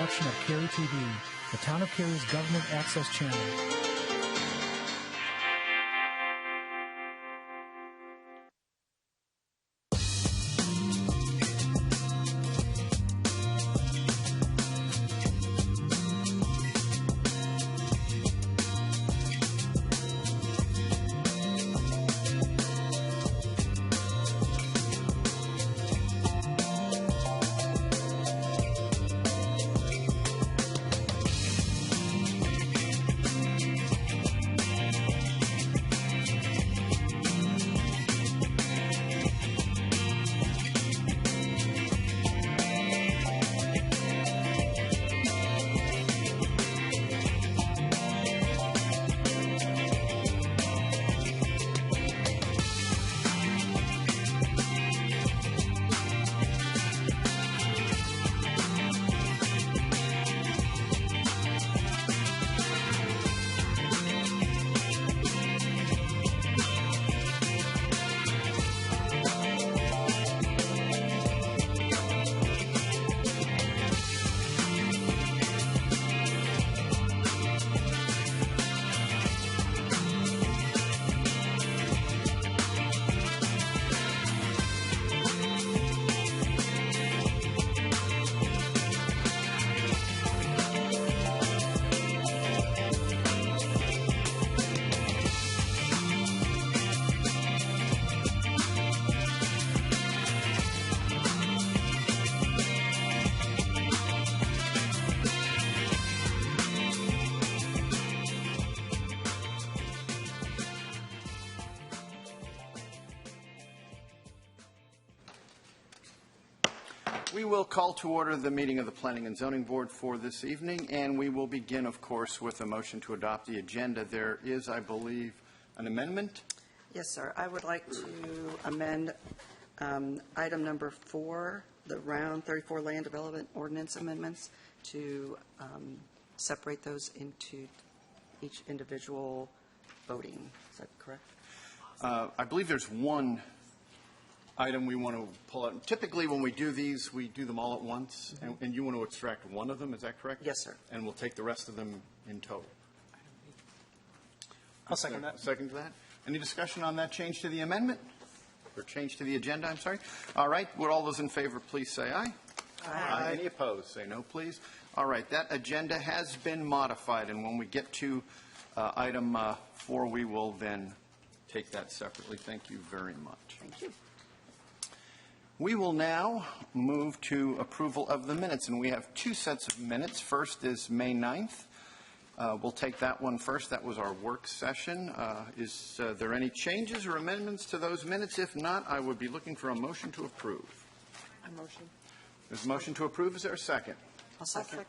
production of Cary TV, the Town of Cary's government access channel. We will call to order the meeting of the Planning and Zoning Board for this evening, and we will begin, of course, with a motion to adopt the agenda. There is, I believe, an amendment. Yes, sir. I would like to amend item number 4, the round 34 land development ordinance amendments, to separate those into each individual voting. Is that correct? I believe there's one item we want to pull out. Typically, when we do these, we do them all at once, and you want to extract one of them. Is that correct? Yes, sir. And we'll take the rest of them in total. I'll second that. Second to that. Any discussion on that change to the amendment? Or change to the agenda, I'm sorry. All right. Would all those in favor please say aye? Aye. Any opposed? Say no, please. All right. That agenda has been modified, and when we get to item 4, we will then take that separately. Thank you very much. Thank you. We will now move to approval of the minutes, and we have 2 sets of minutes. First is May 9th. We'll take that one first. That was our work session. Is there any changes or amendments to those minutes? If not, I would be looking for a motion to approve. A motion. There's a motion to approve. Is there a second? I'll second.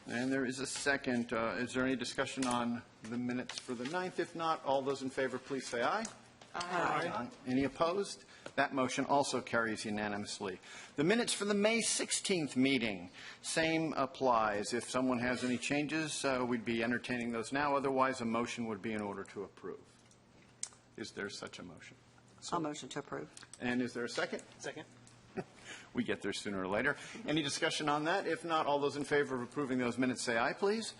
And there is a second. Is there any discussion on the minutes for the 9th? If not, all those in favor, please say aye. Aye. Aye. Any opposed? That motion also carries unanimously. The minutes for the May 16th meeting, same applies. If someone has any changes, we'd be entertaining those now. Otherwise, a motion would be in order to approve. Is there such a motion? I'll motion to approve. And is there a second? Second. We get there sooner or later. Any discussion on that? If not, all those in favor of approving those minutes say aye, please.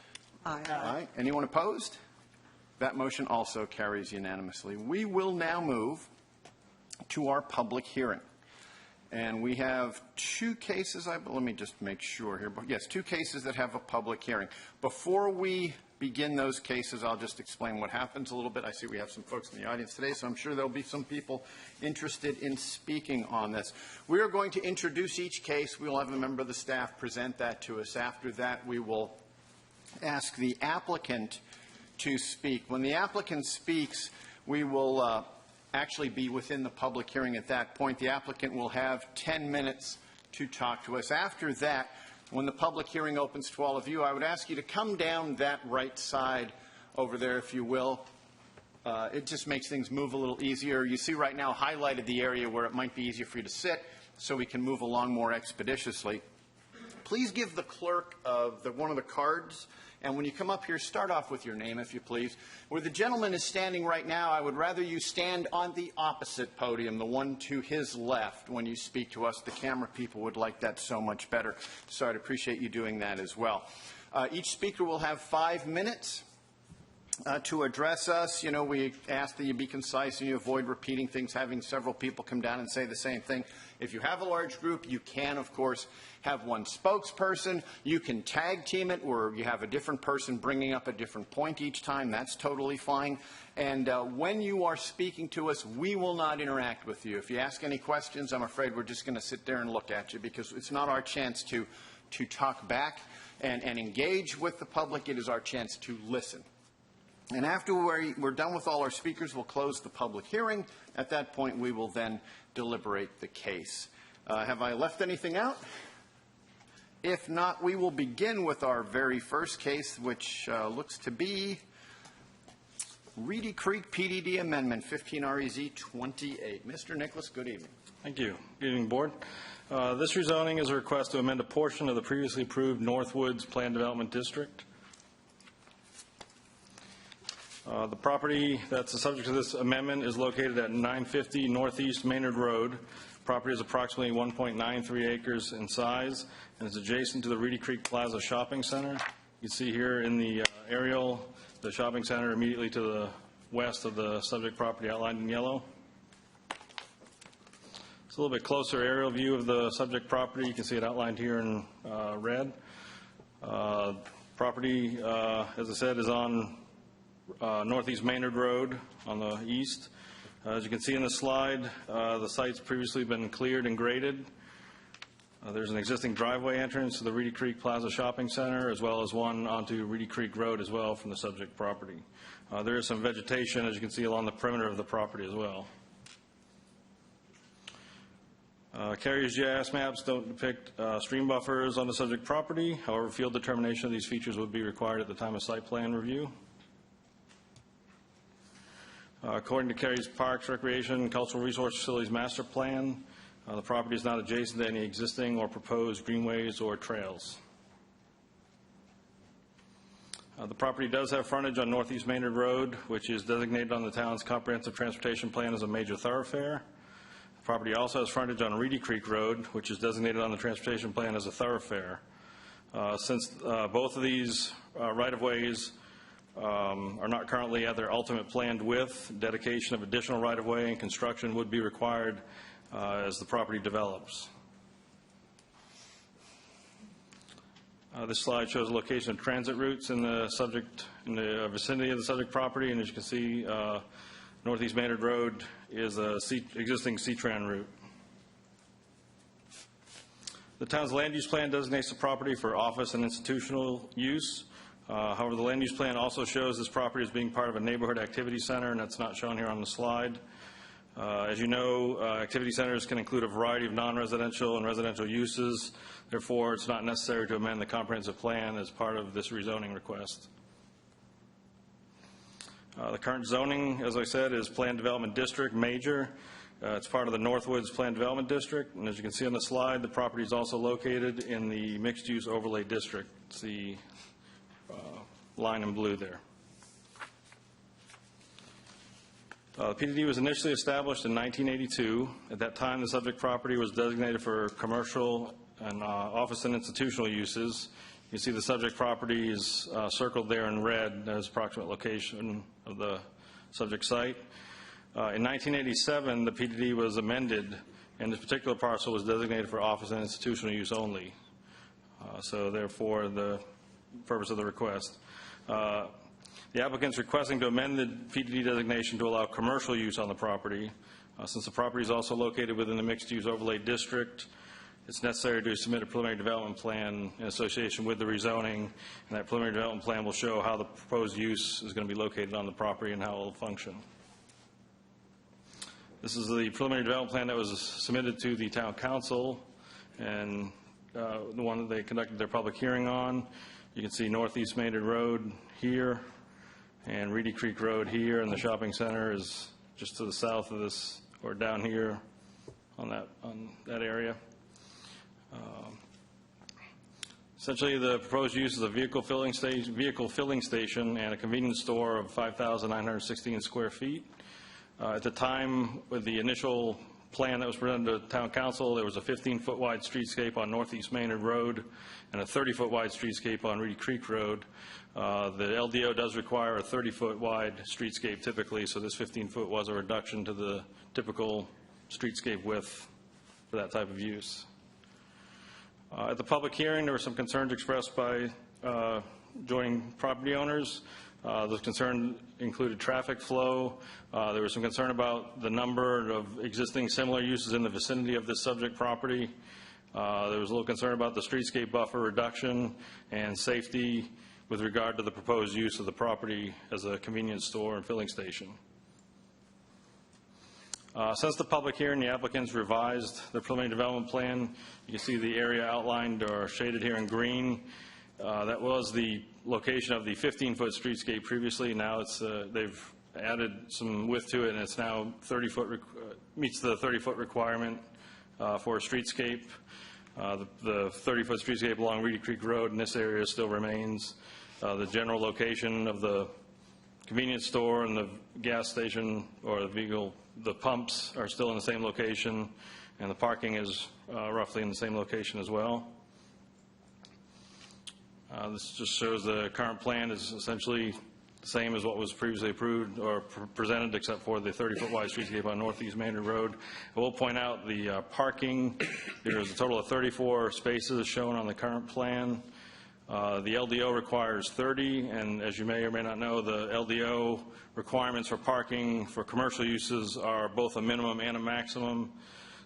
Aye. Aye. Anyone opposed? That motion also carries unanimously. We will now move to our public hearing. And we have 2 cases, let me just make sure here. But yes, 2 cases that have a public hearing. Before we begin those cases, I'll just explain what happens a little bit. I see we have some folks in the audience today, so I'm sure there'll be some people interested in speaking on this. We are going to introduce each case. We will have a member of the staff present that to us. After that, we will ask the applicant to speak. When the applicant speaks, we will actually be within the public hearing at that point. The applicant will have 10 minutes to talk to us. After that, when the public hearing opens to all of you, I would ask you to come down that right side over there, if you will. It just makes things move a little easier. You see right now highlighted the area where it might be easier for you to sit, so we can move along more expeditiously. please give the clerk one of the cards. And when you come up here, start off with your name, if you please. Where the gentleman is standing right now, I would rather you stand on the opposite podium, the one to his left, when you speak to us. The camera people would like that so much better. So I'd appreciate you doing that as well. Each speaker will have 5 minutes to address us. You know, we ask that you be concise and you avoid repeating things, having several people come down and say the same thing. If you have a large group, you can, of course, have one spokesperson. You can tag team it where you have a different person bringing up a different point each time. That's totally fine. And when you are speaking to us, we will not interact with you. If you ask any questions, I'm afraid we're just going to sit there and look at you, because it's not our chance to talk back and engage with the public. It is our chance to listen. And after we're done with all our speakers, we'll close the public hearing. At that point, we will then deliberate the case. Have I left anything out? If not, we will begin with our very first case, which looks to be Reedy Creek PDD Amendment, 15 REZ 28. Mr. Nicholas, good evening. Thank you. Good evening, Board. This rezoning is a request to amend a portion of the previously approved Northwoods Planned Development District. The property that's the subject of this amendment is located at 950 Northeast Maynard Road. The property is approximately 1.93 acres in size and is adjacent to the Reedy Creek Plaza Shopping Center. You can see here in the aerial the shopping center immediately to the west of the subject property outlined in yellow. It's a little bit closer aerial view of the subject property. You can see it outlined here in red. Property, as I said, is on Northeast Maynard Road on the east. As you can see in the slide, the site's previously been cleared and graded. There's an existing driveway entrance to the Reedy Creek Plaza Shopping Center, as well as one onto Reedy Creek Road as well from the subject property. There is some vegetation, as you can see, along the perimeter of the property as well. Cary's GIS maps don't depict stream buffers on the subject property. However, field determination of these features would be required at the time of site plan review. According to Cary's Parks, Recreation, and Cultural Resource Facilities Master Plan, the property is not adjacent to any existing or proposed greenways or trails. The property does have frontage on Northeast Maynard Road, which is designated on the town's comprehensive transportation plan as a major thoroughfare. The property also has frontage on Reedy Creek Road, which is designated on the transportation plan as a thoroughfare. Since both of these right-of-ways are not currently at their ultimate planned width, dedication of additional right-of-way and construction would be required as the property develops. This slide shows the location of transit routes in the vicinity of the subject property, and as you can see, Northeast Maynard Road is a existing C-Tran route. The town's land use plan designates the property for office and institutional use. However, the land use plan also shows this property as being part of a neighborhood activity center, and that's not shown here on the slide. As you know, activity centers can include a variety of non-residential and residential uses. Therefore, it's not necessary to amend the comprehensive plan as part of this rezoning request. The current zoning, as I said, is Planned Development District Major. It's part of the Northwoods Planned Development District, and as you can see on the slide, the property is also located in the Mixed Use Overlay District. It's the line in blue there. The PDD was initially established in 1982. At that time, the subject property was designated for commercial and office and institutional uses. You see the subject property is circled there in red as approximate location of the subject site. In 1987, the PDD was amended, and this particular parcel was designated for office and institutional use only. So therefore, the purpose of the request. The applicant's requesting to amend the PDD designation to allow commercial use on the property. Since the property is also located within the mixed-use overlay district, it's necessary to submit a preliminary development plan in association with the rezoning, and that preliminary development plan will show how the proposed use is going to be located on the property and how it will function. This is the preliminary development plan that was submitted to the town council, and the one that they conducted their public hearing on. You can see Northeast Maynard Road here and Reedy Creek Road here, and the shopping center is just to the south of this, or down here on that area. Essentially, the proposed use is a vehicle filling station and a convenience store of 5,916 square feet. At the time, with the initial plan that was presented to Town Council, there was a 15-foot wide streetscape on Northeast Maynard Road and a 30-foot wide streetscape on Reedy Creek Road. The LDO does require a 30-foot wide streetscape typically, so this 15-foot was a reduction to the typical streetscape width for that type of use. At the public hearing, there were some concerns expressed by joining property owners. Those concerns included traffic flow. There was some concern about the number of existing similar uses in the vicinity of this subject property. There was a little concern about the streetscape buffer reduction and safety with regard to the proposed use of the property as a convenience store and filling station. Since the public hearing, the applicants revised the preliminary development plan. You can see the area outlined or shaded here in green. That was the location of the 15-foot streetscape previously. Now it's they've added some width to it, and it's now 30-foot meets the 30-foot requirement for a streetscape. The 30-foot streetscape along Reedy Creek Road in this area still remains. The general location of the convenience store and the gas station or the pumps are still in the same location, and the parking is roughly in the same location as well. This just shows the current plan is essentially the same as what was previously approved or presented, except for the 30-foot wide streetscape on Northeast Maynard Road. I will point out the parking. There's a total of 34 spaces shown on the current plan. The LDO requires 30, and as you may or may not know, the LDO requirements for parking for commercial uses are both a minimum and a maximum.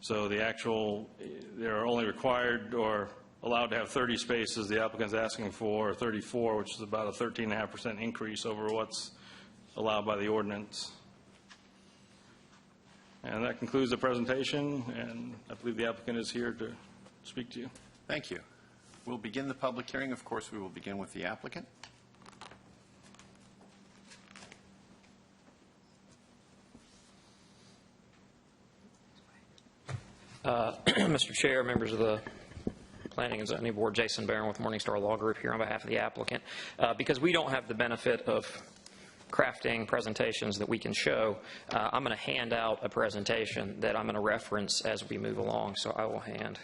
So they're only required or allowed to have 30 spaces. The applicant's asking for 34, which is about a 13.5% increase over what's allowed by the ordinance. And that concludes the presentation, and I believe the applicant is here to speak to you. Thank you. We'll begin the public hearing. Of course, we will begin with the applicant. Mr. Chair, members of the Planning and Zoning Board, Jason Barron with Morningstar Law Group here on behalf of the applicant. Because we don't have the benefit of crafting presentations that we can show, I'm going to hand out a presentation that I'm going to reference as we move along. So I will hand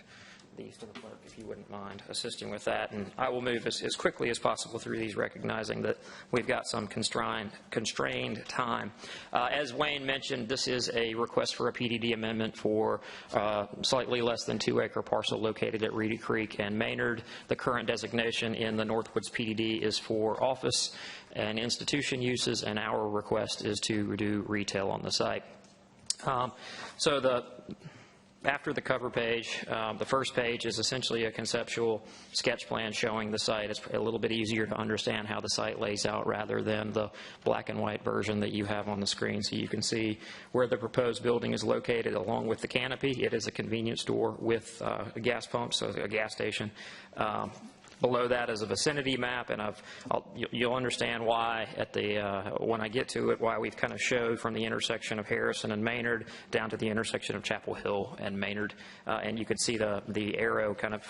these to the clerk, if you wouldn't mind assisting with that. And I will move as quickly as possible through these, recognizing that we've got some constrained time. As Wayne mentioned, this is a request for a PDD amendment for slightly less than 2-acre parcel located at Reedy Creek and Maynard. The current designation in the Northwoods PDD is for office and institution uses, and our request is to do retail on the site. After the cover page, the first page is essentially a conceptual sketch plan showing the site. It's a little bit easier to understand how the site lays out rather than the black and white version that you have on the screen. So you can see where the proposed building is located along with the canopy. It is a convenience store with a gas pump, so a gas station. Below that is a vicinity map, and you'll understand why when I get to it, why we've kind of showed from the intersection of Harrison and Maynard down to the intersection of Chapel Hill and Maynard. And you can see the arrow kind of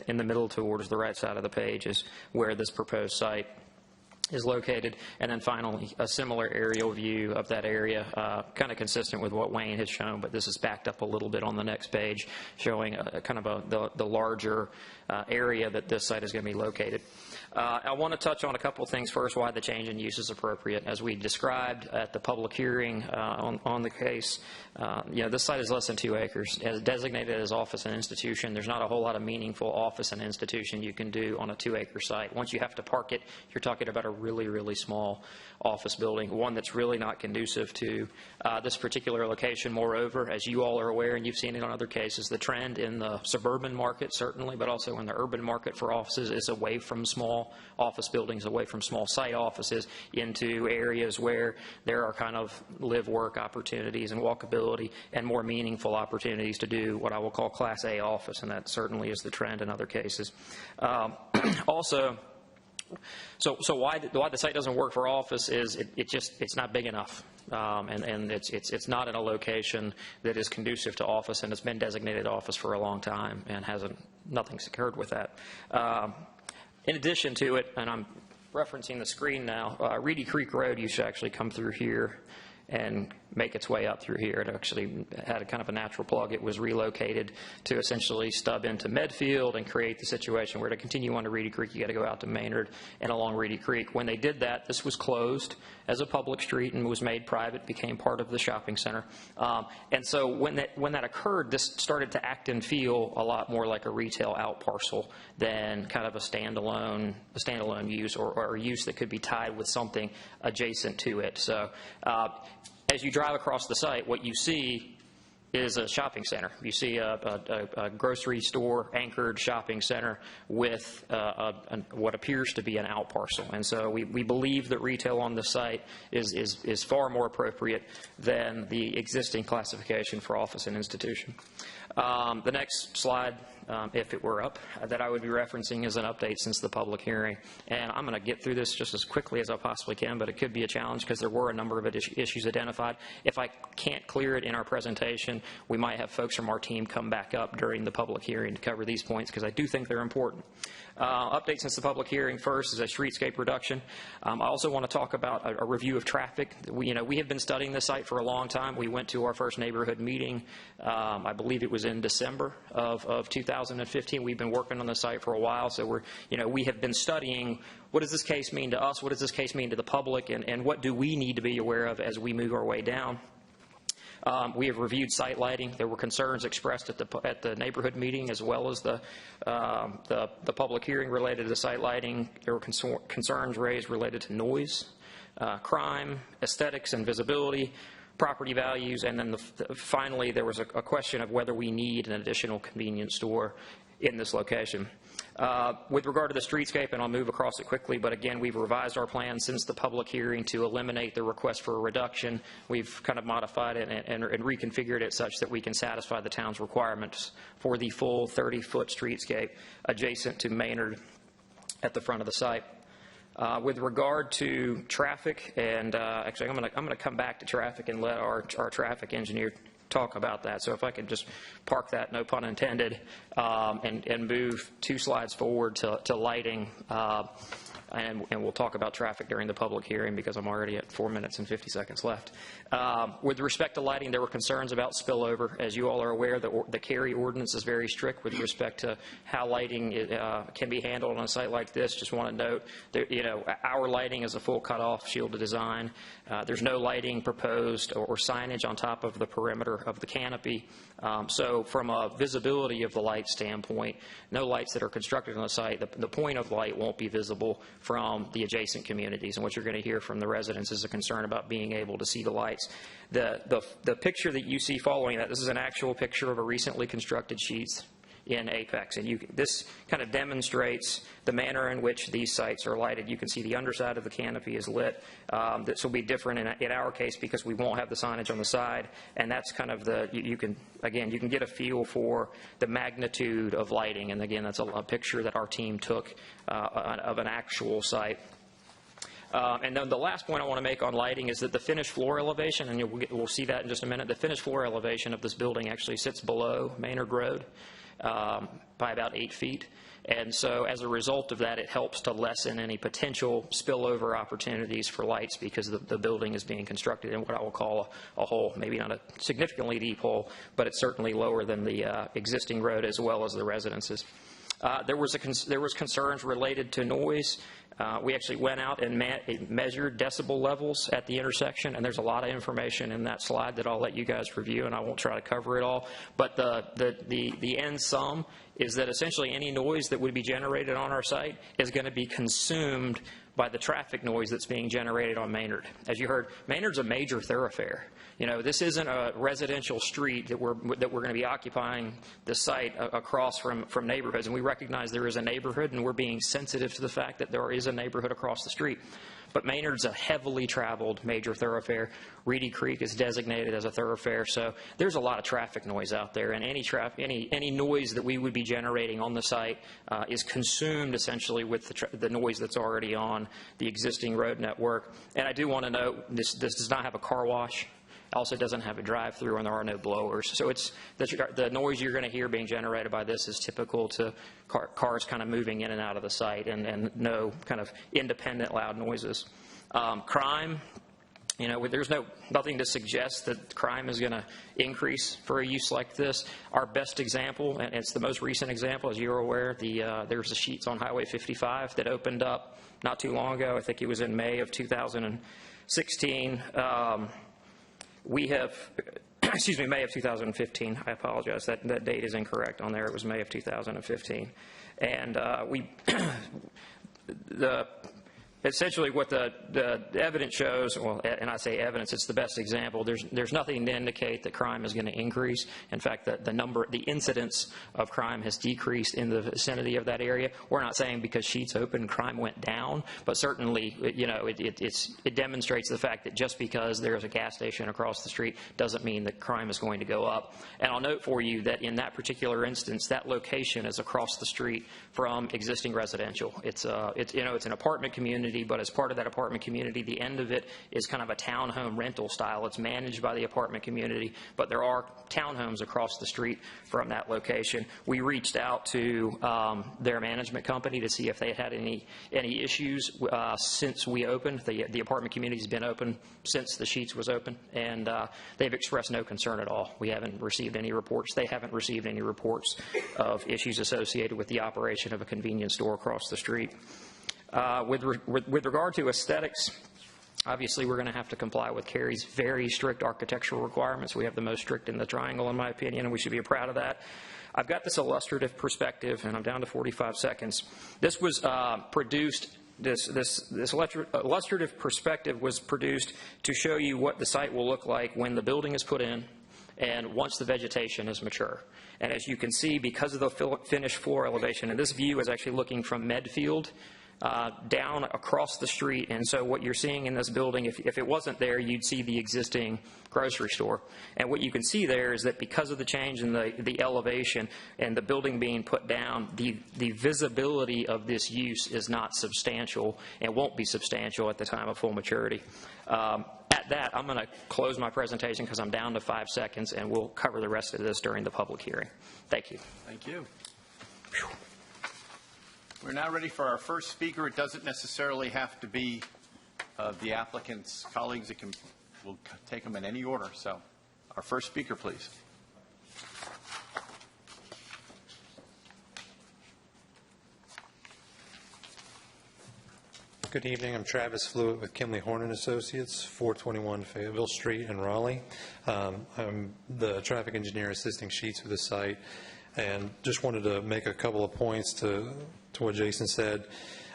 in the middle towards the right side of the page is where this proposed site is located. And then finally, a similar aerial view of that area, kind of consistent with what Wayne has shown, but this is backed up a little bit on the next page, showing the larger area that this site is going to be located. I want to touch on a couple of things. First, why the change in use is appropriate. As we described at the public hearing on the case, this site is less than 2 acres. As designated as office and institution, there's not a whole lot of meaningful office and institution you can do on a 2-acre site. Once you have to park it, you're talking about a really, really small office building, one that's really not conducive to this particular location. Moreover, as you all are aware, and you've seen it on other cases, the trend in the suburban market, certainly, but also in the urban market for offices is away from small office buildings, away from small site offices into areas where there are kind of live-work opportunities and walkability and more meaningful opportunities to do what I will call Class A office, and that certainly is the trend in other cases. Also, so why the site doesn't work for office is it's not big enough, and it's not in a location that is conducive to office, and it's been designated office for a long time and nothing's occurred with that. In addition to it, and I'm referencing the screen now, Reedy Creek Road used to actually come through here and make its way up through here. It actually had a kind of a natural plug. It was relocated to essentially stub into Medfield and create the situation where to continue on to Reedy Creek, you got to go out to Maynard and along Reedy Creek. When they did that, this was closed as a public street and was made private, became part of the shopping center. And so when that occurred, this started to act and feel a lot more like a retail out parcel than kind of a standalone use or a use that could be tied with something adjacent to it. So as you drive across the site, what you see is a shopping center. You see a grocery store anchored shopping center with what appears to be an out parcel. And so we believe that retail on the site is far more appropriate than the existing classification for office and institution. The next slide, if it were up, that I would be referencing is an update since the public hearing. And I'm going to get through this just as quickly as I possibly can, but it could be a challenge because there were a number of issues identified. If I can't clear it in our presentation, we might have folks from our team come back up during the public hearing to cover these points because I do think they're important. Update since the public hearing first is a streetscape reduction. I also want to talk about a review of traffic. We have been studying this site for a long time. We went to our first neighborhood meeting, I believe it was in December of 2015. We've been working on the site for a while, so we have been studying what does this case mean to us, what does this case mean to the public, and what do we need to be aware of as we move our way down. We have reviewed site lighting. There were concerns expressed at the neighborhood meeting as well as the public hearing related to the site lighting. There were concerns raised related to noise, crime, aesthetics and visibility, property values, and then finally there was a question of whether we need an additional convenience store in this location. With regard to the streetscape, and I'll move across it quickly, but again, we've revised our plan since the public hearing to eliminate the request for a reduction. We've kind of modified it and reconfigured it such that we can satisfy the town's requirements for the full 30-foot streetscape adjacent to Maynard at the front of the site. With regard to traffic, and actually I'm going to come back to traffic and let our traffic engineer talk about that. So if I could just park that, no pun intended, and move 2 slides forward to lighting, and we'll talk about traffic during the public hearing because I'm already at 4 minutes and 50 seconds left. With respect to lighting, there were concerns about spillover. As you all are aware, the Cary ordinance is very strict with respect to how lighting can be handled on a site like this. Just want to note that, our lighting is a full cutoff shielded design. There's no lighting proposed or signage on top of the perimeter of the canopy. So from a visibility of the light standpoint, no lights that are constructed on the site. The point of light won't be visible from the adjacent communities. And what you're going to hear from the residents is a concern about being able to see the lights. The picture that you see following that, this is an actual picture of a recently constructed sheath in Apex. And this kind of demonstrates the manner in which these sites are lighted. You can see the underside of the canopy is lit. This will be different in our case because we won't have the signage on the side. And that's kind of you can get a feel for the magnitude of lighting. And again, that's a picture that our team took of an actual site. And then the last point I want to make on lighting is that the finished floor elevation, and we'll see that in just a minute, the finished floor elevation of this building actually sits below Maynard Road by about 8 feet. And so as a result of that, it helps to lessen any potential spillover opportunities for lights because the building is being constructed in what I will call a hole, maybe not a significantly deep hole, but it's certainly lower than the existing road as well as the residences. There was concerns related to noise. We actually went out and measured decibel levels at the intersection, and there's a lot of information in that slide that I'll let you guys review, and I won't try to cover it all. But the end sum is that essentially any noise that would be generated on our site is going to be consumed by the traffic noise that's being generated on Maynard. As you heard, Maynard's a major thoroughfare. This isn't a residential street that we're going to be occupying the site across from neighborhoods. And we recognize there is a neighborhood, and we're being sensitive to the fact that there is a neighborhood across the street. But Maynard's a heavily traveled major thoroughfare. Reedy Creek is designated as a thoroughfare, so there's a lot of traffic noise out there. And any noise that we would be generating on the site is consumed essentially with the noise that's already on the existing road network. And I do want to note this does not have a car wash. Also doesn't have a drive-through, and there are no blowers. So it's the noise you're going to hear being generated by this is typical to cars kind of moving in and out of the site, and no kind of independent loud noises. Crime. You know, there's nothing to suggest that crime is going to increase for a use like this. Our best example, and it's the most recent example, as you're aware, there's the Sheetz on Highway 55 that opened up not too long ago. I think it was in May of 2016. We have, excuse me, May of 2015. I apologize. That date is incorrect on there. It was May of 2015. And essentially what the evidence shows, well, and I say evidence, it's the best example, there's nothing to indicate that crime is going to increase. In fact, the incidence of crime has decreased in the vicinity of that area. We're not saying because Sheetz opened, crime went down, but certainly, you know, it demonstrates the fact that just because there's a gas station across the street doesn't mean that crime is going to go up. And I'll note for you that in that particular instance, that location is across the street from existing residential. It's an apartment community, but as part of that apartment community, the end of it is kind of a townhome rental style. It's managed by the apartment community, but there are townhomes across the street from that location. We reached out to their management company to see if they had any issues since we opened. The apartment community has been open since the Sheetz was open, and they've expressed no concern at all. We haven't received any reports. They haven't received any reports of issues associated with the operation of a convenience store across the street. With regard to aesthetics, obviously we're going to have to comply with Cary's very strict architectural requirements. We have the most strict in the triangle, in my opinion, and we should be proud of that. I've got this illustrative perspective, and I'm down to 45 seconds. This was produced. This illustrative perspective was produced to show you what the site will look like when the building is put in and once the vegetation is mature. And as you can see, because of the finished floor elevation, and this view is actually looking from Medfield down across the street, and so what you're seeing in this building, if it wasn't there, you'd see the existing grocery store. And what you can see there is that because of the change in the elevation and the building being put down, the visibility of this use is not substantial and won't be substantial at the time of full maturity. At that, I'm going to close my presentation because I'm down to 5 seconds, and we'll cover the rest of this during the public hearing. Thank you. Thank you. We're now ready for our first speaker. It doesn't necessarily have to be the applicant's colleagues. We'll take them in any order. So our first speaker, please. Good evening. I'm Travis Flewitt with Kimley Horn & Associates, 421 Fayetteville Street in Raleigh. I'm the traffic engineer assisting Sheetz with the site, and just wanted to make a couple of points to what Jason said.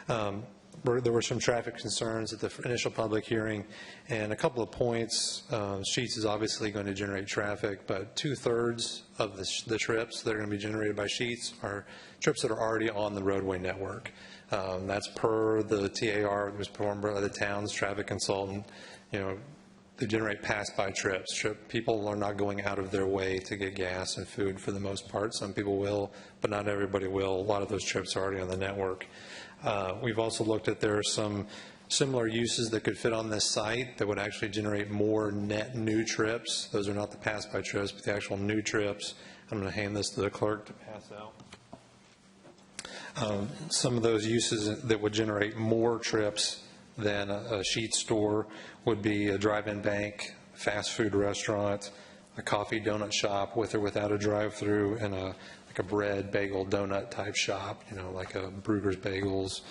There were some traffic concerns at the initial public hearing, and a couple of points. Sheetz is obviously going to generate traffic, but 2/3 of the trips that are going to be generated by Sheetz are trips that are already on the roadway network. That's per the TAR that was performed by the town's traffic consultant. You know, they generate pass-by trips. People are not going out of their way to get gas and food for the most part. Some people will, but not everybody will. A lot of those trips are already on the network. We've also looked at there are some similar uses that could fit on this site that would actually generate more net new trips. Those are not the pass-by trips, but the actual new trips. I'm going to hand this to the clerk to pass out. Some of those uses that would generate more trips than a Sheetz store would be a drive-in bank, fast food restaurant, a coffee donut shop with or without a drive-through, and like a bread, bagel, donut type shop, you know, like a Brugger's Bagels.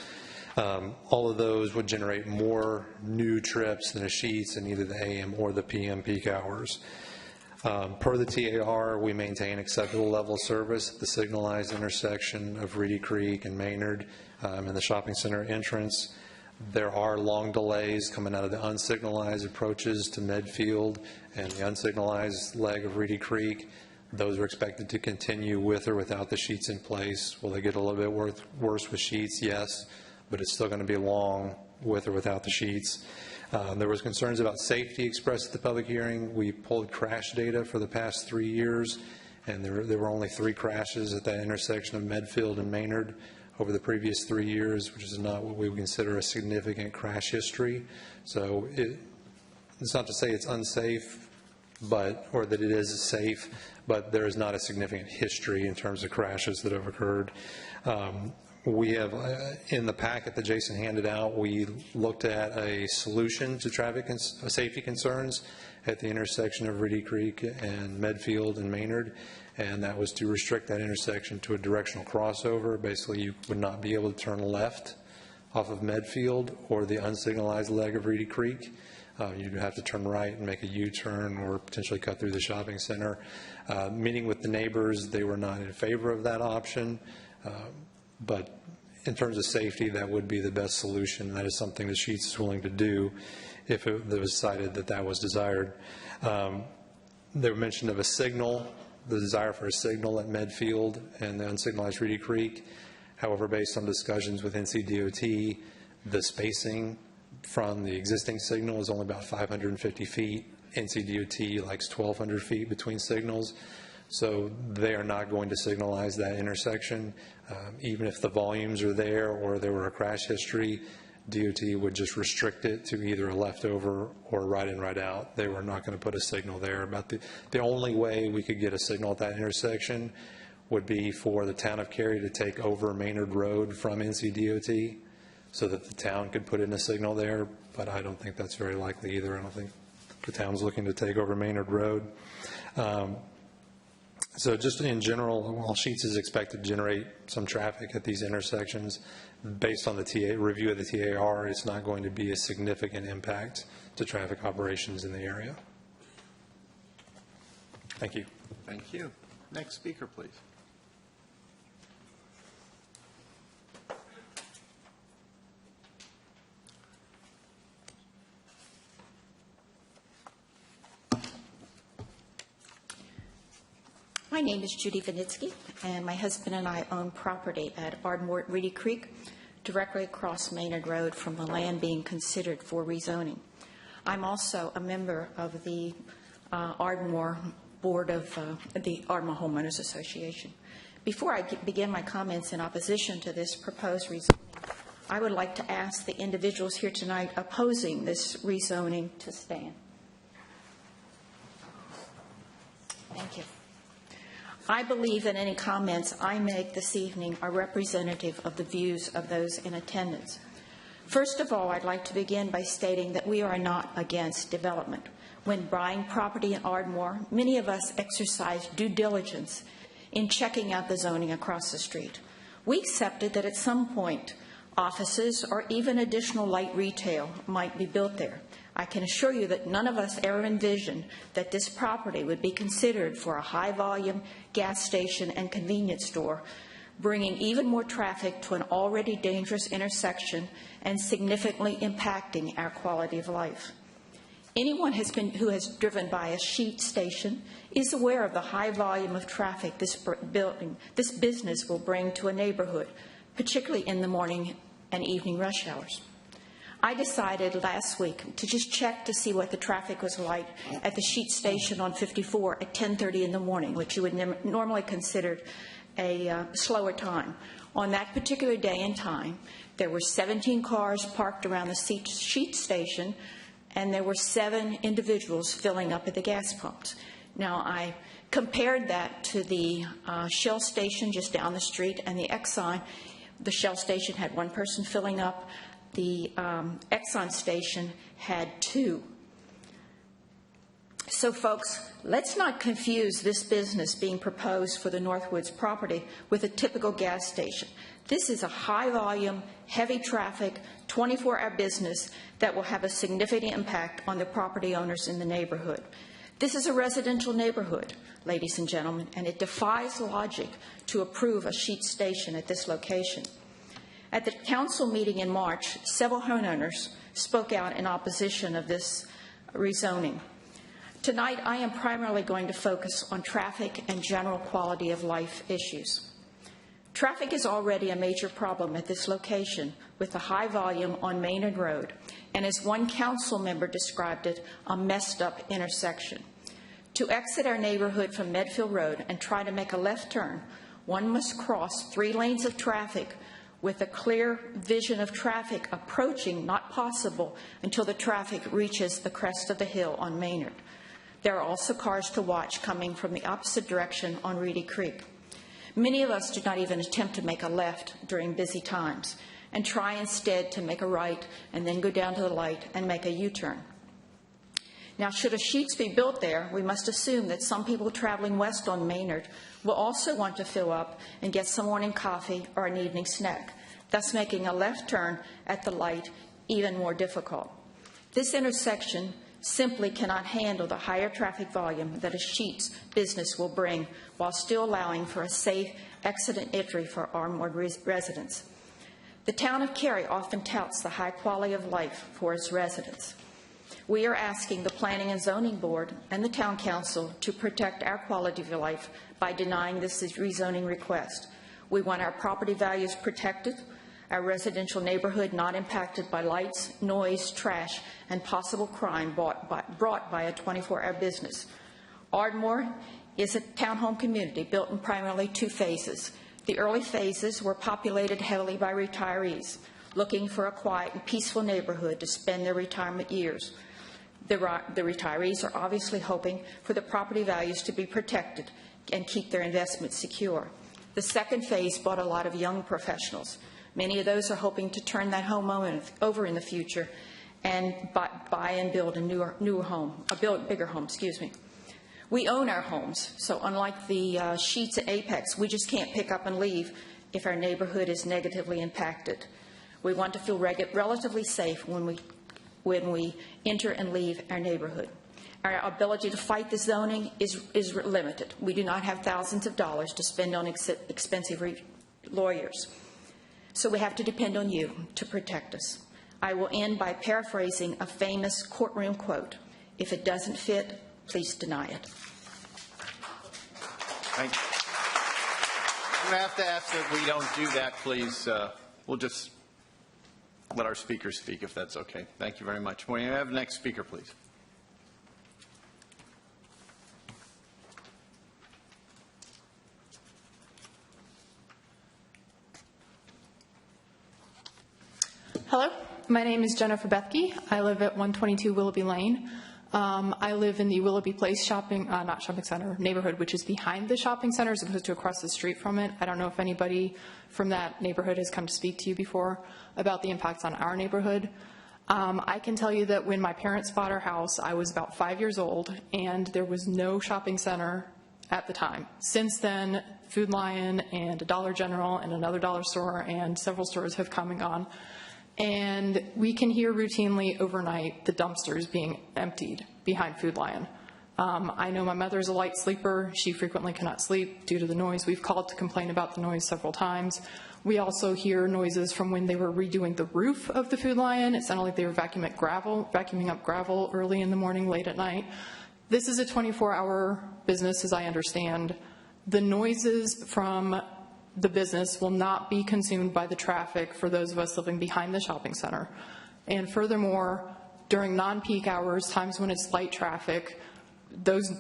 All of those would generate more new trips than a Sheetz in either the AM or the PM peak hours. Per the TAR, we maintain acceptable level of service at the signalized intersection of Reedy Creek and Maynard and the shopping center entrance. There are long delays coming out of the unsignalized approaches to Medfield and the unsignalized leg of Reedy Creek. Those are expected to continue with or without the Sheetz in place. Will they get a little bit worse with Sheetz? Yes, but it's still going to be long with or without the Sheetz. There was concerns about safety expressed at the public hearing. We pulled crash data for the past 3 years, and there were only 3 crashes at that intersection of Medfield and Maynard over the previous 3 years, which is not what we would consider a significant crash history. So it's not to say it's unsafe or that it is safe, but there is not a significant history in terms of crashes that have occurred. We have, in the packet that Jason handed out, we looked at a solution to traffic safety concerns at the intersection of Reedy Creek and Medfield and Maynard, and that was to restrict that intersection to a directional crossover. Basically, you would not be able to turn left off of Medfield or the unsignalized leg of Reedy Creek. You'd have to turn right and make a U-turn or potentially cut through the shopping center. Meeting with the neighbors, they were not in favor of that option. But in terms of safety, that would be the best solution. That is something the Sheets is willing to do if it was decided that that was desired. They were mentioned of a signal, the desire for a signal at Medfield and the unsignalized Reedy Creek. However, based on discussions with NCDOT, the spacing from the existing signal is only about 550 feet. NCDOT likes 1,200 feet between signals. So they are not going to signalize that intersection. Even if the volumes are there or there were a crash history, DOT would just restrict it to either a leftover or right in, right out. They were not going to put a signal there. But the only way we could get a signal at that intersection would be for the town of Cary to take over Maynard Road from NCDOT so that the town could put in a signal there. But I don't think that's very likely either. I don't think the town's looking to take over Maynard Road. So just in general, while Sheets is expected to generate some traffic at these intersections, based on the review of the TAR, it's not going to be a significant impact to traffic operations in the area. Thank you. Thank you. Next speaker, please. My name is Judy Vinitsky, and my husband and I own property at Ardmore Reedy Creek, directly across Maynard Road from the land being considered for rezoning. I'm also a member of the Ardmore Board of the Ardmore Homeowners Association. Before I begin my comments in opposition to this proposed rezoning, I would like to ask the individuals here tonight opposing this rezoning to stand. Thank you. I believe that any comments I make this evening are representative of the views of those in attendance. First of all, I'd like to begin by stating that we are not against development. When buying property in Ardmore, many of us exercise due diligence in checking out the zoning across the street. We accepted that at some point, offices or even additional light retail might be built there. I can assure you that none of us ever envisioned that this property would be considered for a high-volume gas station and convenience store, bringing even more traffic to an already dangerous intersection and significantly impacting our quality of life. Anyone who has driven by a Sheet station is aware of the high volume of traffic this business will bring to a neighborhood, particularly in the morning and evening rush hours. I decided last week to just check to see what the traffic was like at the Sheet station on 54 at 10:30 in the morning, which you would normally consider a slower time. On that particular day and time, there were 17 cars parked around the Sheet station, and there were 7 individuals filling up at the gas pumps. Now, I compared that to the Shell station just down the street and the Exxon. The Shell station had 1 person filling up. The Exxon station had 2. So, folks, let's not confuse this business being proposed for the Northwoods property with a typical gas station. This is a high-volume, heavy-traffic, 24-hour business that will have a significant impact on the property owners in the neighborhood. This is a residential neighborhood, ladies and gentlemen, and it defies logic to approve a Sheet station at this location. At the council meeting in March, several homeowners spoke out in opposition of this rezoning. Tonight, I am primarily going to focus on traffic and general quality of life issues. Traffic is already a major problem at this location with the high volume on Maynard Road, and as one council member described it, a messed up intersection. To exit our neighborhood from Medfield Road and try to make a left turn, one must cross 3 lanes of traffic with a clear vision of traffic approaching not possible until the traffic reaches the crest of the hill on Maynard. There are also cars to watch coming from the opposite direction on Reedy Creek. Many of us do not even attempt to make a left during busy times and try instead to make a right and then go down to the light and make a U-turn. Now, should a Sheetz be built there, we must assume that some people traveling west on Maynard will also want to fill up and get some morning coffee or an evening snack, thus making a left turn at the light even more difficult. This intersection simply cannot handle the higher traffic volume that a Sheetz business will bring while still allowing for a safe exit and entry for Armwood residents. The town of Cary often touts the high quality of life for its residents. We are asking the Planning and Zoning Board and the Town Council to protect our quality of life by denying this rezoning request. We want our property values protected, our residential neighborhood not impacted by lights, noise, trash, and possible crime brought by a 24-hour business. Ardmore is a townhome community built in primarily 2 phases. The early phases were populated heavily by retirees looking for a quiet and peaceful neighborhood to spend their retirement years. The retirees are obviously hoping for the property values to be protected and keep their investments secure. The second phase brought a lot of young professionals. Many of those are hoping to turn that home over in the future and buy and build a newer home, bigger home, excuse me. We own our homes, so unlike the Sheetz at Apex, we just can't pick up and leave if our neighborhood is negatively impacted. We want to feel relatively safe when we enter and leave our neighborhood. Our ability to fight the zoning is limited. We do not have thousands of dollars to spend on expensive lawyers. So we have to depend on you to protect us. I will end by paraphrasing a famous courtroom quote. If it doesn't fit, please deny it. Thank you. I'm going to have to ask that we don't do that, please. We'll just let our speakers speak, if that's okay. Thank you very much. May I have the next speaker, please? Hello, my name is Jennifer Bethke. I live at 122 Willoughby Lane. I live in the Willoughby Place not shopping center, neighborhood, which is behind the shopping center as opposed to across the street from it. I don't know if anybody from that neighborhood has come to speak to you before about the impacts on our neighborhood. I can tell you that when my parents bought our house, I was about 5 years old, and there was no shopping center at the time. Since then, Food Lion and a Dollar General and another dollar store and several stores have come and gone. And we can hear routinely overnight the dumpsters being emptied behind Food Lion. I know my mother is a light sleeper. She frequently cannot sleep due to the noise. We've called to complain about the noise several times. We also hear noises from when they were redoing the roof of the Food Lion. It sounded like they were vacuuming up gravel early in the morning, late at night. This is a 24-hour business, as I understand. The noises from the business will not be consumed by the traffic for those of us living behind the shopping center. And furthermore, during non-peak hours, times when it's light traffic, those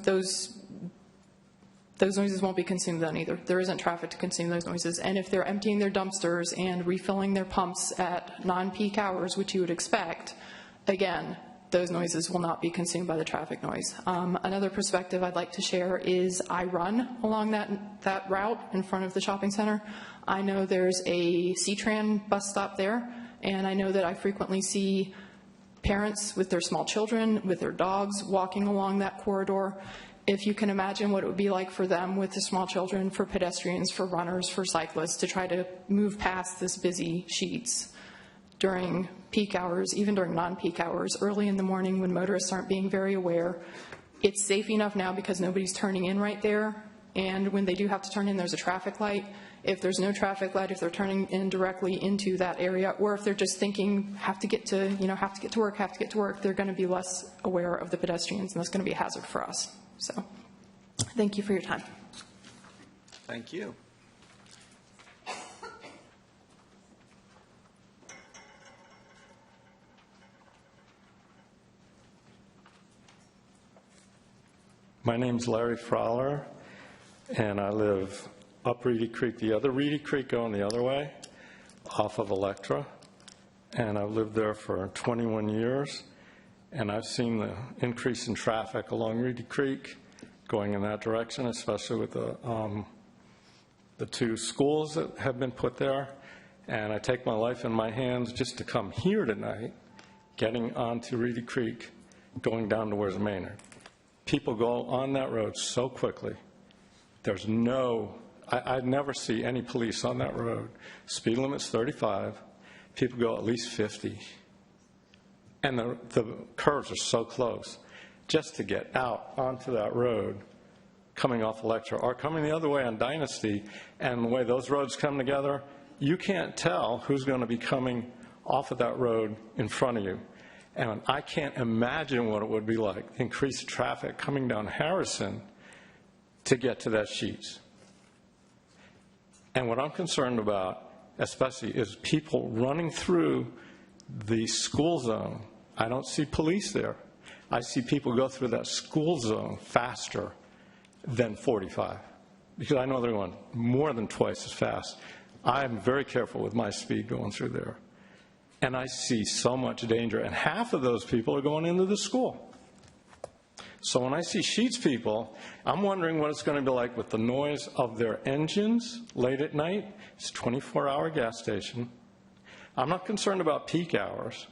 noises won't be consumed then either. There isn't traffic to consume those noises. And if they're emptying their dumpsters and refilling their pumps at non-peak hours, which you would expect, again, those noises will not be consumed by the traffic noise. Another perspective I'd like to share is I run along that route in front of the shopping center. I know there's a C-Tran bus stop there, and I know that I frequently see parents with their small children, with their dogs, walking along that corridor. If you can imagine what it would be like for them with the small children, for pedestrians, for runners, for cyclists, to try to move past this busy Sheetz during peak hours, even during non-peak hours, early in the morning when motorists aren't being very aware. It's safe enough now because nobody's turning in right there, and when they do have to turn in, there's a traffic light. If there's no traffic light, if they're turning in directly into that area, or if they're just thinking, have to get to work, they're going to be less aware of the pedestrians, and that's going to be a hazard for us. So, thank you for your time. Thank you. My name's Larry Fowler, and I live up Reedy Creek, the other Reedy Creek going the other way, off of Electra. And I've lived there for 21 years. and I've seen the increase in traffic along Reedy Creek going in that direction, especially with the two schools that have been put there. And I take my life in my hands just to come here tonight, getting onto Reedy Creek, going down towards Maynard. People go on that road so quickly. There's I never see any police on that road. Speed limit's 35. People go at least 50. And the curves are so close. Just to get out onto that road, coming off Electra, or coming the other way on Dynasty, and the way those roads come together, you can't tell who's going to be coming off of that road in front of you. And I can't imagine what it would be like, increased traffic coming down Harrison to get to that Sheets. And what I'm concerned about, especially, is people running through the school zone. I don't see police there. I see people go through that school zone faster than 45, because I know they're going more than twice as fast. I'm very careful with my speed going through there. And I see so much danger, and half of those people are going into the school. So when I see Sheets people, I'm wondering what it's going to be like with the noise of their engines late at night. It's a 24-hour gas station. I'm not concerned about peak hours.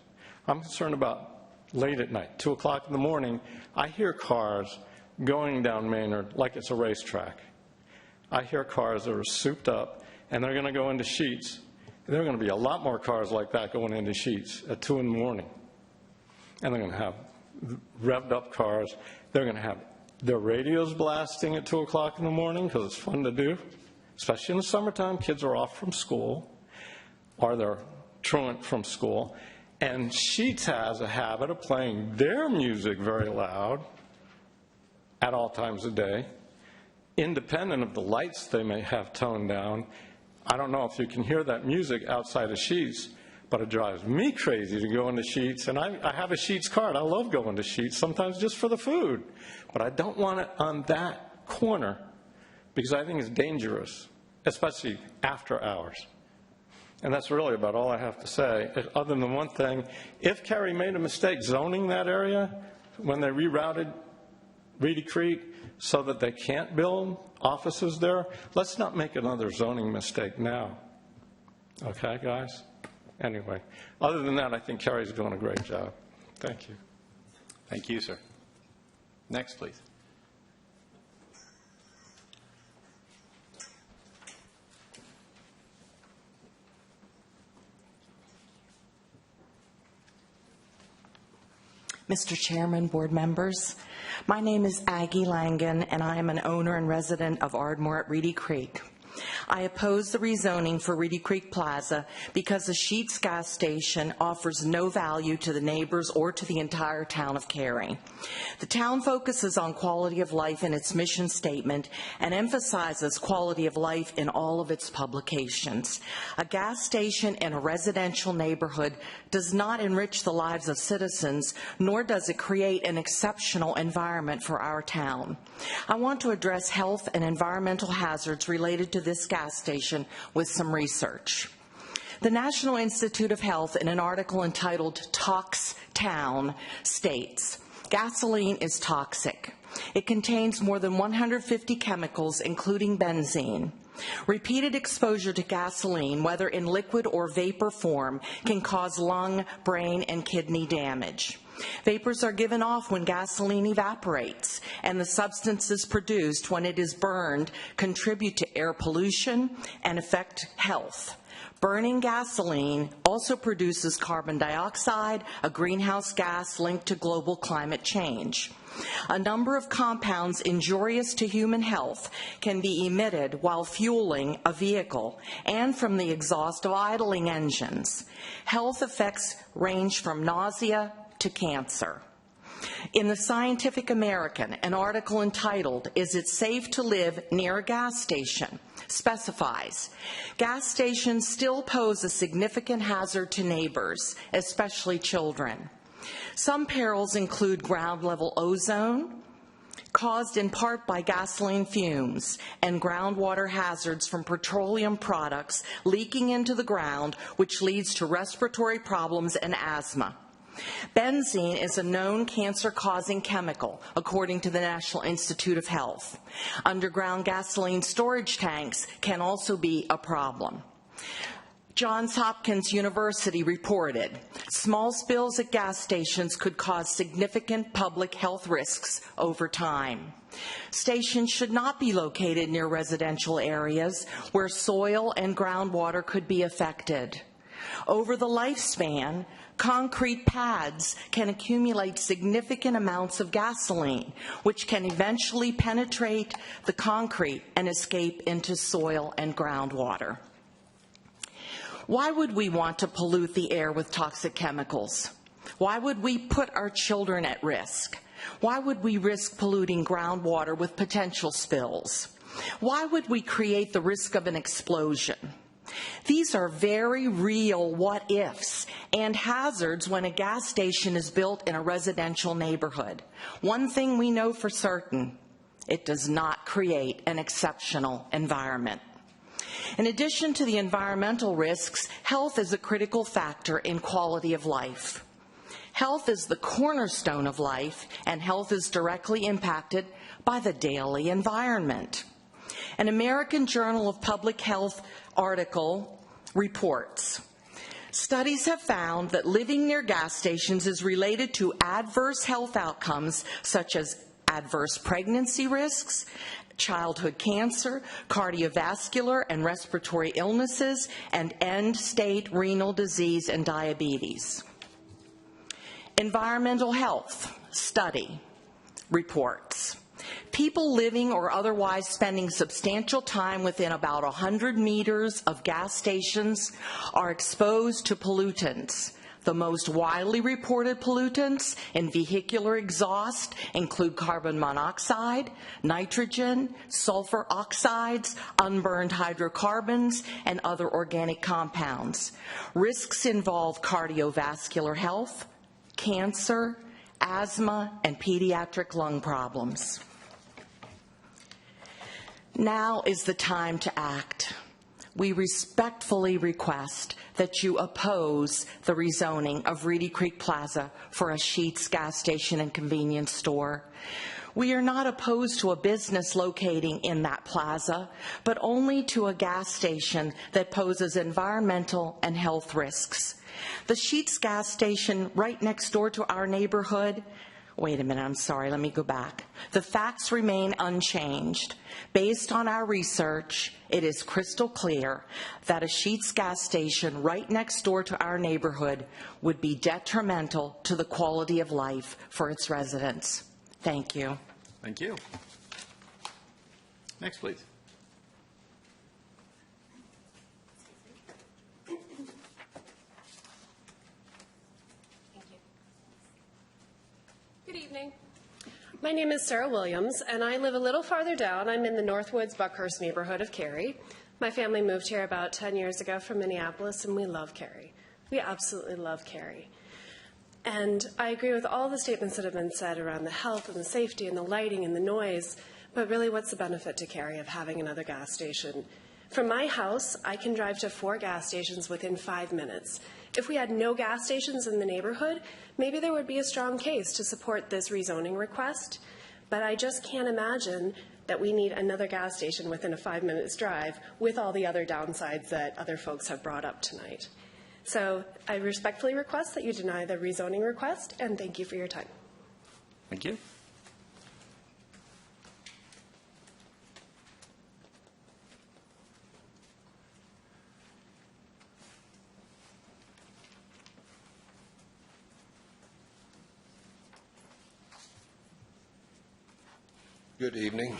I'm concerned about late at night, 2 o'clock in the morning. I hear cars going down Maynard like it's a racetrack. I hear cars that are souped up, and they're going to go into Sheets. There are going to be a lot more cars like that going into Sheets at 2 in the morning. And they're going to have revved up cars. They're going to have their radios blasting at 2 o'clock in the morning because it's fun to do, especially in the summertime. Kids are off from school, or they're truant from school. And Sheets has a habit of playing their music very loud at all times of day, independent of the lights they may have toned down. I don't know if you can hear that music outside of Sheets, but it drives me crazy to go into Sheets. And I have a Sheets card. I love going to Sheets, sometimes just for the food. But I don't want it on that corner because I think it's dangerous, especially after hours. And that's really about all I have to say, other than one thing. If Cary made a mistake zoning that area when they rerouted Reedy Creek so that they can't build offices there, let's not make another zoning mistake now. Okay, guys? Anyway, other than that, I think Cary's doing a great job. Thank you. Thank you, sir. Next, please. Mr. Chairman, board members, my name is Aggie Langan, and I am an owner and resident of Ardmore at Reedy Creek. I oppose the rezoning for Reedy Creek Plaza because the Sheets gas station offers no value to the neighbors or to the entire town of Cary. The town focuses on quality of life in its mission statement and emphasizes quality of life in all of its publications. A gas station in a residential neighborhood does not enrich the lives of citizens, nor does it create an exceptional environment for our town. I want to address health and environmental hazards related to this gas station with some research. The National Institute of Health, in an article entitled Tox Town, states, gasoline is toxic. It contains more than 150 chemicals, including benzene. Repeated exposure to gasoline, whether in liquid or vapor form, can cause lung, brain, and kidney damage. Vapors are given off when gasoline evaporates, and the substances produced when it is burned contribute to air pollution and affect health. Burning gasoline also produces carbon dioxide, a greenhouse gas linked to global climate change. A number of compounds injurious to human health can be emitted while fueling a vehicle and from the exhaust of idling engines. Health effects range from nausea to cancer. In the Scientific American, an article entitled, "Is it safe to live near a gas station?" specifies, gas stations still pose a significant hazard to neighbors, especially children. Some perils include ground-level ozone, caused in part by gasoline fumes, and groundwater hazards from petroleum products leaking into the ground, which leads to respiratory problems and asthma. Benzene is a known cancer-causing chemical, according to the National Institute of Health. Underground gasoline storage tanks can also be a problem. Johns Hopkins University reported small spills at gas stations could cause significant public health risks over time. Stations should not be located near residential areas where soil and groundwater could be affected. Over the lifespan, concrete pads can accumulate significant amounts of gasoline, which can eventually penetrate the concrete and escape into soil and groundwater. Why would we want to pollute the air with toxic chemicals? Why would we put our children at risk? Why would we risk polluting groundwater with potential spills? Why would we create the risk of an explosion? These are very real what-ifs and hazards when a gas station is built in a residential neighborhood. One thing we know for certain, it does not create an exceptional environment. In addition to the environmental risks, health is a critical factor in quality of life. Health is the cornerstone of life, and health is directly impacted by the daily environment. An American Journal of Public Health article reports, studies have found that living near gas stations is related to adverse health outcomes such as adverse pregnancy risks, childhood cancer, cardiovascular and respiratory illnesses, and end-stage renal disease and diabetes. Environmental health study reports, people living or otherwise spending substantial time within about 100 meters of gas stations are exposed to pollutants. The most widely reported pollutants in vehicular exhaust include carbon monoxide, nitrogen, sulfur oxides, unburned hydrocarbons, and other organic compounds. Risks involve cardiovascular health, cancer, asthma, and pediatric lung problems. Now is the time to act. We respectfully request that you oppose the rezoning of Reedy Creek Plaza for a Sheetz gas station and convenience store. We are not opposed to a business locating in that plaza, but only to a gas station that poses environmental and health risks. The Sheetz gas station right next door to our neighborhood, wait a minute, I'm sorry, let me go back. The facts remain unchanged. Based on our research, it is crystal clear that a Sheetz gas station right next door to our neighborhood would be detrimental to the quality of life for its residents. Thank you. Thank you. Next, please. Good evening. My name is Sarah Williams, and I live a little farther down. I'm in the Northwoods Buckhurst neighborhood of Cary. My family moved here about 10 years ago from Minneapolis, and we love Cary. We absolutely love Cary. And I agree with all the statements that have been said around the health and the safety and the lighting and the noise, but really what's the benefit to Cary of having another gas station? From my house, I can drive to 4 gas stations within 5 minutes. If we had no gas stations in the neighborhood, maybe there would be a strong case to support this rezoning request, but I just can't imagine that we need another gas station within a 5 minutes drive with all the other downsides that other folks have brought up tonight. So I respectfully request that you deny the rezoning request, and thank you for your time. Thank you. Good evening.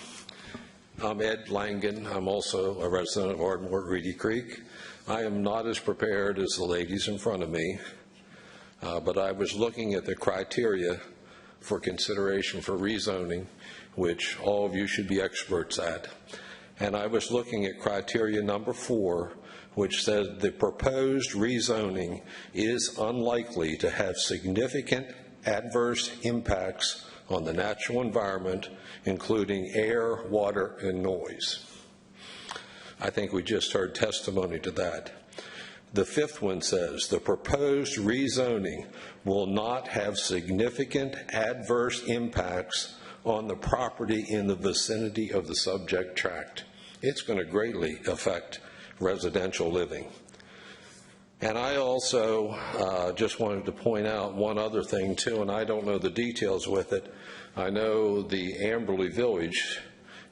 I'm Ed Langen. I'm also a resident of Ardmore at Reedy Creek. I am not as prepared as the ladies in front of me, but I was looking at the criteria for consideration for rezoning, which all of you should be experts at. And I was looking at criteria number 4, which says the proposed rezoning is unlikely to have significant adverse impacts on the natural environment, including air, water, and noise. I think we just heard testimony to that. The fifth one says, the proposed rezoning will not have significant adverse impacts on the property in the vicinity of the subject tract. It's going to greatly affect residential living. And I also just wanted to point out one other thing too, and I don't know the details with it. I know the Amberley Village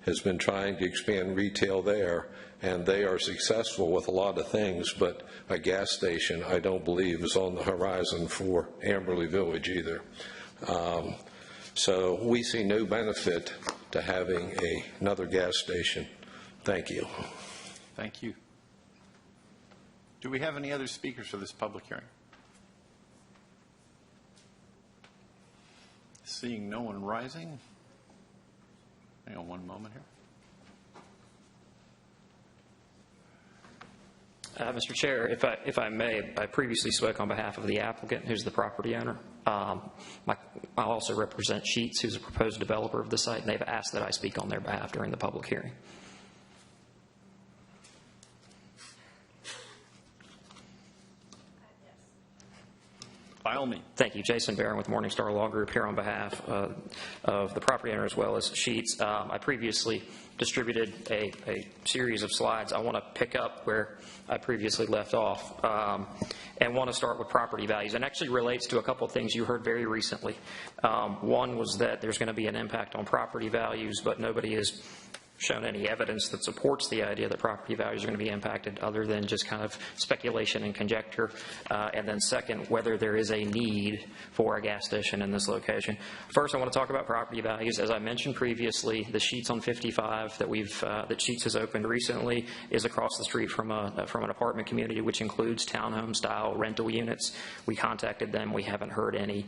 has been trying to expand retail there, and they are successful with a lot of things, but a gas station I don't believe is on the horizon for Amberley Village either. So we see no benefit to having another gas station. Thank you. Thank you. Do we have any other speakers for this public hearing? Seeing no one rising. Hang on one moment here. Mr. Chair, if I may, I previously spoke on behalf of the applicant, who's the property owner. I also represent Sheets, who's a proposed developer of the site, and they've asked that I speak on their behalf during the public hearing. By all means. Thank you. Jason Barron with Morningstar Law Group here on behalf of the property owner as well as Sheets. I previously distributed a series of slides. I want to pick up where I previously left off and want to start with property values, and actually relates to a couple of things you heard very recently. One was that there's going to be an impact on property values, but nobody has shown any evidence that supports the idea that property values are going to be impacted other than just kind of speculation and conjecture. And then second, whether there is a need for a gas station in this location. First, I want to talk about property values. As I mentioned previously, the Sheets on 55 that Sheets has opened recently is across the street from an apartment community, which includes townhome style rental units. We contacted them. We haven't heard any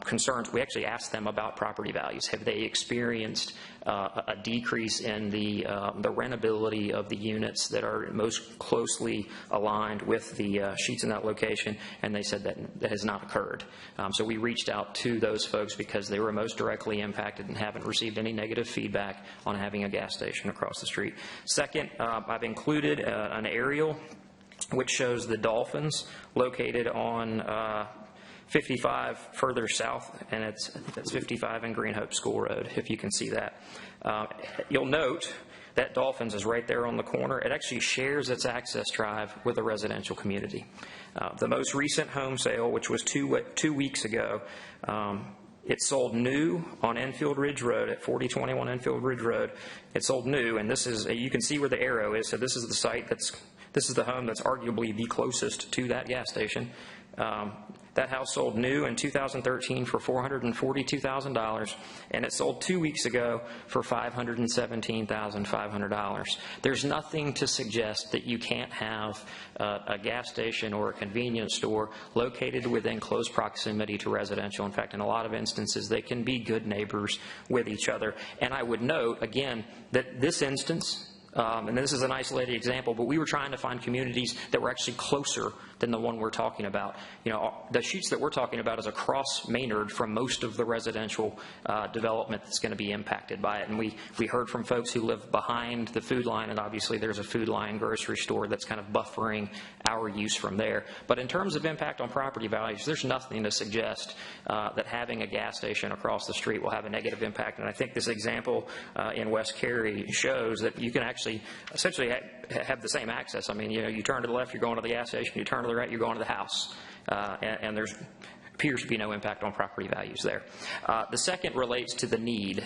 concerns. We actually asked them about property values. Have they experienced a decrease in the rentability of the units that are most closely aligned with the Sheets in that location? And they said that has not occurred. So we reached out to those folks because they were most directly impacted and haven't received any negative feedback on having a gas station across the street. Second, I've included an aerial which shows the dolphins located on 55 further south, and I think that's 55 and Green Hope School Road, if you can see that. You'll note that Dolphins is right there on the corner. It actually shares its access drive with a residential community. The most recent home sale, which was two weeks ago, it sold new on Enfield Ridge Road at 4021 Enfield Ridge Road. It sold new, and this is, you can see where the arrow is, so this is the site this is the home that's arguably the closest to that gas station. That house sold new in 2013 for $442,000, and it sold 2 weeks ago for $517,500. There's nothing to suggest that you can't have a gas station or a convenience store located within close proximity to residential. In fact, in a lot of instances, they can be good neighbors with each other. And I would note, again, that this instance, and this is an isolated example, but we were trying to find communities that were actually closer than the one we're talking about. You know, the Sheets that we're talking about is across Maynard from most of the residential development that's going to be impacted by it. And we heard from folks who live behind the food line, and obviously there's a food line grocery store that's kind of buffering our use from there. But in terms of impact on property values, there's nothing to suggest that having a gas station across the street will have a negative impact. And I think this example in West Cary shows that you can actually essentially have the same access. I mean, you know, you turn to the left, you're going to the gas station. You turn to the right, you're going to the house. And there appears to be no impact on property values there. The second relates to the need.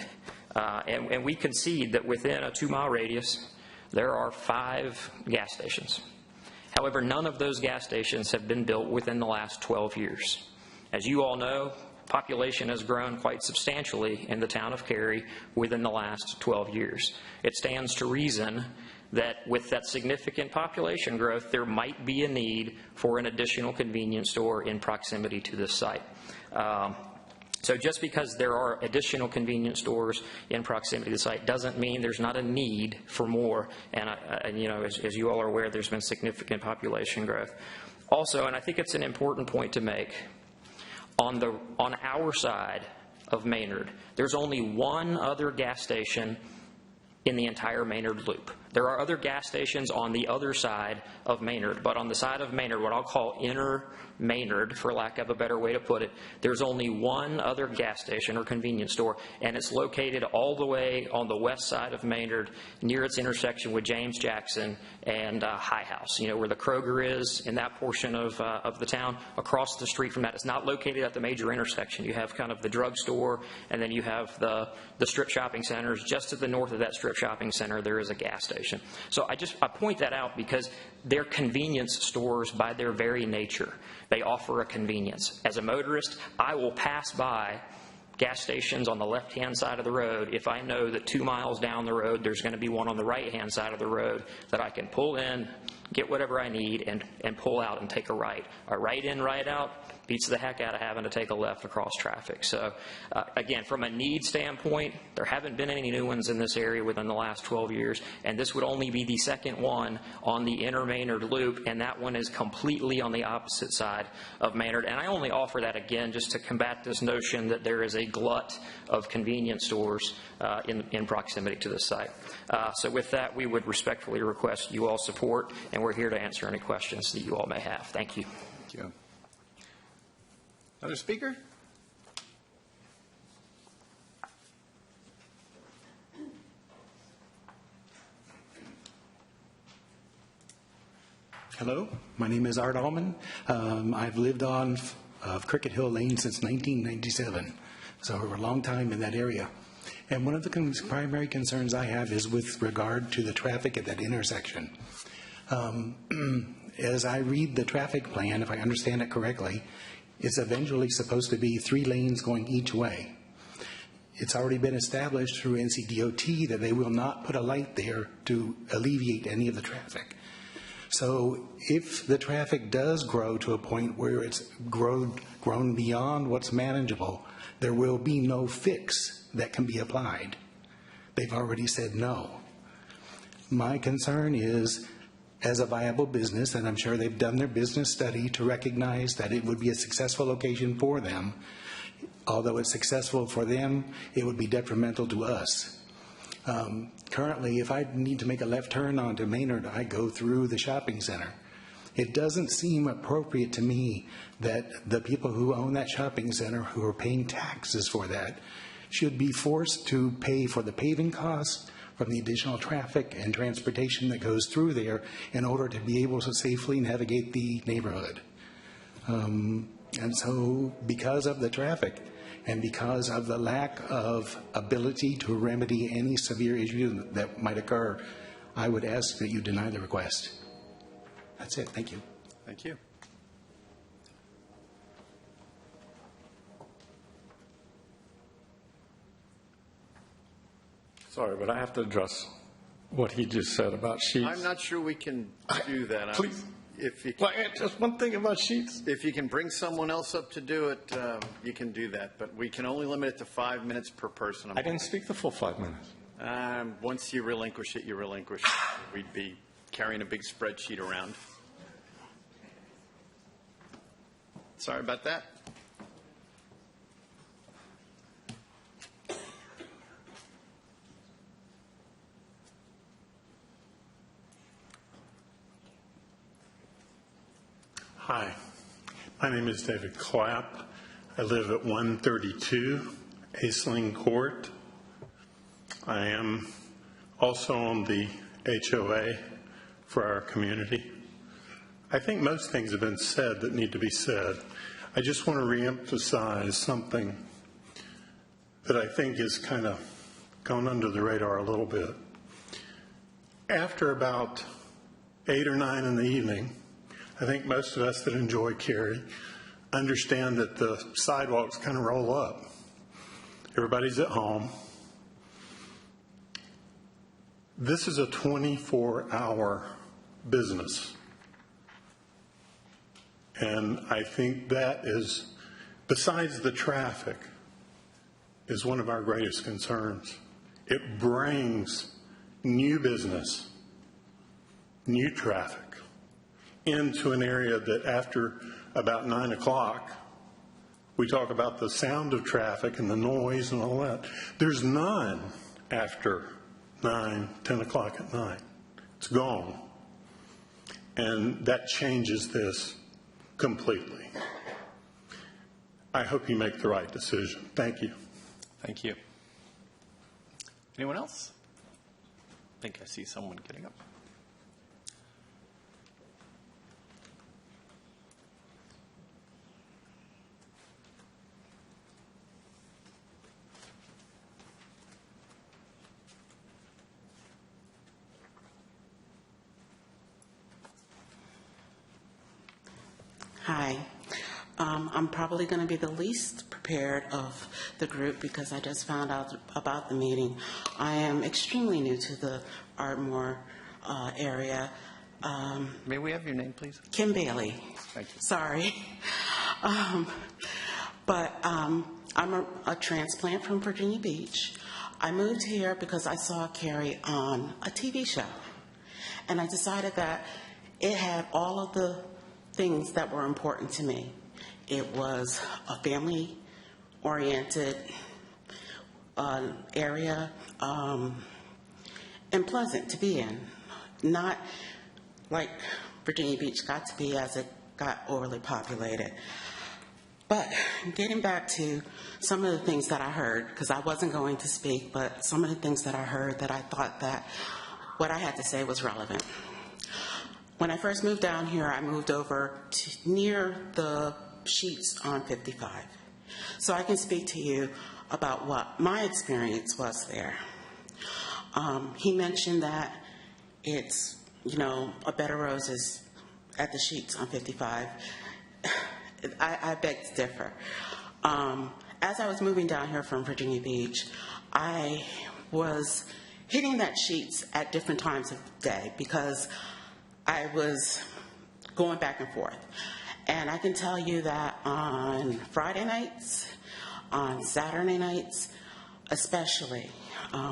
And we concede that within a 2-mile radius, there are 5 gas stations. However, none of those gas stations have been built within the last 12 years. As you all know, population has grown quite substantially in the town of Cary within the last 12 years. It stands to reason that with that significant population growth, there might be a need for an additional convenience store in proximity to this site. So just because there are additional convenience stores in proximity to the site doesn't mean there's not a need for more. And you know, as you all are aware, there's been significant population growth. Also, and I think it's an important point to make, on our side of Maynard, there's only one other gas station in the entire Maynard loop. There are other gas stations on the other side of Maynard, but on the side of Maynard, what I'll call inner Maynard, for lack of a better way to put it, there's only one other gas station or convenience store, and it's located all the way on the west side of Maynard near its intersection with James Jackson and High House, you know, where the Kroger is in that portion of the town. Across the street from that, it's not located at the major intersection. You have kind of the drugstore, and then you have the strip shopping centers. Just to the north of that strip shopping center, there is a gas station. So I point that out because they're convenience stores by their very nature. They offer a convenience. As a motorist, I will pass by gas stations on the left-hand side of the road if I know that 2 miles down the road there's going to be one on the right-hand side of the road that I can pull in, get whatever I need, and pull out and take a right. A right in, right out beats the heck out of having to take a left across traffic. So, again, from a need standpoint, there haven't been any new ones in this area within the last 12 years, and this would only be the second one on the inner Maynard loop, and that one is completely on the opposite side of Maynard. And I only offer that, again, just to combat this notion that there is a glut of convenience stores in proximity to this site. So with that, we would respectfully request you all support, and we're here to answer any questions that you all may have. Thank you. Thank you. Another speaker? Hello, my name is Art Allman. I've lived on Cricket Hill Lane since 1997, so we're a long time in that area. And one of the primary concerns I have is with regard to the traffic at that intersection. As I read the traffic plan, if I understand it correctly, it's eventually supposed to be 3 lanes going each way. It's already been established through NCDOT that they will not put a light there to alleviate any of the traffic. So if the traffic does grow to a point where it's grown beyond what's manageable, there will be no fix that can be applied. They've already said no. My concern is, as a viable business, and I'm sure they've done their business study to recognize that it would be a successful location for them. Although it's successful for them, it would be detrimental to us. Currently, if I need to make a left turn onto Maynard, I go through the shopping center. It doesn't seem appropriate to me that the people who own that shopping center, who are paying taxes for that, should be forced to pay for the paving costs from the additional traffic and transportation that goes through there in order to be able to safely navigate the neighborhood. And so because of the traffic and because of the lack of ability to remedy any severe issue that might occur, I would ask that you deny the request. That's it. Thank you. Thank you. Sorry, but I have to address what he just said about sheets. I'm not sure we can do that. Please. If you can, just one thing about sheets. if you can bring someone else up to do it, you can do that. But we can only limit it to 5 minutes per person. I didn't speak the full 5 minutes. Once you relinquish it, you relinquish it. We'd be carrying a big spreadsheet around. Sorry about that. Hi, my name is David Clapp. I live at 132 Aisling Court. I am also on the HOA for our community. I think most things have been said that need to be said. I just want to reemphasize something that I think is kind of gone under the radar a little bit. After about 8 or 9 in the evening, I think most of us that enjoy Cary understand that the sidewalks kind of roll up. Everybody's at home. This is a 24-hour business. And I think that is, besides the traffic, is one of our greatest concerns. It brings new business, new traffic into an area that after about 9 o'clock, we talk about the sound of traffic and the noise and all that. There's none after 9, 10 o'clock at night. It's gone. And that changes this completely. I hope you make the right decision. Thank you. Thank you. Anyone else? I think I see someone getting up. Hi. I'm probably going to be the least prepared of the group because I just found out about the meeting. I am extremely new to the Ardmore area. May we have your name, please? Kim Bailey. Thank you. Sorry. But I'm a transplant from Virginia Beach. I moved here because I saw Cary on a TV show. And I decided that it had all of the things that were important to me. It was a family-oriented area and pleasant to be in. Not like Virginia Beach got to be as it got overly populated. But getting back to some of the things that I heard, because I wasn't going to speak, but some of the things that I heard that I thought that what I had to say was relevant. When I first moved down here, I moved over to near the sheets on 55. So I can speak to you about what my experience was there. He mentioned that it's, a bed of roses at the sheets on 55. I beg to differ. As I was moving down here from Virginia Beach, I was hitting that sheets at different times of day because I was going back and forth. And I can tell you that on Friday nights, on Saturday nights, especially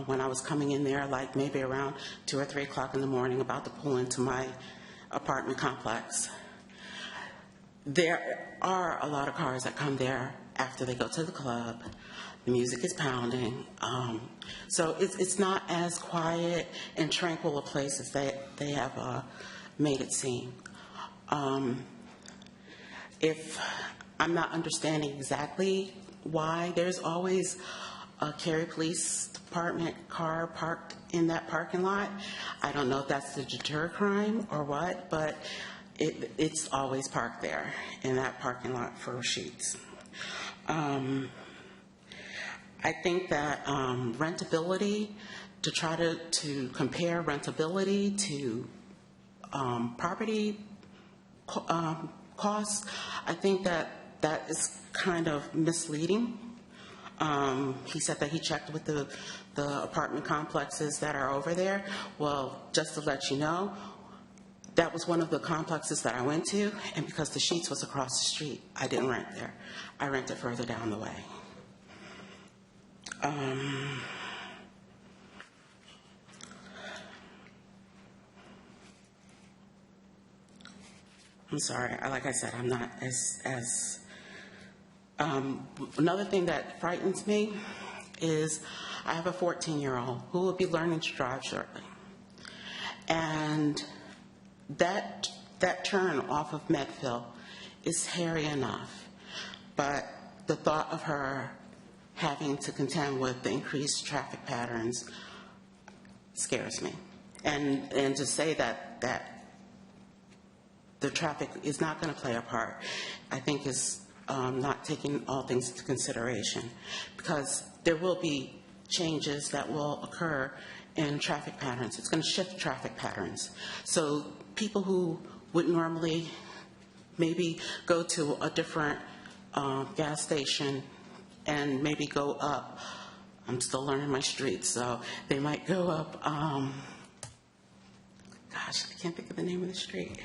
when I was coming in there, like maybe around 2 or 3 o'clock in the morning, about to pull into my apartment complex, there are a lot of cars that come there after they go to the club. The music is pounding. So it's not as quiet and tranquil a place as they have made it seem. If I'm not understanding exactly why, there's always a Cary Police Department car parked in that parking lot. I don't know if that's to deter crime or what, but it's always parked there in that parking lot for sheets. I think that rentability, to try to compare rentability to property costs, I think that is kind of misleading. He said that he checked with the apartment complexes that are over there. Well, just to let you know, that was one of the complexes that I went to, and because the sheets was across the street, I didn't rent there. I rented further down the way. I'm sorry, like I said, I'm not as another thing that frightens me is I have a 14-year-old who will be learning to drive shortly. And that turn off of Medfield is hairy enough, but the thought of her having to contend with the increased traffic patterns scares me. And to say that the traffic is not going to play a part, I think is not taking all things into consideration, because there will be changes that will occur in traffic patterns. It's going to shift traffic patterns. So people who would normally maybe go to a different gas station and maybe go up, I'm still learning my streets, so they might go up, gosh, I can't think of the name of the street.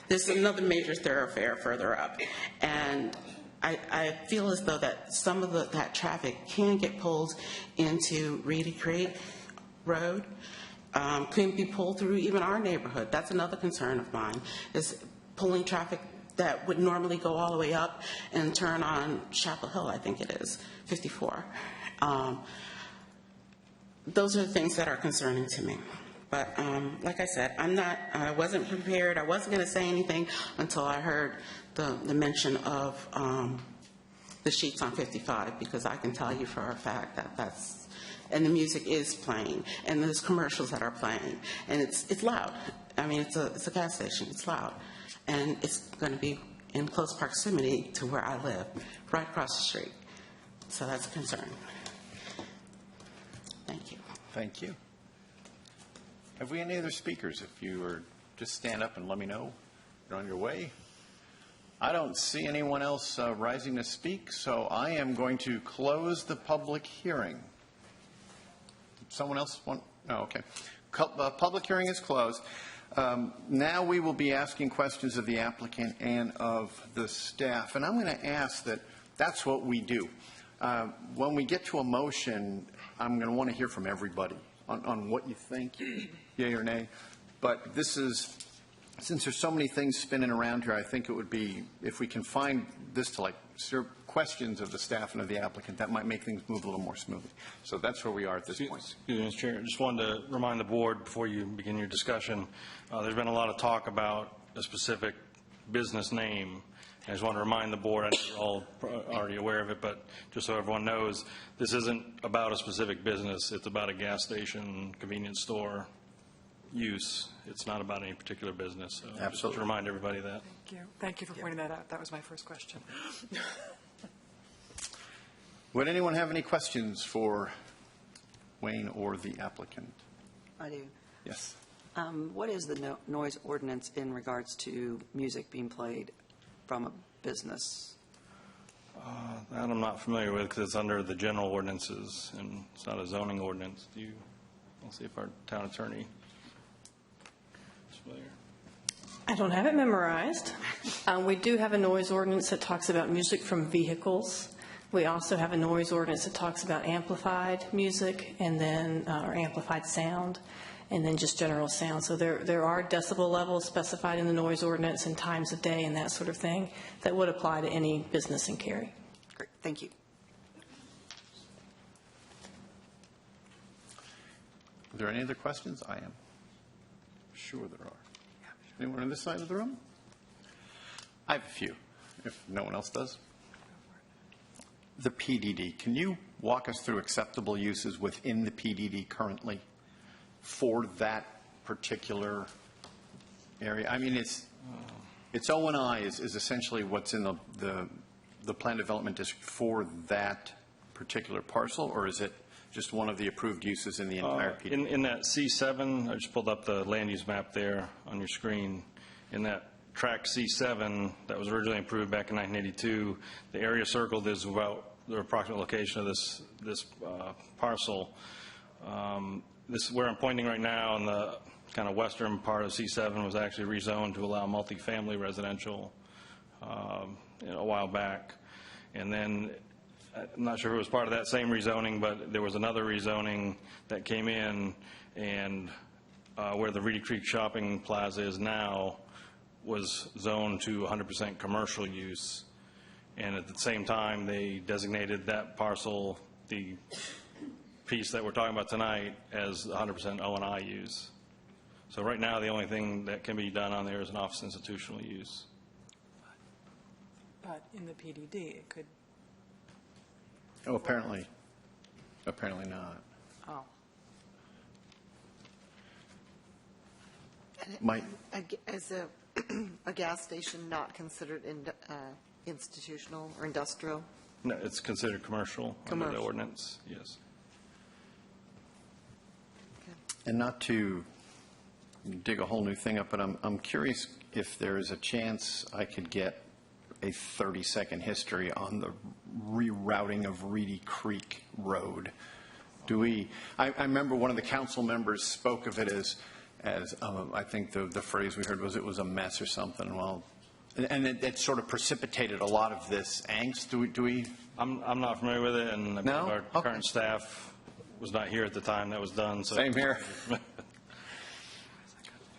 There's another major thoroughfare further up, and I feel as though that some of that traffic can get pulled into Reedy Creek Road, can be pulled through even our neighborhood. That's another concern of mine, is pulling traffic that would normally go all the way up and turn on Chapel Hill, I think it is, 54. Those are the things that are concerning to me. But like I said, I wasn't prepared. I wasn't going to say anything until I heard the mention of the sheets on 55, because I can tell you for a fact that that's, and the music is playing, and there's commercials that are playing, and it's loud. I mean, it's a gas station. It's loud, and it's going to be in close proximity to where I live, right across the street. So that's a concern. Thank you. Thank you. Have we any other speakers? If you were, just stand up and let me know. You're on your way. I don't see anyone else rising to speak, so I am going to close the public hearing. Someone else want? No, okay. Public hearing is closed. Now we will be asking questions of the applicant and of the staff, and I'm going to ask that that's what we do. When we get to a motion, I'm going to want to hear from everybody on what you think, yay or nay. But this is, since there's so many things spinning around here, I think it would be, if we can find this to like questions of the staff and of the applicant, that might make things move a little more smoothly. So that's where we are at this point. Excuse me, Mr. Chair. I just wanted to remind the board before you begin your discussion, there's been a lot of talk about a specific business name. I just want to remind the board, I know you're all already aware of it, but just so everyone knows, this isn't about a specific business. It's about a gas station, convenience store use. It's not about any particular business. So absolutely. Just to remind everybody of that. Thank you. Thank you for pointing that out. That was my first question. Would anyone have any questions for Wayne or the applicant? I do. Yes. What is the noise ordinance in regards to music being played from a business? That I'm not familiar with because it's under the general ordinances and it's not a zoning ordinance. We'll see if our town attorney is familiar. I don't have it memorized. We do have a noise ordinance that talks about music from vehicles. We also have a noise ordinance that talks about amplified music and then, or amplified sound, and then just general sound. So there are decibel levels specified in the noise ordinance and times of day and that sort of thing that would apply to any business in Cary. Great, thank you. Are there any other questions? I am sure there are. Anyone on this side of the room? I have a few, if no one else does. The PDD, can you walk us through acceptable uses within the PDD currently for that particular area? I mean, it's O&I is essentially what's in the plan development district for that particular parcel, or is it just one of the approved uses in the entire PDD? In that C7, I just pulled up the land use map there on your screen. In that track C7 that was originally approved back in 1982, the area circled is about the approximate location of this parcel. This where I'm pointing right now in the kind of western part of C7 was actually rezoned to allow multifamily residential a while back. And then I'm not sure if it was part of that same rezoning, but there was another rezoning that came in, and where the Reedy Creek Shopping Plaza is now was zoned to 100% commercial use. And at the same time, they designated that parcel, the piece that we're talking about tonight, as 100% O&I use. So right now, the only thing that can be done on there is an office institutional use. But in the PDD, it could. Oh, apparently not. Oh. Is a gas station not considered institutional or industrial? No, it's considered commercial under the ordinance, yes. And not to dig a whole new thing up, but I'm curious if there is a chance I could get a 30-second history on the rerouting of Reedy Creek Road. I remember one of the council members spoke of it as I think the phrase we heard was it was a mess or something. Well, and it sort of precipitated a lot of this angst. Do we? I'm not familiar with it, and no? Our current staff was not here at the time that was done. So same here.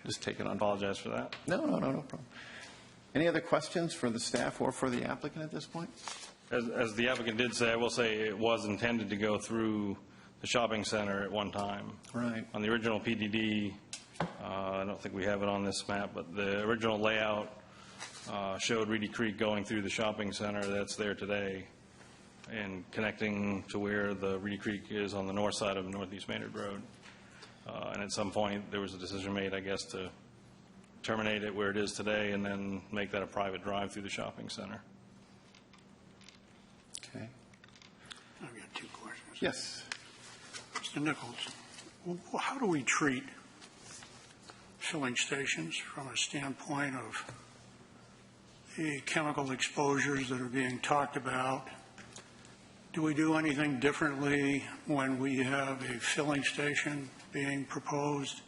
Just take it on. Apologize for that. No problem. Any other questions for the staff or for the applicant at this point? As the applicant did say, I will say it was intended to go through the shopping center at one time. Right. On the original PDD, I don't think we have it on this map, but the original layout showed Reedy Creek going through the shopping center that's there today and connecting to where the Reedy Creek is on the north side of Northeast Maynard Road. And at some point, there was a decision made, I guess, to terminate it where it is today and then make that a private drive through the shopping center. Okay. I've got two questions. Yes. Mr. Nichols, how do we treat filling stations from a standpoint of the chemical exposures that are being talked about? Do we do anything differently when we have a filling station being proposed?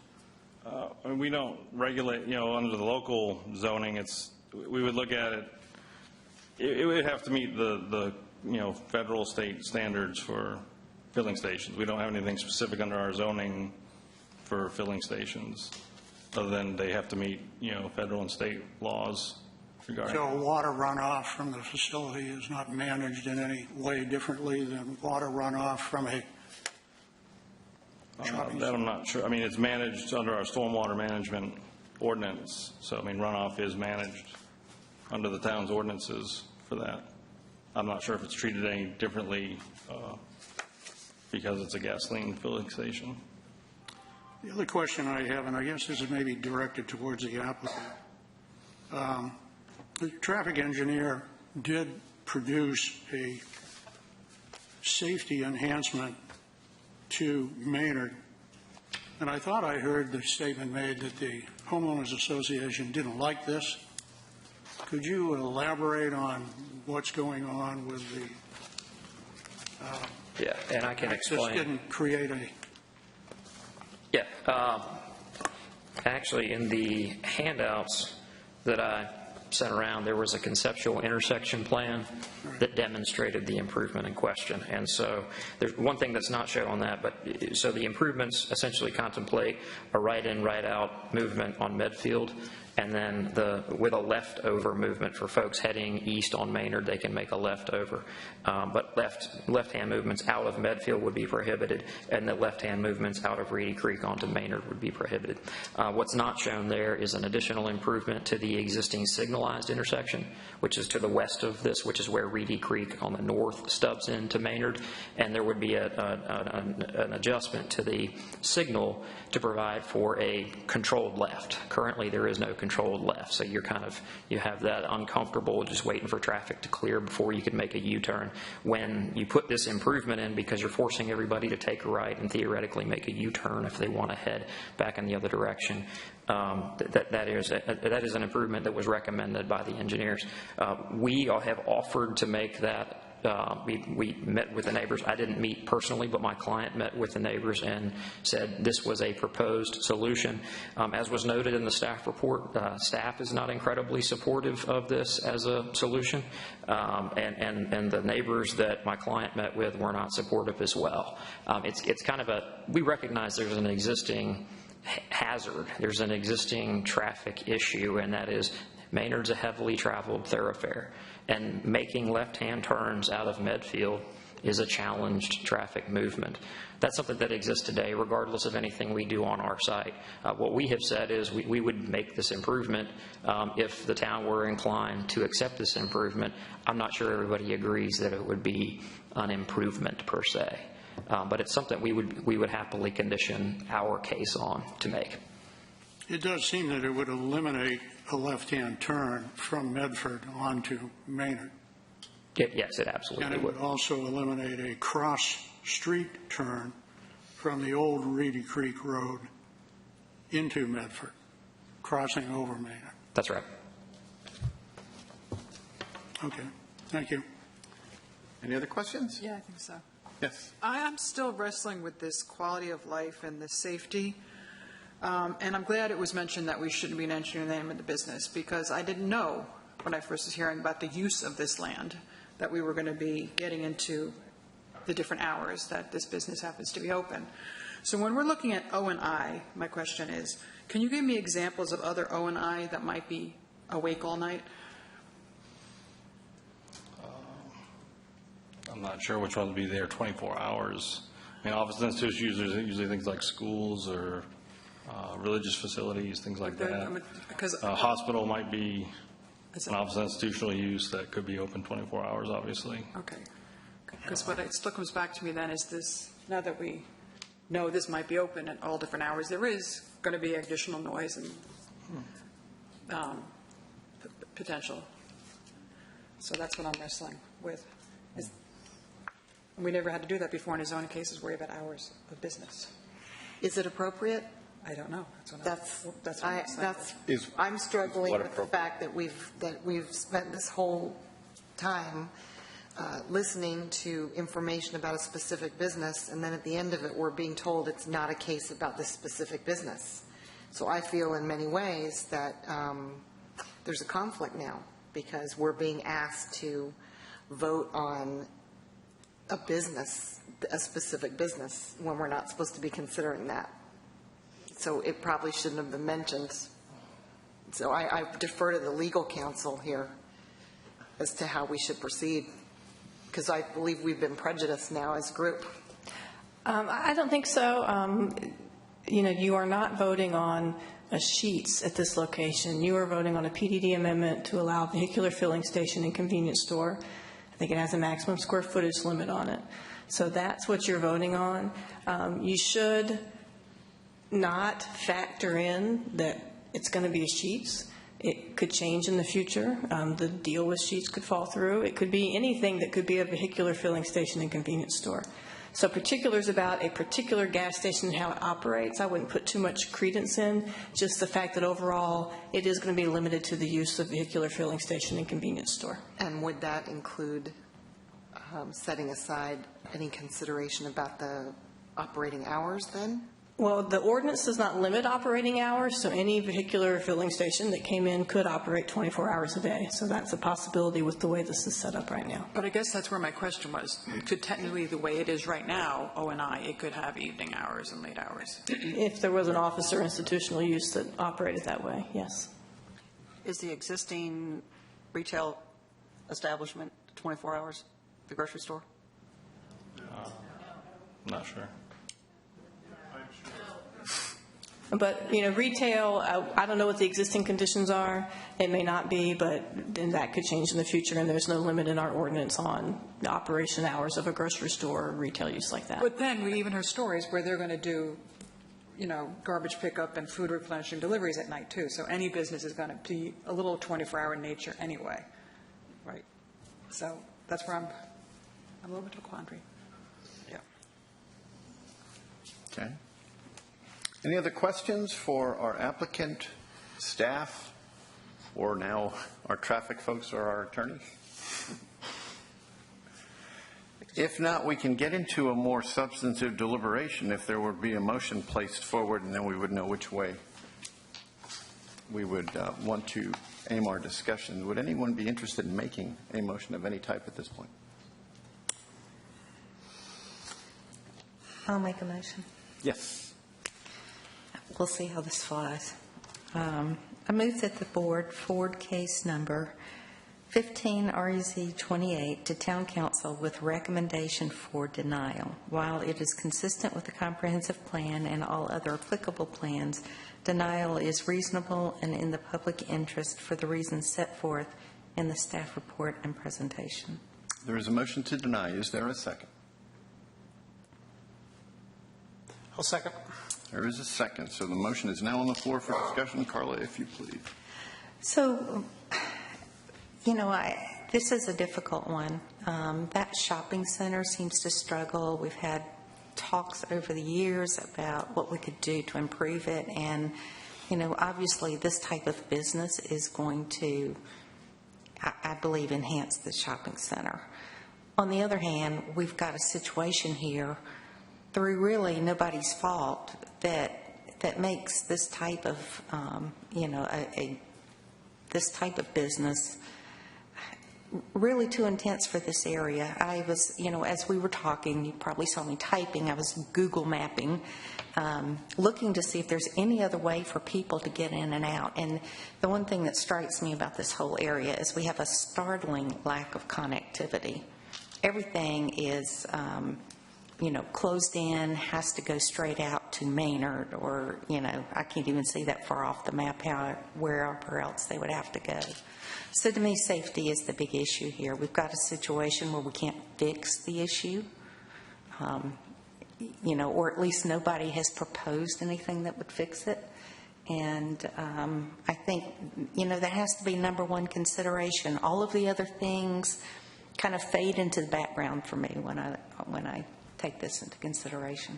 We don't regulate, under the local zoning, we would look at it, it would have to meet the federal, state standards for filling stations. We don't have anything specific under our zoning for filling stations, other than they have to meet, federal and state laws regarding. So water runoff from the facility is not managed in any way differently than water runoff from a shopping that I'm not sure. I mean, it's managed under our stormwater management ordinance. So, I mean, runoff is managed under the town's ordinances for that. I'm not sure if it's treated any differently because it's a gasoline filling station. The other question I have, and I guess this is maybe directed towards the applicant, the traffic engineer did produce a safety enhancement to Maynard, and I thought I heard the statement made that the homeowners association didn't like this. Could you elaborate on what's going on with the yeah, and I can explain. This didn't create a... Yeah. Actually, in the handouts that I sent around, there was a conceptual intersection plan that demonstrated the improvement in question. And so there's one thing that's not shown on that, but so the improvements essentially contemplate a right-in, right-out movement on Medfield, and then with a leftover movement for folks heading east on Maynard, they can make a leftover. But left-hand movements out of Medfield would be prohibited, and the left-hand movements out of Reedy Creek onto Maynard would be prohibited. What's not shown there is an additional improvement to the existing signalized intersection, which is to the west of this, which is where Reedy Creek on the north stubs into Maynard, and there would be an adjustment to the signal to provide for a controlled left. Currently, there is no controlled left, so you have that uncomfortable just waiting for traffic to clear before you can make a U-turn. When you put this improvement in, because you're forcing everybody to take a right and theoretically make a U-turn if they want to head back in the other direction, that is an improvement that was recommended by the engineers. We have offered to make that. We met with the neighbors. I didn't meet personally, but my client met with the neighbors and said this was a proposed solution. As was noted in the staff report, staff is not incredibly supportive of this as a solution, and the neighbors that my client met with were not supportive as well. It's kind of we recognize there's an existing hazard. There's an existing traffic issue, and that is Maynard's a heavily traveled thoroughfare, and making left-hand turns out of Medfield is a challenged traffic movement. That's something that exists today regardless of anything we do on our site. What we have said is we would make this improvement if the town were inclined to accept this improvement. I'm not sure everybody agrees that it would be an improvement per se, but it's something we would happily condition our case on to make. It does seem that it would eliminate a left-hand turn from Medford onto Maynard. Yes, it absolutely would. And it would also eliminate a cross-street turn from the old Reedy Creek Road into Medford, crossing over Maynard. That's right. Okay, thank you. Any other questions? Yeah, I think so. Yes. I am still wrestling with this quality of life and the safety. And I'm glad it was mentioned that we shouldn't be mentioning the name of the business, because I didn't know when I first was hearing about the use of this land that we were going to be getting into the different hours that this business happens to be open. So when we're looking at O&I, my question is, can you give me examples of other O&I that might be awake all night? I'm not sure which one would be there 24 hours. I mean, office institutions usually things like schools or religious facilities, things like that. Because Hospital might be an office institutional use that could be open 24 hours, obviously. Okay. Because what it still comes back to me then is this, now that we know this might be open at all different hours, there is going to be additional noise and potential. So that's what I'm wrestling with. We never had to do that before in a zoning cases, worry about hours of business. Is it appropriate? I don't know. I'm struggling with the fact that we've spent this whole time listening to information about a specific business, and then at the end of it, we're being told it's not a case about this specific business. So I feel in many ways that there's a conflict now, because we're being asked to vote on a business, a specific business, when we're not supposed to be considering that. So it probably shouldn't have been mentioned. So I defer to the legal counsel here as to how we should proceed, because I believe we've been prejudiced now as a group. I don't think so. You are not voting on sheets at this location. You are voting on a PDD amendment to allow vehicular filling station and convenience store. I think it has a maximum square footage limit on it. So that's what you're voting on. You should not factor in that it's going to be sheets. It could change in the future. The deal with sheets could fall through. It could be anything that could be a vehicular filling station and convenience store. So particulars about a particular gas station and how it operates, I wouldn't put too much credence in. Just the fact that overall it is going to be limited to the use of vehicular filling station and convenience store. And would that include setting aside any consideration about the operating hours then? Well, the ordinance does not limit operating hours, so any vehicular filling station that came in could operate 24 hours a day. So that's a possibility with the way this is set up right now. But I guess that's where my question was. Could technically, the way it is right now, O&I, it could have evening hours and late hours? If there was an office or institutional use that operated that way, yes. Is the existing retail establishment 24 hours, the grocery store? Not sure. But, retail, I don't know what the existing conditions are. It may not be, but then that could change in the future, and there's no limit in our ordinance on the operation hours of a grocery store or retail use like that. But then we even heard stories where they're going to do, garbage pickup and food replenishing deliveries at night, too. So any business is going to be a little 24-hour in nature anyway. Right. So that's where I'm a little bit of a quandary. Yeah. Okay. Any other questions for our applicant, staff, or now our traffic folks or our attorney? If not, we can get into a more substantive deliberation if there would be a motion placed forward, and then we would know which way we would want to aim our discussion. Would anyone be interested in making a motion of any type at this point? I'll make a motion. Yes. We'll see how this flies. I move that the board forward case number 15 REZ 28 to Town Council with recommendation for denial. While it is consistent with the comprehensive plan and all other applicable plans, denial is reasonable and in the public interest for the reasons set forth in the staff report and presentation. There is a motion to deny. Is there a second? I'll second. There is a second. So the motion is now on the floor for discussion. Carla, if you please. So, this is a difficult one. That shopping center seems to struggle. We've had talks over the years about what we could do to improve it. And, obviously this type of business is going to, I believe, enhance the shopping center. On the other hand, we've got a situation here through really nobody's fault that makes this type of this type of business really too intense for this area. I was, as we were talking, you probably saw me typing, I was Google mapping, looking to see if there's any other way for people to get in and out. And the one thing that strikes me about this whole area is we have a startling lack of connectivity. Everything is closed in, has to go straight out to Maynard, or, I can't even see that far off the map wherever else they would have to go. So to me, safety is the big issue here. We've got a situation where we can't fix the issue, or at least nobody has proposed anything that would fix it. And I think, that has to be number one consideration. All of the other things kind of fade into the background for me when I take this into consideration.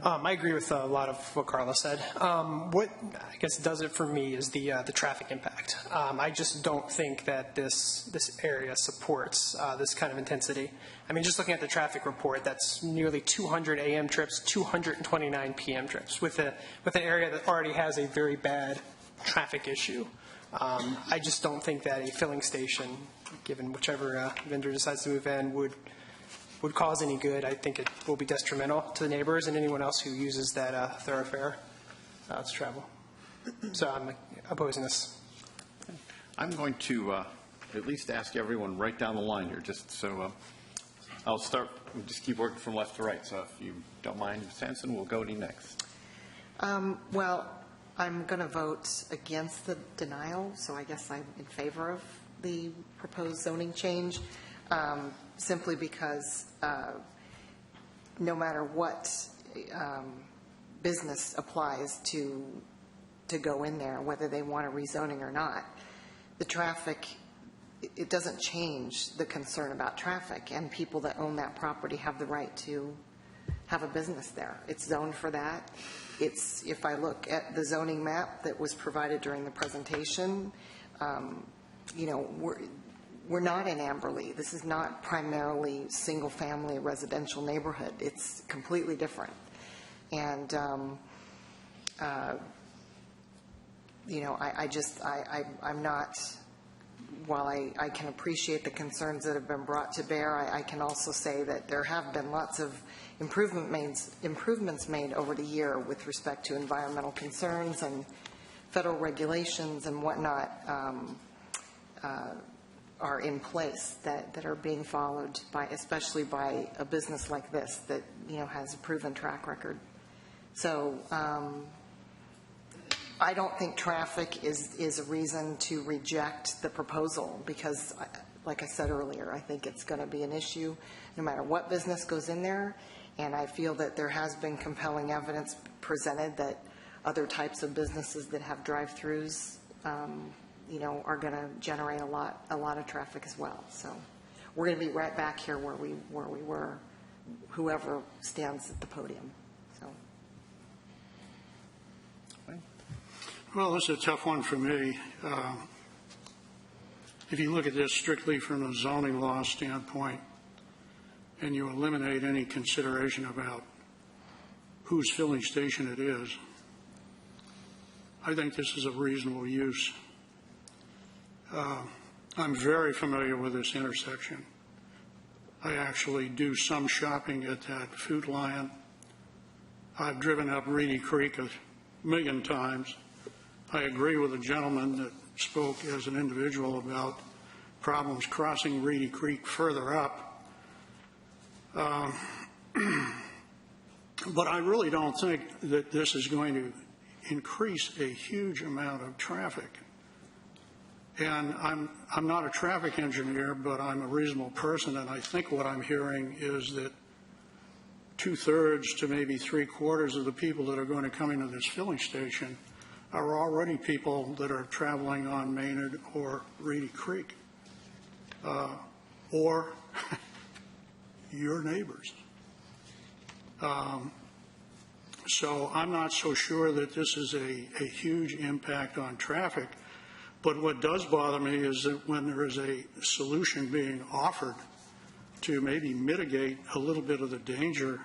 I agree with a lot of what Carla said. What I guess does it for me is the traffic impact. I just don't think that this area supports this kind of intensity. I mean, just looking at the traffic report, that's nearly 200 a.m. trips, 229 p.m. trips, with an area that already has a very bad traffic issue. I just don't think that a filling station, given whichever vendor decides to move in, would cause any good. I think it will be detrimental to the neighbors and anyone else who uses that thoroughfare to travel. So I'm opposing this. I'm going to at least ask everyone right down the line here, just so I'll start, just keep working from left to right. So if you don't mind, Sanson, we'll go to you next. Well, I'm going to vote against the denial, so I guess I'm in favor of the proposed zoning change, simply because no matter what business applies to go in there, whether they want a rezoning or not, the traffic, it doesn't change the concern about traffic, and people that own that property have the right to have a business there. It's zoned for that. It's, if I look at the zoning map that was provided during the presentation, we're not in Amberley. This is not primarily single-family residential neighborhood. It's completely different. And, I'm not, while I can appreciate the concerns that have been brought to bear, I can also say that there have been lots of improvements made over the year with respect to environmental concerns and federal regulations and whatnot are in place that are being followed by, especially by a business like this that has a proven track record. So I don't think traffic is a reason to reject the proposal, because, like I said earlier, I think it's going to be an issue no matter what business goes in there. And I feel that there has been compelling evidence presented that other types of businesses that have drive-throughs, are going to generate a lot of traffic as well. So we're going to be right back here where we were, whoever stands at the podium. So. Well, this is a tough one for me. If you look at this strictly from a zoning law standpoint, and you eliminate any consideration about whose filling station it is, I think this is a reasonable use. I'm very familiar with this intersection. I actually do some shopping at that Food Lion. I've driven up Reedy Creek a million times. I agree with the gentleman that spoke as an individual about problems crossing Reedy Creek further up. But I really don't think that this is going to increase a huge amount of traffic. And I'm not a traffic engineer, but I'm a reasonable person, and I think what I'm hearing is that 2/3 to maybe 3/4 of the people that are going to come into this filling station are already people that are traveling on Maynard or Reedy Creek, or your neighbors. So I'm not so sure that this is a huge impact on traffic. But what does bother me is that when there is a solution being offered to maybe mitigate a little bit of the danger,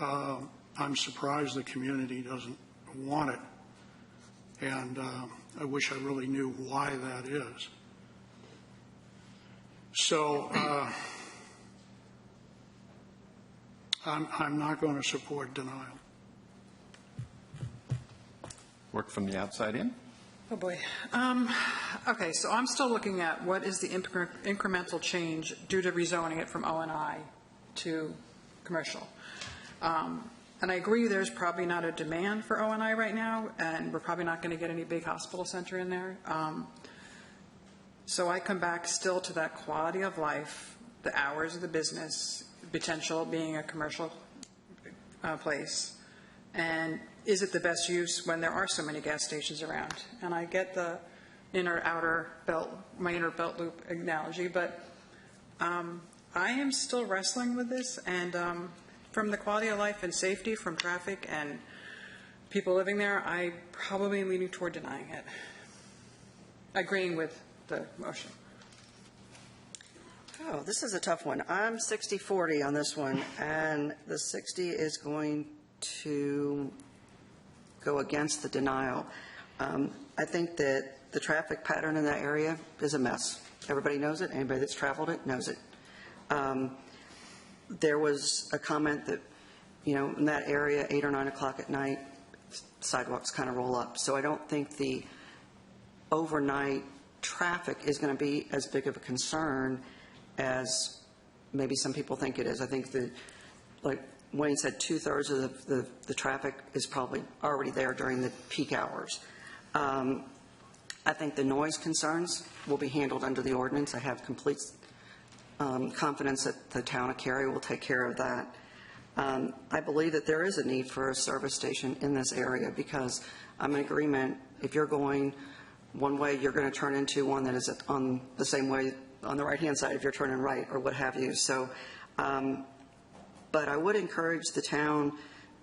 I'm surprised the community doesn't want it. And I wish I really knew why that is. So I'm not going to support denial. Work from the outside in? Oh, boy. Okay, so I'm still looking at what is the incremental change due to rezoning it from O&I to commercial. And I agree there's probably not a demand for O&I right now, and we're probably not going to get any big hospital center in there. So I come back still to that quality of life, the hours of the business, potential being a commercial place, and is it the best use when there are so many gas stations around? And I get the outer belt, my inner belt loop analogy, but I am still wrestling with this, and from the quality of life and safety from traffic and people living there, I probably am leaning toward denying it, agreeing with the motion. Oh, this is a tough one. I'm 60-40 on this one, and the 60 is going to go against the denial. I think that the traffic pattern in that area is a mess. Everybody knows it. Anybody that's traveled it knows it. There was a comment that, in that area, 8 or 9 o'clock at night, sidewalks kind of roll up. So I don't think the overnight traffic is going to be as big of a concern as maybe some people think it is. I think that, like Wayne said, 2/3 of the traffic is probably already there during the peak hours. I think the noise concerns will be handled under the ordinance. I have complete confidence that the town of Cary will take care of that. I believe that there is a need for a service station in this area because I'm in agreement. If you're going one way, you're going to turn into one that is on the same way on the right-hand side if you're turning right or what have you. So, but I would encourage the town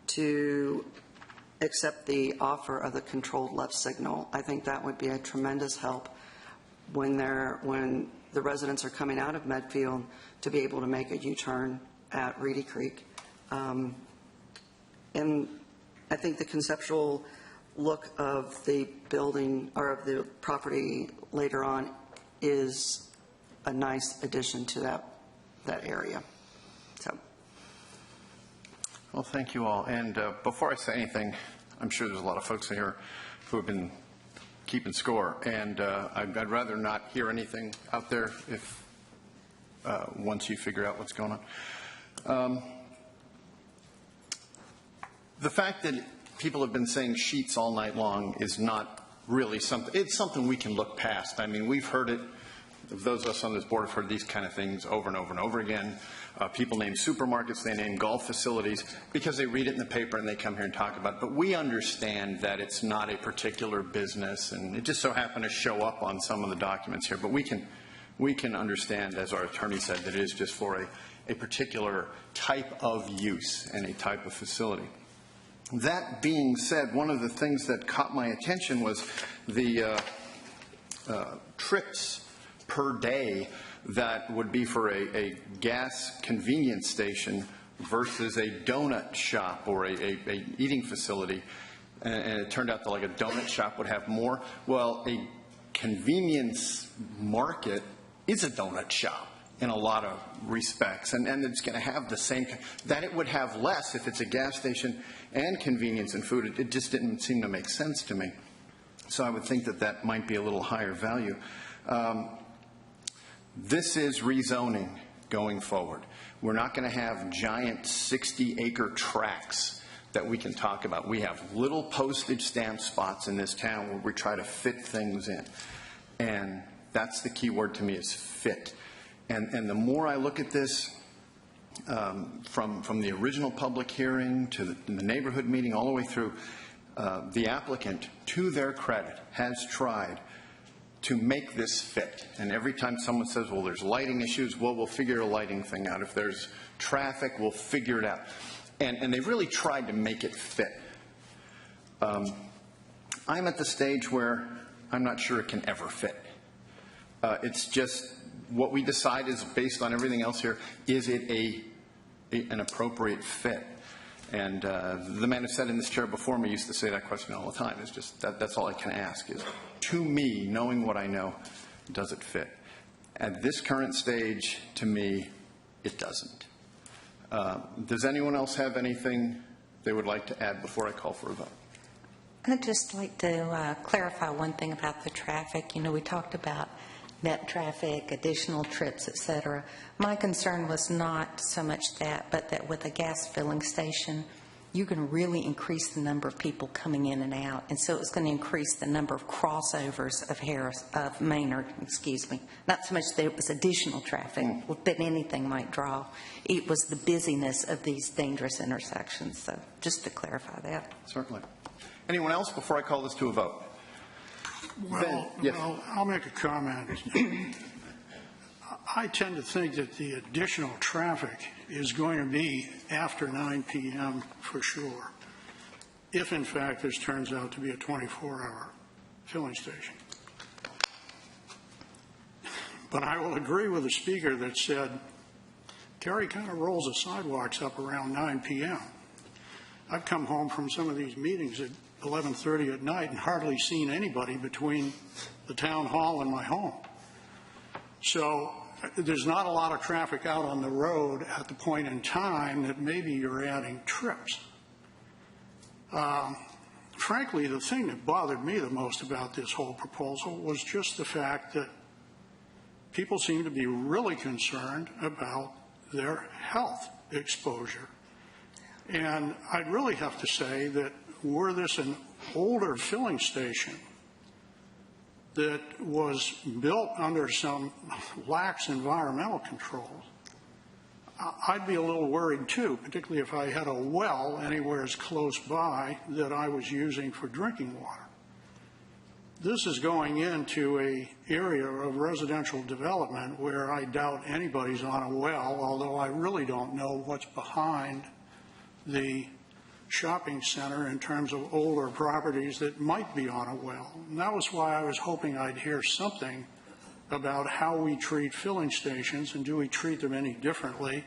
to accept the offer of the controlled left signal. I think that would be a tremendous help when the residents are coming out of Medfield to be able to make a U-turn at Reedy Creek. And I think the conceptual look of the building or of the property later on is a nice addition to that area. So. Well, thank you all. And before I say anything, I'm sure there's a lot of folks here who have been keeping score, and I'd rather not hear anything out there if once you figure out what's going on. The fact that people have been saying sheets all night long is not really something. It's something we can look past. I mean, we've heard it. Those of us on this board have heard these kind of things over and over and over again. People name supermarkets, they name golf facilities because they read it in the paper and they come here and talk about it. But we understand that it's not a particular business, and it just so happened to show up on some of the documents here. But we can understand, as our attorney said, that it is just for a particular type of use and a type of facility. That being said, one of the things that caught my attention was the trips per day that would be for a gas convenience station versus a donut shop or a eating facility. And it turned out that like a donut shop would have more. Well, a convenience market is a donut shop in a lot of respects, and it's going to have the same, that it would have less if it's a gas station and convenience and food. It just didn't seem to make sense to me. So I would think that that might be a little higher value. This is rezoning going forward. We're not going to have giant 60-acre tracts that we can talk about. We have little postage stamp spots in this town where we try to fit things in. And that's the key word to me, is fit. And the more I look at this, from the original public hearing to the neighborhood meeting all the way through, the applicant, to their credit, has tried to make this fit. And every time someone says, well, there's lighting issues, well, we'll figure a lighting thing out. If there's traffic, we'll figure it out. And they've really tried to make it fit. I'm at the stage where I'm not sure it can ever fit. It's just what we decide is based on everything else here. Is it an appropriate fit? And the man who sat in this chair before me used to say that question all the time. It's just that's all I can ask is, to me, knowing what I know, does it fit? At this current stage, to me, it doesn't. Does anyone else have anything they would like to add before I call for a vote? I'd just like to clarify one thing about the traffic. You know, we talked about net traffic, additional trips, et cetera. My concern was not so much that, but that with a gas filling station, you're going to really increase the number of people coming in and out. And so it's going to increase the number of crossovers of Maynard, Not so much that it was additional traffic, but anything might draw. It was the busyness of these dangerous intersections. So just to clarify that. Certainly. Anyone else before I call this to a vote? Well, yes. well, I'll make a comment. I tend to think that the additional traffic is going to be after 9 p.m. for sure, if in fact this turns out to be a 24-hour filling station. But I will agree with the speaker that said, Cary kind of rolls the sidewalks up around 9 p.m. I've come home from some of these meetings at 11:30 at night and hardly seen anybody between the town hall and my home. So there's not a lot of traffic out on the road at the point in time that maybe you're adding trips. Frankly, the thing that bothered me the most about this whole proposal was just the fact that people seem to be really concerned about their health exposure. And I'd really have to say that were this an older filling station that was built under some lax environmental controls, I'd be a little worried too, particularly if I had a well anywhere as close by that I was using for drinking water. This is going into an area of residential development where I doubt anybody's on a well, although I really don't know what's behind the shopping center in terms of older properties that might be on a well. And that was why I was hoping I'd hear something about how we treat filling stations and do we treat them any differently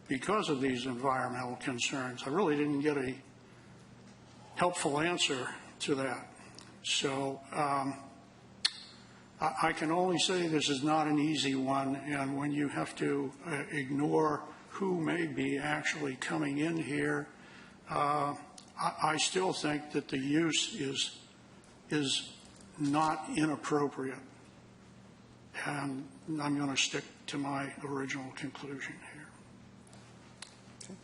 because of these environmental concerns. I really didn't get a helpful answer to that. So I can only say this is not an easy one, and when you have to ignore who may be actually coming in here, I still think that the use is not inappropriate, and I'm going to stick to my original conclusion here. Okay.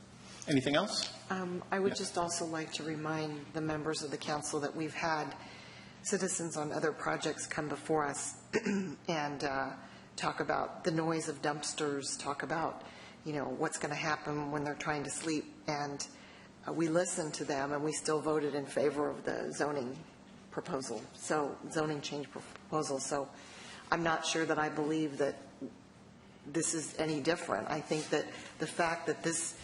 Anything else? I would just also like to remind the members of the council that we've had citizens on other projects come before us and talk about the noise of dumpsters, talk about, you know, what's going to happen when they're trying to sleep, and we listened to them, and we still voted in favor of the zoning proposal, so zoning change proposal. So I'm not sure that I believe that this is any different. I think that the fact that this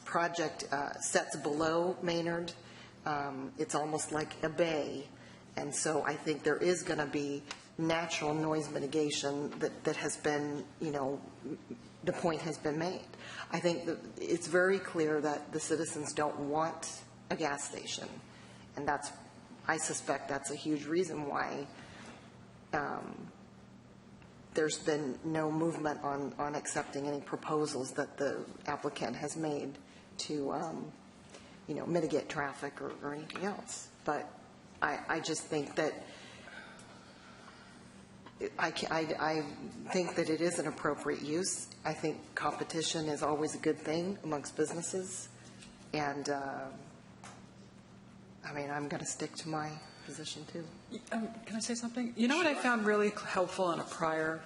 project sets below Maynard, it's almost like a bay, and so I think there is going to be natural noise mitigation that has been, you know, the point has been made. I think that it's very clear that the citizens don't want a gas station, and that's, I suspect that's a huge reason why there's been no movement on accepting any proposals that the applicant has made to, you know, mitigate traffic or anything else. But I just think that I think that it is an appropriate use. I think competition is always a good thing amongst businesses, and I mean, I'm going to stick to my position too. Can I say something? You know what I found really helpful in a prior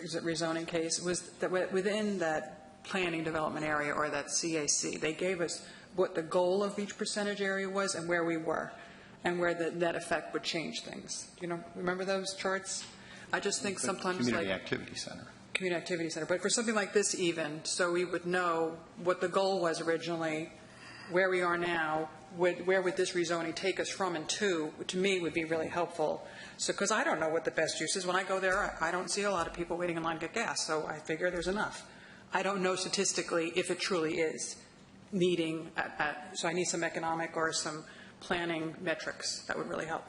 rezoning case was that within that planning development area, or that CAC, they gave us what the goal of each percentage area was and where we were and where the net effect would change things. You know, remember those charts? I just think sometimes Community Activity Center. Community Activity Center. But for something like this even, so we would know what the goal was originally, where we are now, where would this rezoning take us from and to me would be really helpful. So, because I don't know what the best use is. When I go there, I don't see a lot of people waiting in line to get gas, so I figure there's enough. I don't know statistically if it truly is needing, so I need some economic or some planning metrics that would really help.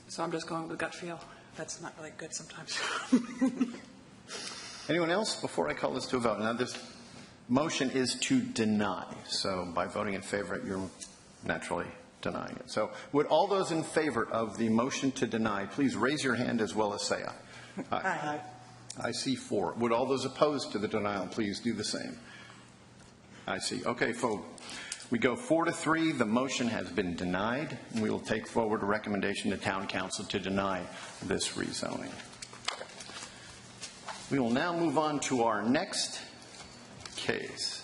So I'm just going with gut feel. That's not really good sometimes. Anyone else before I call this to a vote? Now, this motion is to deny. So by voting in favor, you're naturally denying it. So would all those in favor of the motion to deny, please raise your hand as well as say aye. Aye. I see 4. Would all those opposed to the denial please do the same? I see. Okay, folks. We go 4-3. The motion has been denied. We will take forward a recommendation to Town Council to deny this rezoning. We will now move on to our next case,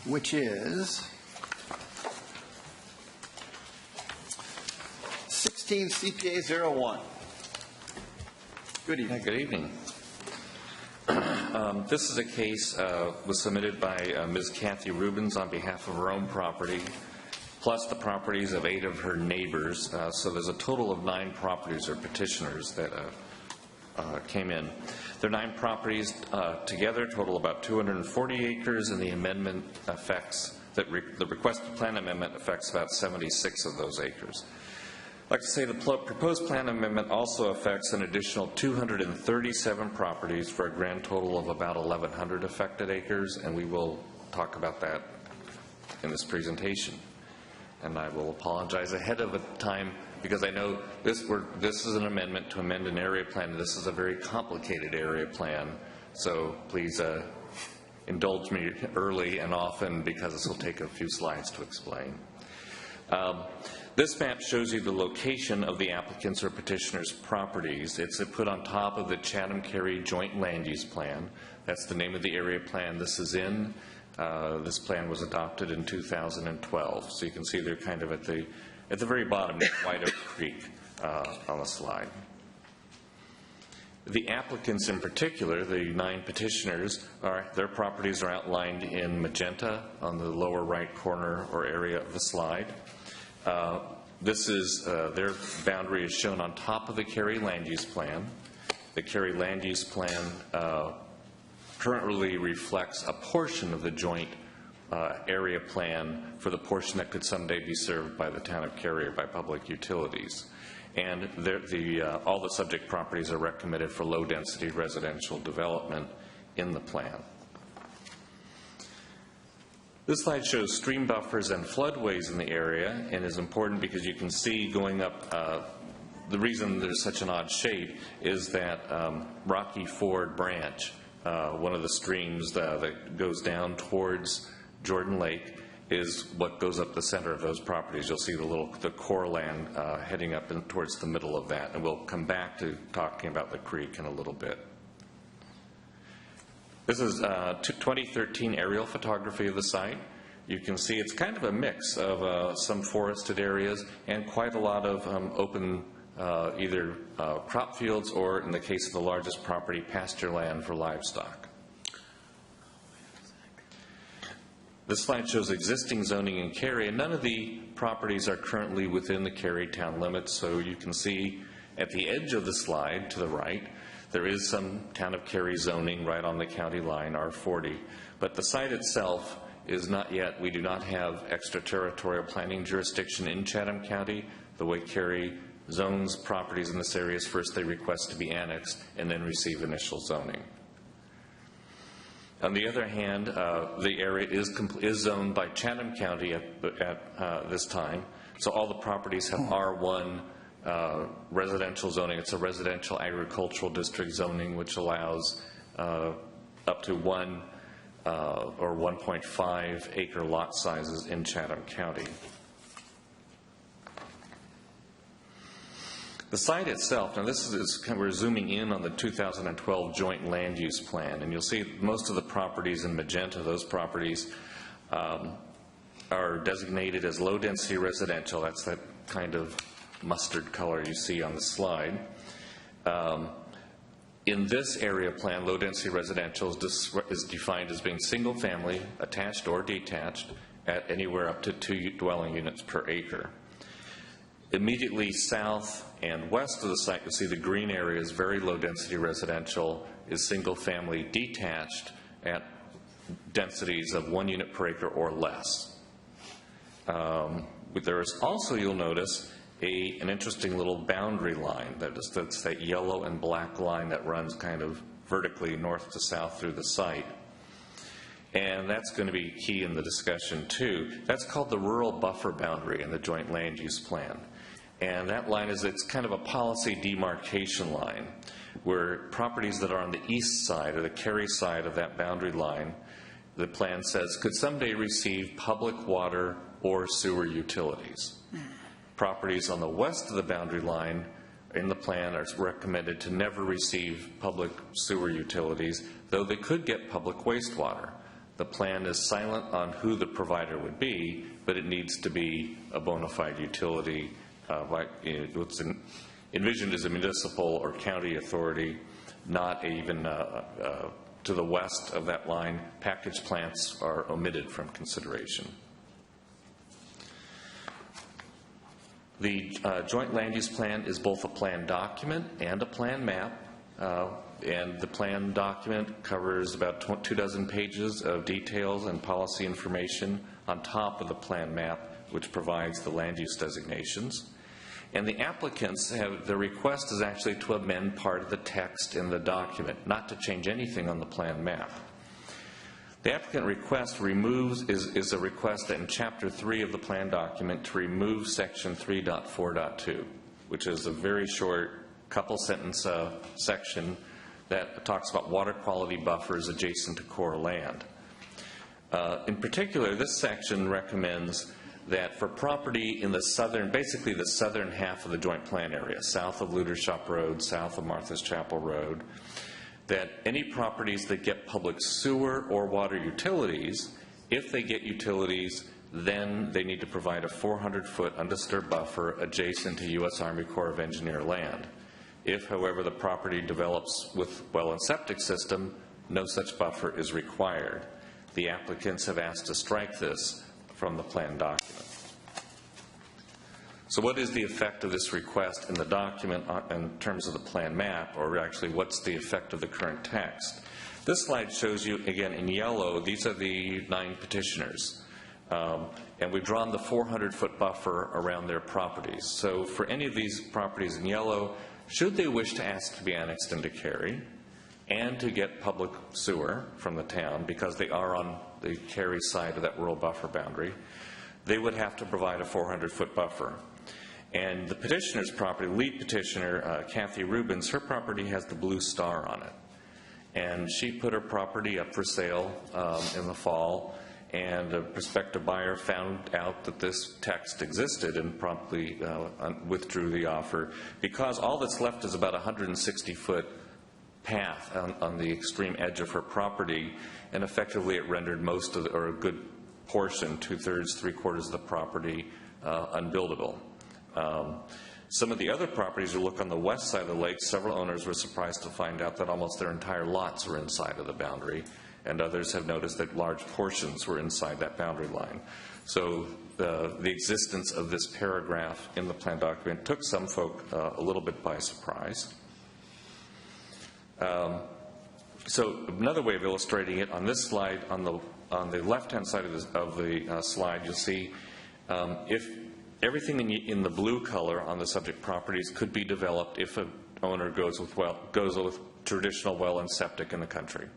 which is 16 CPA 01. Good evening. Good evening. This is a case was submitted by Ms. Kathy Rubens on behalf of her own property, plus the properties of 8 of her neighbors. So there's a total of 9 properties or petitioners that came in. Their 9 properties together total about 240 acres, and the amendment affects, the requested plan amendment affects about 76 of those acres. I'd like to say the proposed plan amendment also affects an additional 237 properties for a grand total of about 1,100 affected acres, and we will talk about that in this presentation. And I will apologize ahead of time because I know this is an amendment to amend an area plan. This is a very complicated area plan, so please indulge me early and often because this will take a few slides to explain. This map shows you the location of the applicants' or petitioners' properties. It's put on top of the Chatham-Cary Joint Land Use Plan. That's the name of the area plan this is in. This plan was adopted in 2012. So you can see they're kind of at the very bottom of White Oak Creek on the slide. The applicants in particular, the 9 petitioners, their properties are outlined in magenta on the lower right corner or area of the slide. This is, their boundary is shown on top of the Cary Land Use Plan. The Cary Land Use Plan currently reflects a portion of the joint area plan for the portion that could someday be served by the town of Cary or by public utilities. And all the subject properties are recommended for low-density residential development in the plan. This slide shows stream buffers and floodways in the area and is important because you can see going up, the reason there's such an odd shape is that Rocky Ford Branch, one of the streams that goes down towards Jordan Lake, is what goes up the center of those properties. You'll see the core land heading up towards the middle of that, and we'll come back to talking about the creek in a little bit. This is 2013 aerial photography of the site. You can see it's kind of a mix of some forested areas and quite a lot of open either crop fields or, in the case of the largest property, pasture land for livestock. This slide shows existing zoning in Cary, and none of the properties are currently within the Cary town limits, so you can see at the edge of the slide to the right, there is some town of Cary zoning right on the county line, R40, but the site itself is not yet, we do not have extraterritorial planning jurisdiction in Chatham County. The way Cary zones properties in this area is first they request to be annexed and then receive initial zoning. On the other hand, the area is zoned by Chatham County at this time, so all the properties have R1 residential zoning. It's a residential agricultural district zoning, which allows up to 1 or 1.5 acre lot sizes in Chatham County. The site itself, now this is kind of, we're zooming in on the 2012 Joint Land Use Plan, and you'll see most of the properties in magenta, those properties are designated as low-density residential. That's that kind of mustard color you see on the slide. In this area plan, low-density residential is defined as being single-family, attached or detached, at anywhere up to 2 dwelling units per acre. Immediately south and west of the site, you'll see the green area is very low-density residential, is single-family detached at densities of 1 unit per acre or less. There is also, you'll notice, an interesting little boundary line that's that yellow and black line that runs kind of vertically north to south through the site. And that's going to be key in the discussion, too. That's called the rural buffer boundary in the joint land use plan. And that line it's kind of a policy demarcation line, where properties that are on the east side or the Cary side of that boundary line, the plan says, could someday receive public water or sewer utilities. Properties on the west of the boundary line in the plan are recommended to never receive public sewer utilities, though they could get public wastewater. The plan is silent on who the provider would be, but it needs to be a bona fide utility, what's envisioned as a municipal or county authority, not even to the west of that line. Package plants are omitted from consideration. The joint land use plan is both a plan document and a plan map. And the plan document covers about 24 pages of details and policy information on top of the plan map, which provides the land use designations. And the applicants the request is actually to amend part of the text in the document, not to change anything on the plan map. The applicant request is a request in Chapter 3 of the plan document to remove Section 3.4.2, which is a very short couple-sentence section that talks about water quality buffers adjacent to core land. In particular, this section recommends that for property in the southern, basically the southern half of the joint plan area, south of Ludershop Road, south of Martha's Chapel Road, that any properties that get public sewer or water utilities, if they get utilities, then they need to provide a 400-foot undisturbed buffer adjacent to U.S. Army Corps of Engineer land. If, however, the property develops with well and septic system, no such buffer is required. The applicants have asked to strike this from the plan document. So what is the effect of this request in the document in terms of the plan map, or actually what's the effect of the current text? This slide shows you, again, in yellow, these are the 9 petitioners. And we've drawn the 400-foot buffer around their properties. So for any of these properties in yellow, should they wish to ask to be annexed into Cary and to get public sewer from the town, because they are on the Cary side of that rural buffer boundary, they would have to provide a 400-foot buffer. And the petitioner's property, lead petitioner, Kathy Rubens, her property has the blue star on it. And she put her property up for sale in the fall, and a prospective buyer found out that this text existed and promptly withdrew the offer, because all that's left is about a 160-foot path on the extreme edge of her property, and effectively it rendered most of or a good portion, 2/3, 3/4 of the property unbuildable. Some of the other properties, you look on the west side of the lake, several owners were surprised to find out that almost their entire lots were inside of the boundary, and others have noticed that large portions were inside that boundary line. So the existence of this paragraph in the plan document took some folk a little bit by surprise. So another way of illustrating it, on this slide, on the left-hand side of the slide, you'll see if everything in the blue color on the subject properties could be developed if an owner goes with traditional well and septic in the country.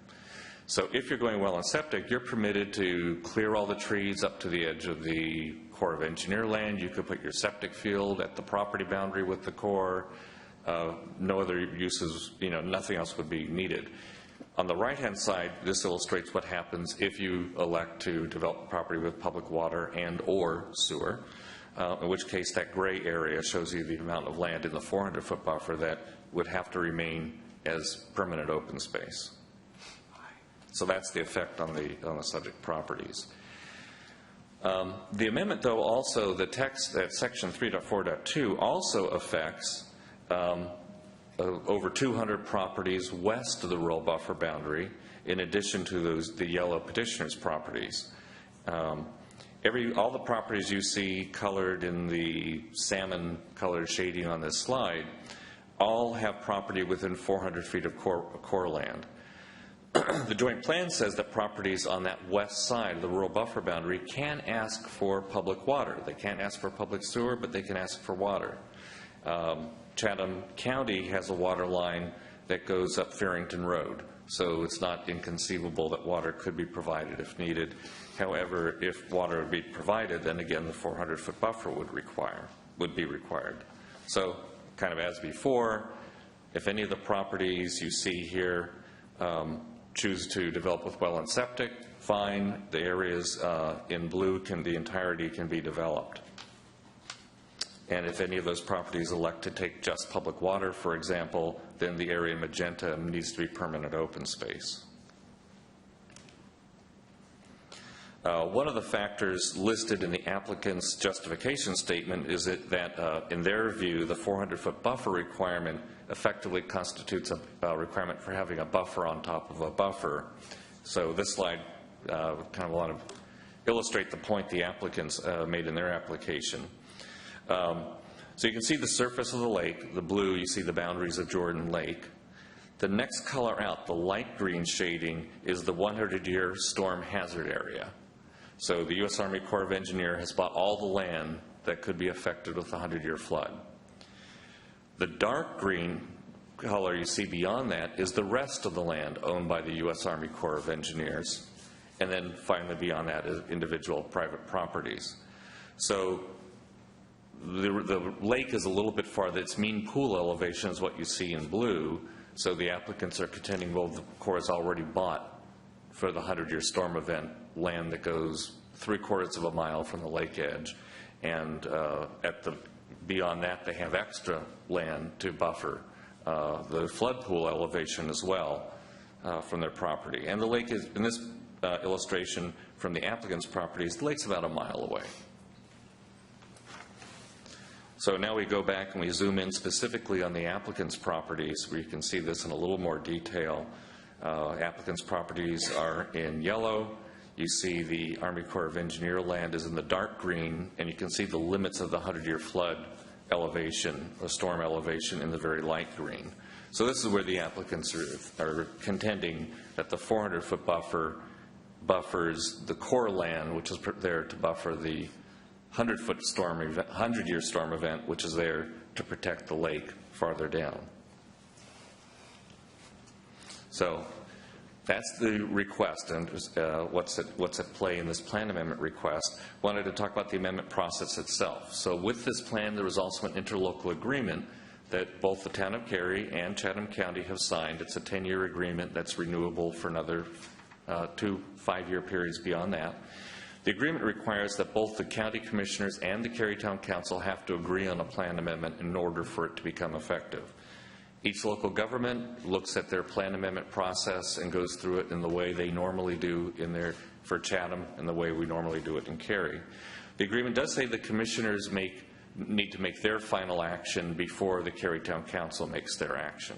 So if you're going well and septic, you're permitted to clear all the trees up to the edge of the Corps of Engineer land. You could put your septic field at the property boundary with the Corps. No other uses, nothing else would be needed. On the right-hand side, this illustrates what happens if you elect to develop property with public water and or sewer, in which case that gray area shows you the amount of land in the 400-foot buffer that would have to remain as permanent open space. So that's the effect on the subject properties. The amendment, though, also, the text at section 3.4.2 also affects over 200 properties west of the rural buffer boundary, in addition to the yellow petitioner's properties. All the properties you see colored in the salmon-colored shading on this slide all have property within 400 feet of core land. The joint plan says that properties on that west side of the rural buffer boundary can ask for public water. They can't ask for public sewer, but they can ask for water. Chatham County has a water line that goes up Farrington Road. So it's not inconceivable that water could be provided if needed. However, if water would be provided, then again the 400-foot buffer would be required. So kind of as before, if any of the properties you see here choose to develop with well and septic, fine. The areas in blue the entirety can be developed. And if any of those properties elect to take just public water, for example, then the area in magenta needs to be permanent open space. One of the factors listed in the applicant's justification statement is that in their view, the 400-foot buffer requirement effectively constitutes a requirement for having a buffer on top of a buffer. So this slide kind of want to illustrate the point the applicants made in their application. So you can see the surface of the lake. The blue, you see the boundaries of Jordan Lake. The next color out, the light green shading, is the 100-year storm hazard area. So the U.S. Army Corps of Engineers has bought all the land that could be affected with a 100-year flood. The dark green color you see beyond that is the rest of the land owned by the U.S. Army Corps of Engineers. And then finally beyond that is individual private properties. So the lake is a little bit farther. Its mean pool elevation is what you see in blue. So the applicants are contending, well, the Corps has already bought for the 100-year storm event land that goes 3/4 of a mile from the lake edge. And beyond that, they have extra land to buffer the flood pool elevation as well from their property. And the lake is, in this illustration from the applicant's properties, the lake's about a mile away. So now we go back and we zoom in specifically on the applicant's properties, where you can see this in a little more detail. Applicant's properties are in yellow. You see the Army Corps of Engineer land is in the dark green, and you can see the limits of the 100-year flood elevation, or storm elevation, in the very light green. So this is where the applicants are contending that the 400-foot buffer buffers the core land, which is there to buffer the 100-year storm event, which is there to protect the lake farther down. So that's the request, and what's at play in this plan amendment request. Wanted to talk about the amendment process itself. So with this plan, there was also an interlocal agreement that both the town of Cary and Chatham County have signed. It's a 10-year agreement that's renewable for another 2 5-year periods beyond that. The agreement requires that both the county commissioners and the Cary Town Council have to agree on a plan amendment in order for it to become effective. Each local government looks at their plan amendment process and goes through it in the way they normally do for Chatham and the way we normally do it in Cary. The agreement does say the commissioners need to make their final action before the Cary Town Council makes their action.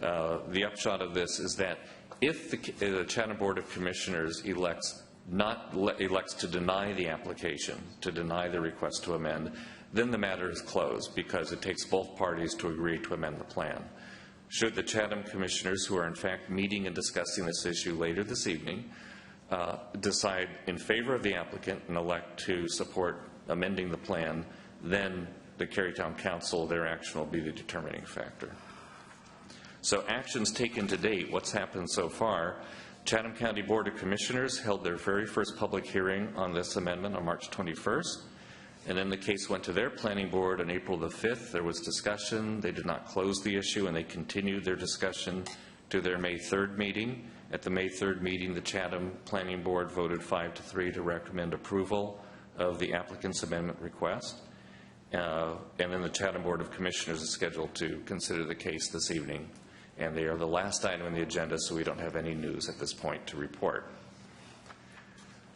The upshot of this is that if the Chatham Board of Commissioners elects to deny the application, to deny the request to amend, then the matter is closed because it takes both parties to agree to amend the plan. Should the Chatham Commissioners, who are in fact meeting and discussing this issue later this evening, decide in favor of the applicant and elect to support amending the plan, then the Cary Town Council, their action will be the determining factor. So actions taken to date, what's happened so far. Chatham County Board of Commissioners held their very first public hearing on this amendment on March 21st. And then the case went to their planning board on April the 5th. There was discussion. They did not close the issue, and they continued their discussion to their May 3rd meeting. At the May 3rd meeting, the Chatham Planning Board voted 5-3 to recommend approval of the applicant's amendment request. And then the Chatham Board of Commissioners is scheduled to consider the case this evening. And they are the last item on the agenda, so we don't have any news at this point to report.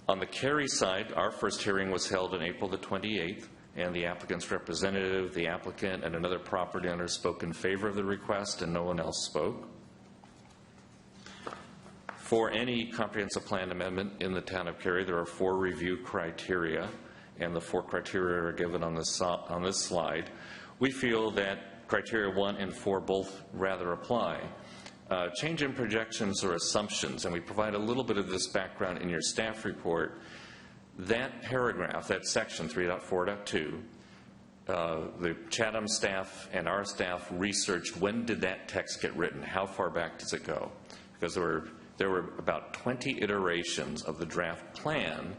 On the Cary side, our first hearing was held on April the 28th, and the applicant's representative, the applicant, and another property owner spoke in favor of the request, and no one else spoke. For any comprehensive plan amendment in the town of Cary, there are 4 review criteria, and the 4 criteria are given on this slide. We feel that criteria 1 and 4 both rather apply. Change in projections or assumptions, and we provide a little bit of this background in your staff report. That paragraph, that section 3.4.2, the Chatham staff and our staff researched when did that text get written, how far back does it go? Because there were about 20 iterations of the draft plan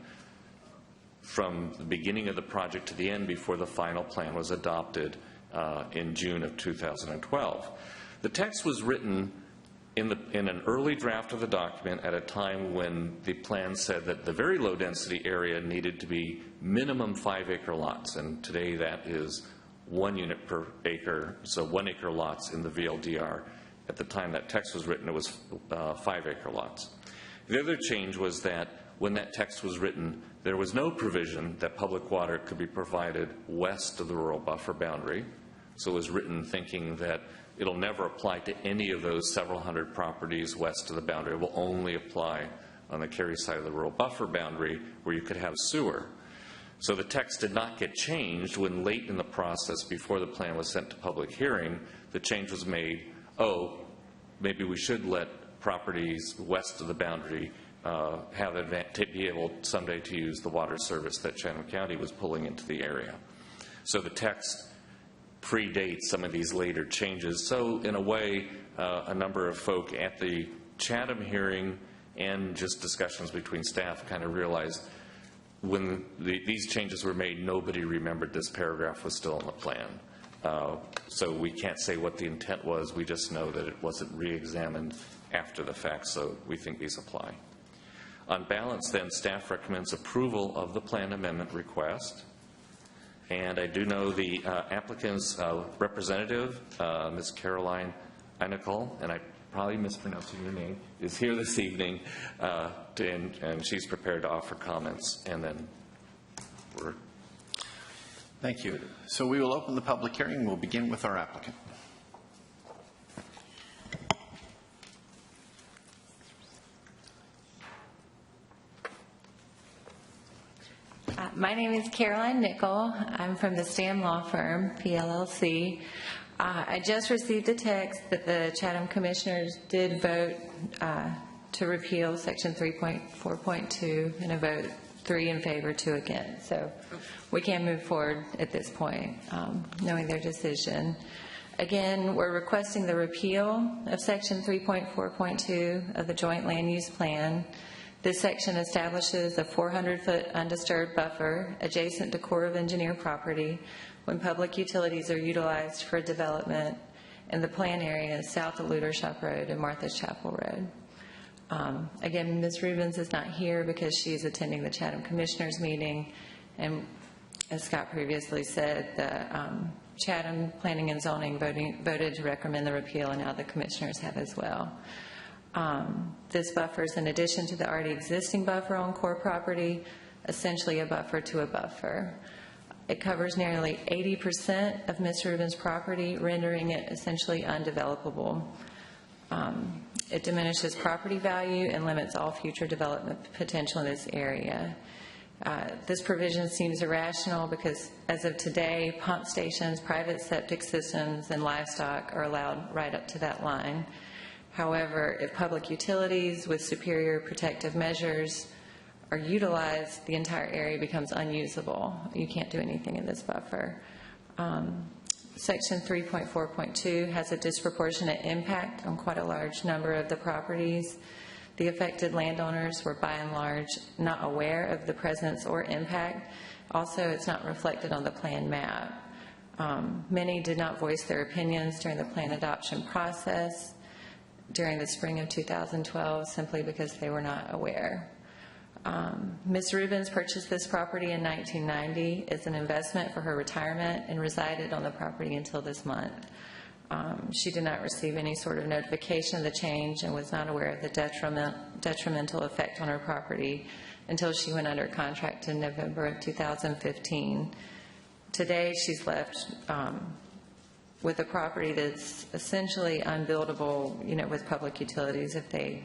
from the beginning of the project to the end before the final plan was adopted in June of 2012. The text was written in an early draft of the document at a time when the plan said that the very low density area needed to be minimum 5-acre lots, and today that is 1 unit per acre, so 1-acre lots in the VLDR. At the time that text was written, it was 5-acre lots. The other change was that when that text was written, there was no provision that public water could be provided west of the rural buffer boundary. So it was written thinking that it'll never apply to any of those several hundred properties west of the boundary. It will only apply on the Cary side of the rural buffer boundary where you could have sewer. So the text did not get changed when late in the process, before the plan was sent to public hearing, the change was made, maybe we should let properties west of the boundary be able someday to use the water service that Chatham County was pulling into the area. So the text predates some of these later changes. So in a way, a number of folk at the Chatham hearing and just discussions between staff kind of realized when these changes were made, nobody remembered this paragraph was still in the plan. So we can't say what the intent was. We just know that it wasn't re-examined after the fact, so we think these apply. On balance, then, staff recommends approval of the plan amendment request. And I do know the applicant's representative, Ms. Caroline Einickel, and I probably mispronouncing your name, is here this evening, and she's prepared to offer comments. And then we're... Thank you. So we will open the public hearing. We'll begin with our applicant. My name is Caroline Nickel. I'm from the Stam Law Firm, PLLC. I just received a text that the Chatham Commissioners did vote to repeal Section 3.4.2 and a vote 3 in favor, 2 against. So we can move forward at this point, knowing their decision. Again, we're requesting the repeal of Section 3.4.2 of the Joint Land Use Plan. This section establishes a 400-foot undisturbed buffer adjacent to Corps of Engineer property when public utilities are utilized for development in the plan area south of Ludershop Road and Martha's Chapel Road. Again, Ms. Rubens is not here because she's attending the Chatham Commissioners meeting, and as Scott previously said, the Chatham Planning and Zoning voted to recommend the repeal, and now the Commissioners have as well. This buffer is in addition to the already existing buffer on core property, essentially a buffer to a buffer. It covers nearly 80% of Ms. Rubin's property, rendering it essentially undevelopable. It diminishes property value and limits all future development potential in this area. This provision seems irrational because as of today, pump stations, private septic systems, and livestock are allowed right up to that line. However, if public utilities with superior protective measures are utilized, the entire area becomes unusable. You can't do anything in this buffer. Section 3.4.2 has a disproportionate impact on quite a large number of the properties. The affected landowners were by and large not aware of the presence or impact. Also, it's not reflected on the plan map. Many did not voice their opinions during the plan adoption process during the spring of 2012 simply because they were not aware. Ms. Rubens purchased this property in 1990 as an investment for her retirement and resided on the property until this month. She did not receive any sort of notification of the change and was not aware of the detrimental effect on her property until she went under contract in November of 2015. Today, she's left with a property that's essentially unbuildable, with public utilities if they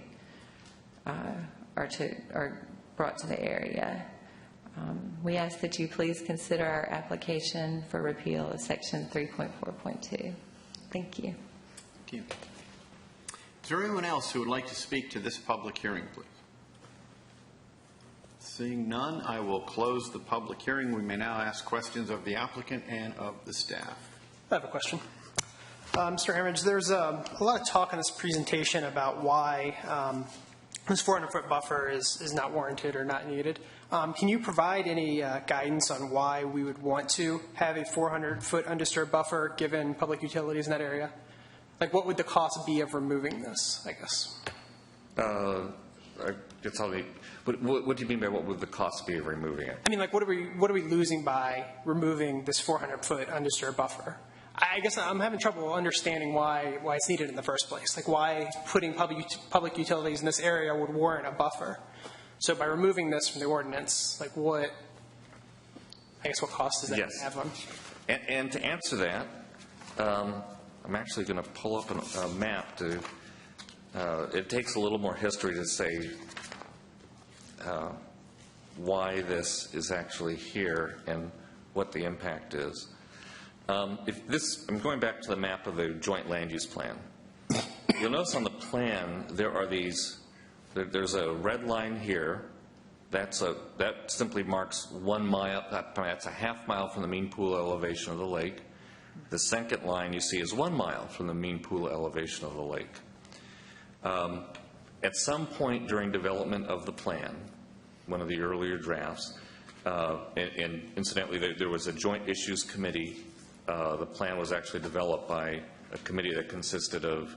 are brought to the area. We ask that you please consider our application for repeal of Section 3.4.2. Thank you. Thank you. Is there anyone else who would like to speak to this public hearing, please? Seeing none, I will close the public hearing. We may now ask questions of the applicant and of the staff. I have a question. Mr. Amridge, there's a lot of talk in this presentation about why this 400-foot buffer is not warranted or not needed. Can you provide any guidance on why we would want to have a 400-foot undisturbed buffer given public utilities in that area? Like, what would the cost be of removing this, I guess? I guess what do you mean by what would the cost be of removing it? I mean, like, what are we losing by removing this 400-foot undisturbed buffer? I guess I'm having trouble understanding why it's needed in the first place. Like, why putting public utilities in this area would warrant a buffer. So by removing this from the ordinance, like, what cost does that have on? And to answer that, I'm actually going to pull up a map to. It takes a little more history to say why this is actually here and what the impact is. I'm going back to the map of the joint land use plan. You'll notice on the plan there are there's a red line here. That simply marks 1 mile. That's a half mile from the mean pool elevation of the lake. The second line you see is 1 mile from the mean pool elevation of the lake. At some point during development of the plan, one of the earlier drafts, and incidentally there was a joint issues committee. The plan was actually developed by a committee that consisted of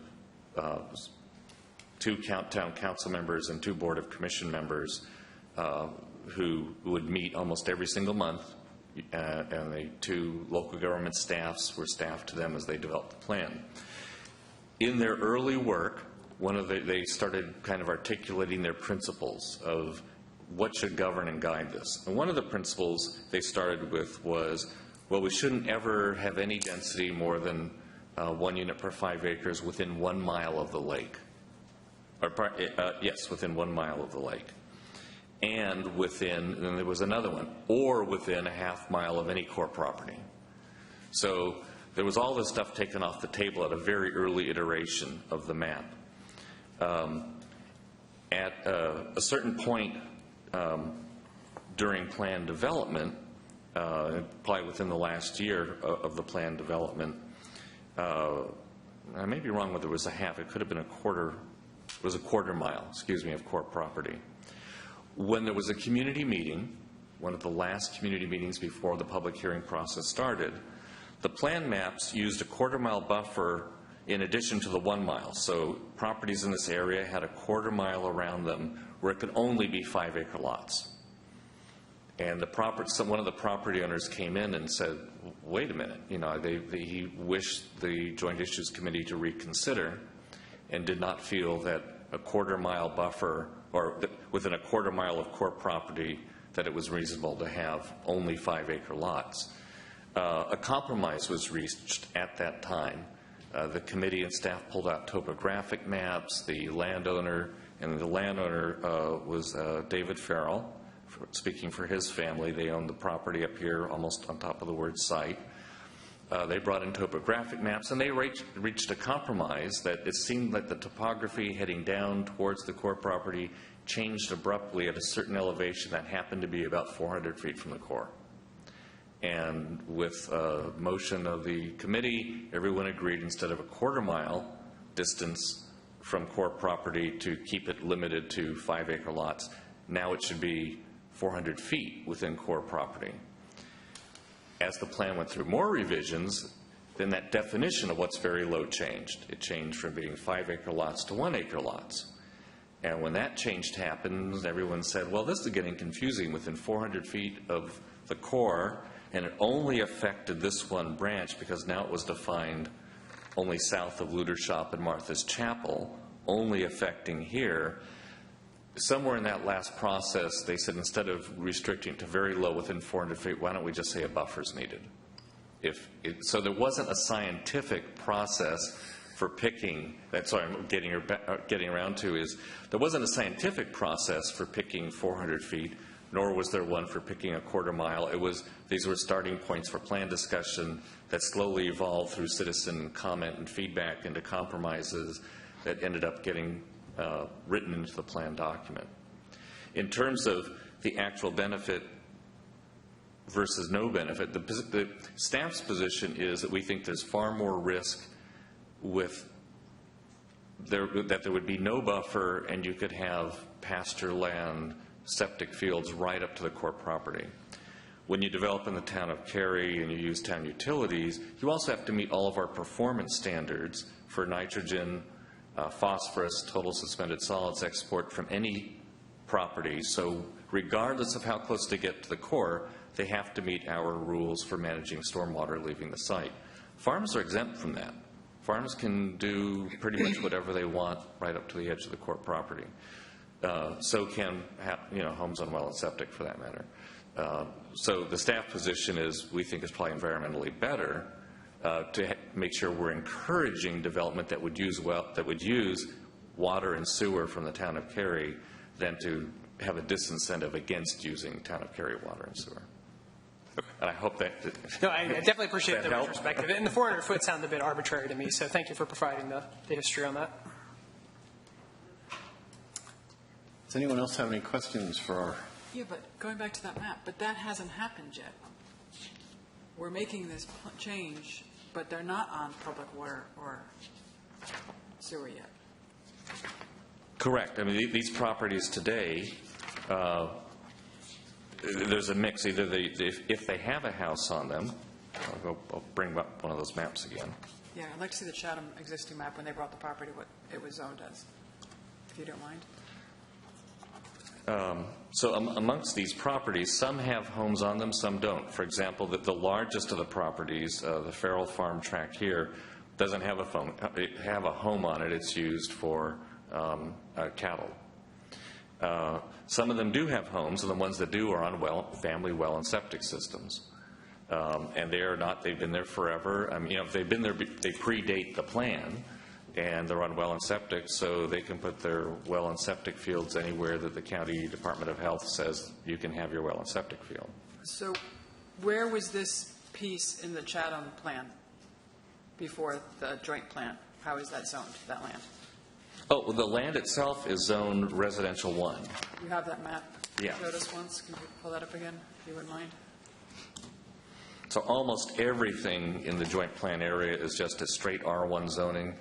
2 town council members and 2 board of commission members who would meet almost every single month, and the 2 local government staffs were staffed to them as they developed the plan. In their early work, they started kind of articulating their principles of what should govern and guide this. And one of the principles they started with was, well, we shouldn't ever have any density more than 1 unit per 5 acres within 1 mile of the lake. Yes, within 1 mile of the lake. And then there was another one, or within a half mile of any core property. So there was all this stuff taken off the table at a very early iteration of the map. At a certain point during plan development, probably within the last year of the plan development, I may be wrong whether it was a half, it could have been a quarter, it was a quarter mile, of core property. When there was a community meeting, one of the last community meetings before the public hearing process started, the plan maps used a quarter mile buffer in addition to the 1 mile. So properties in this area had a quarter mile around them where it could only be 5-acre lots. And one of the property owners came in and said, wait a minute, he wished the Joint Issues Committee to reconsider and did not feel that a quarter mile buffer, or within a quarter mile of core property, that it was reasonable to have only 5-acre lots. A compromise was reached at that time. The committee and staff pulled out topographic maps. The landowner was David Farrell. Speaking for his family, they owned the property up here almost on top of the word site. They brought in topographic maps, and they reached a compromise that it seemed like the topography heading down towards the core property changed abruptly at a certain elevation that happened to be about 400 feet from the core. And with a motion of the committee, everyone agreed instead of a quarter mile distance from core property to keep it limited to 5-acre lots, now it should be 400 feet within core property. As the plan went through more revisions, then that definition of what's very low changed. It changed from being 5-acre lots to 1-acre lots. And when that change happened, everyone said, well, this is getting confusing within 400 feet of the core, and it only affected this one branch because now it was defined only south of Ludershop and Martha's Chapel, only affecting here. Somewhere in that last process, they said instead of restricting to very low within 400 feet, why don't we just say a buffer's needed? So there wasn't a scientific process for picking, that's what I'm getting around to, is there wasn't a scientific process for picking 400 feet, nor was there one for picking a quarter mile. These were starting points for plan discussion that slowly evolved through citizen comment and feedback into compromises that ended up getting written into the plan document. In terms of the actual benefit versus no benefit. The staff's position is that we think there's far more risk with that there would be no buffer and you could have pasture land, septic fields right up to the core property. When you develop in the town of Cary and you use town utilities, you also have to meet all of our performance standards for nitrogen, phosphorus, total suspended solids export from any property. So regardless of how close they get to the core, they have to meet our rules for managing stormwater leaving the site. Farms are exempt from that. Farms can do pretty much whatever they want right up to the edge of the core property. So can homes on well and septic for that matter. So the staff position is, we think is probably environmentally better to make sure we're encouraging development that would use water and sewer from the town of Cary than to have a disincentive against using town of Cary water and sewer. And I hope that... No, I definitely appreciate the help? perspective. And the 400-foot sounded a bit arbitrary to me, so thank you for providing the history on that. Does anyone else have any questions for our... Yeah, but going back to that map, but that hasn't happened yet. We're making this change, but they're not on public water or sewer yet. Correct. I mean, these properties today, there's a mix. Either if they have a house on them, I'll bring up one of those maps again. Yeah, I'd like to see the Chatham existing map when they brought the property, what it was zoned as, if you don't mind. So amongst these properties, some have homes on them, some don't. For example, the largest of the properties, the Farrell Farm tract here, doesn't have a home on it. It's used for cattle. Some of them do have homes, and the ones that do are on family well and septic systems. And they are not, they've been there forever. I mean, if they've been there, they predate the plan, and they're on well and septic, so they can put their well and septic fields anywhere that the county Department of Health says you can have your well and septic field. So where was this piece in the Chatham plan before the joint plan? How is that zoned, that land? Oh, well, the land itself is zoned residential 1. You have that map? Yeah. Showed us once. Can you pull that up again, if you wouldn't mind? So almost everything in the joint plan area is just a straight R1 zoning.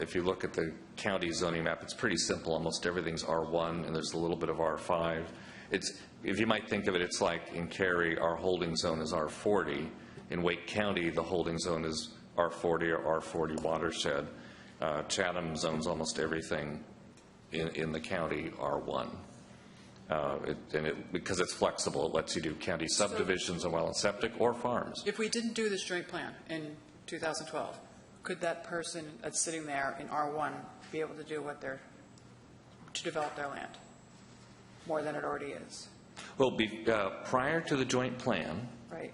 If you look at the county zoning map, it's pretty simple. Almost everything's R1, and there's a little bit of R5. If you might think of it, it's like in Cary, our holding zone is R40. In Wake County, the holding zone is R40 or R40 watershed. Chatham zones almost everything in the county R1. Because it's flexible, it lets you do county subdivisions and well and septic or farms. If we didn't do this joint plan in 2012, could that person that's sitting there in R1 be able to do to develop their land more than it already is? Well, prior to the joint plan, right?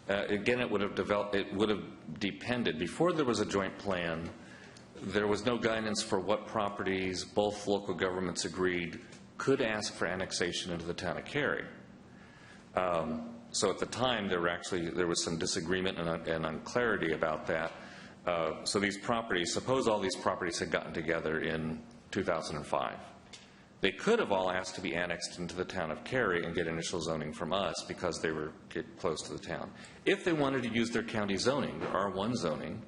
Again, it would have depended. Before there was a joint plan, there was no guidance for what properties both local governments agreed could ask for annexation into the town of Cary. So at the time, there was some disagreement and unclarity about that. So these properties, suppose all these properties had gotten together in 2005. They could have all asked to be annexed into the town of Cary and get initial zoning from us because they were close to the town. If they wanted to use their county zoning, their R1 zoning,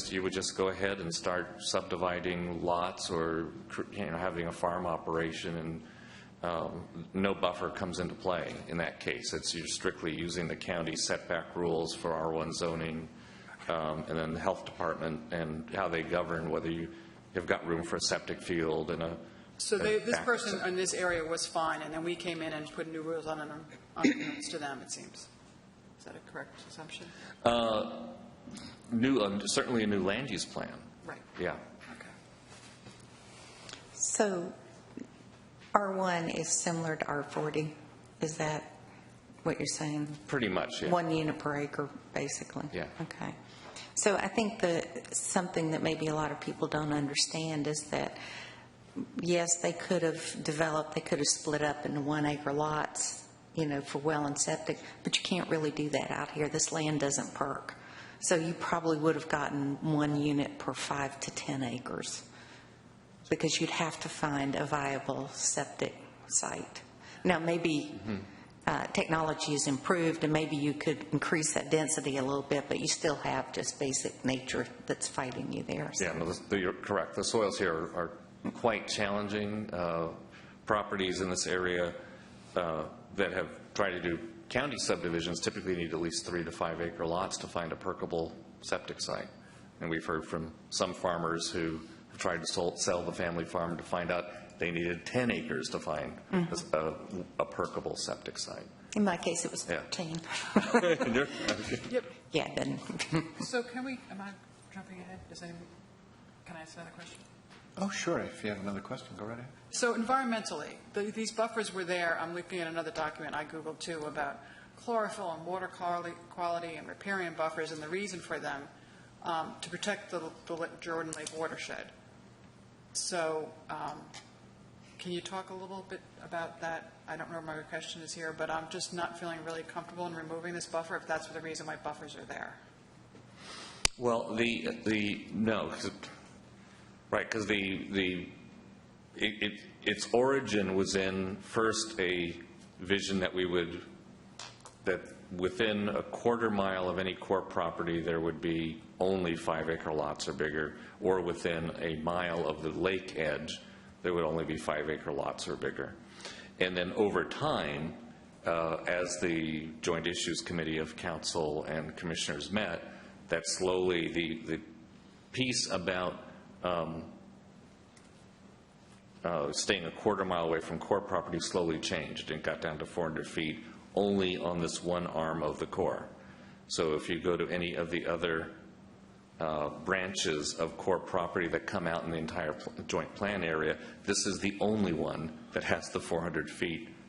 you would just go ahead and start subdividing lots or having a farm operation, and no buffer comes into play in that case. You're strictly using the county setback rules for R1 zoning, and then the health department and how they govern whether you've got room for a septic field and So this person in this area was fine, and then we came in and put new rules on to them, it seems. Is that a correct assumption? Certainly a new land use plan. Right. Yeah. Okay. So R1 is similar to R40. Is that what you're saying? Pretty much, yeah. 1 unit per acre, basically. Yeah. Okay. So I think something that maybe a lot of people don't understand is that, yes, they could have split up into 1 acre lots, for well and septic, but you can't really do that out here. This land doesn't perk. So you probably would have gotten 1 unit per 5 to 10 acres because you'd have to find a viable septic site. Now, maybe technology has improved, and maybe you could increase that density a little bit, but you still have just basic nature that's fighting you there. So. Yeah, no, you're correct. The soils here are quite challenging. Properties in this area that have tried to do county subdivisions typically need at least 3 to 5 acre lots to find a perkable septic site. And we've heard from some farmers who have tried to sell the family farm to find out they needed 10 acres to find a perkable septic site. In my case, it was 13. Yep. Yeah, it didn't. So am I jumping ahead? Can I ask another question? Oh, sure. If you have another question, go right ahead. So environmentally, these buffers were there. I'm looking at another document I Googled too about chlorophyll and water quality and riparian buffers and the reason for them to protect the Jordan Lake watershed. So can you talk a little bit about that? I don't know what my question is here, but I'm just not feeling really comfortable in removing this buffer if that's the reason why buffers are there. Well, no, right, because its origin was in first a vision that that within a quarter mile of any core property there would be only 5 acre lots or bigger, or within a mile of the lake edge there would only be 5 acre lots or bigger. And then over time, as the Joint Issues Committee of Council and Commissioners met, that slowly the piece about staying a quarter mile away from core property slowly changed and got down to 400 feet only on this one arm of the core. So if you go to any of the other branches of core property that come out in the entire joint plan area, this is the only one that has the 400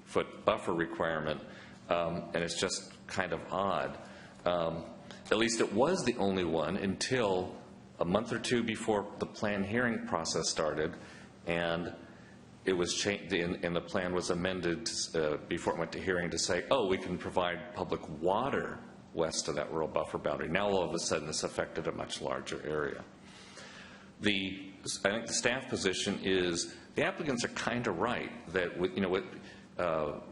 foot buffer requirement, and it's just kind of odd. At least it was the only one until a month or two before the plan hearing process started, and it was changed, and the plan was amended before it went to hearing to say, oh, we can provide public water west of that rural buffer boundary. Now all of a sudden this affected a much larger area. I think the staff position is the applicants are kind of right that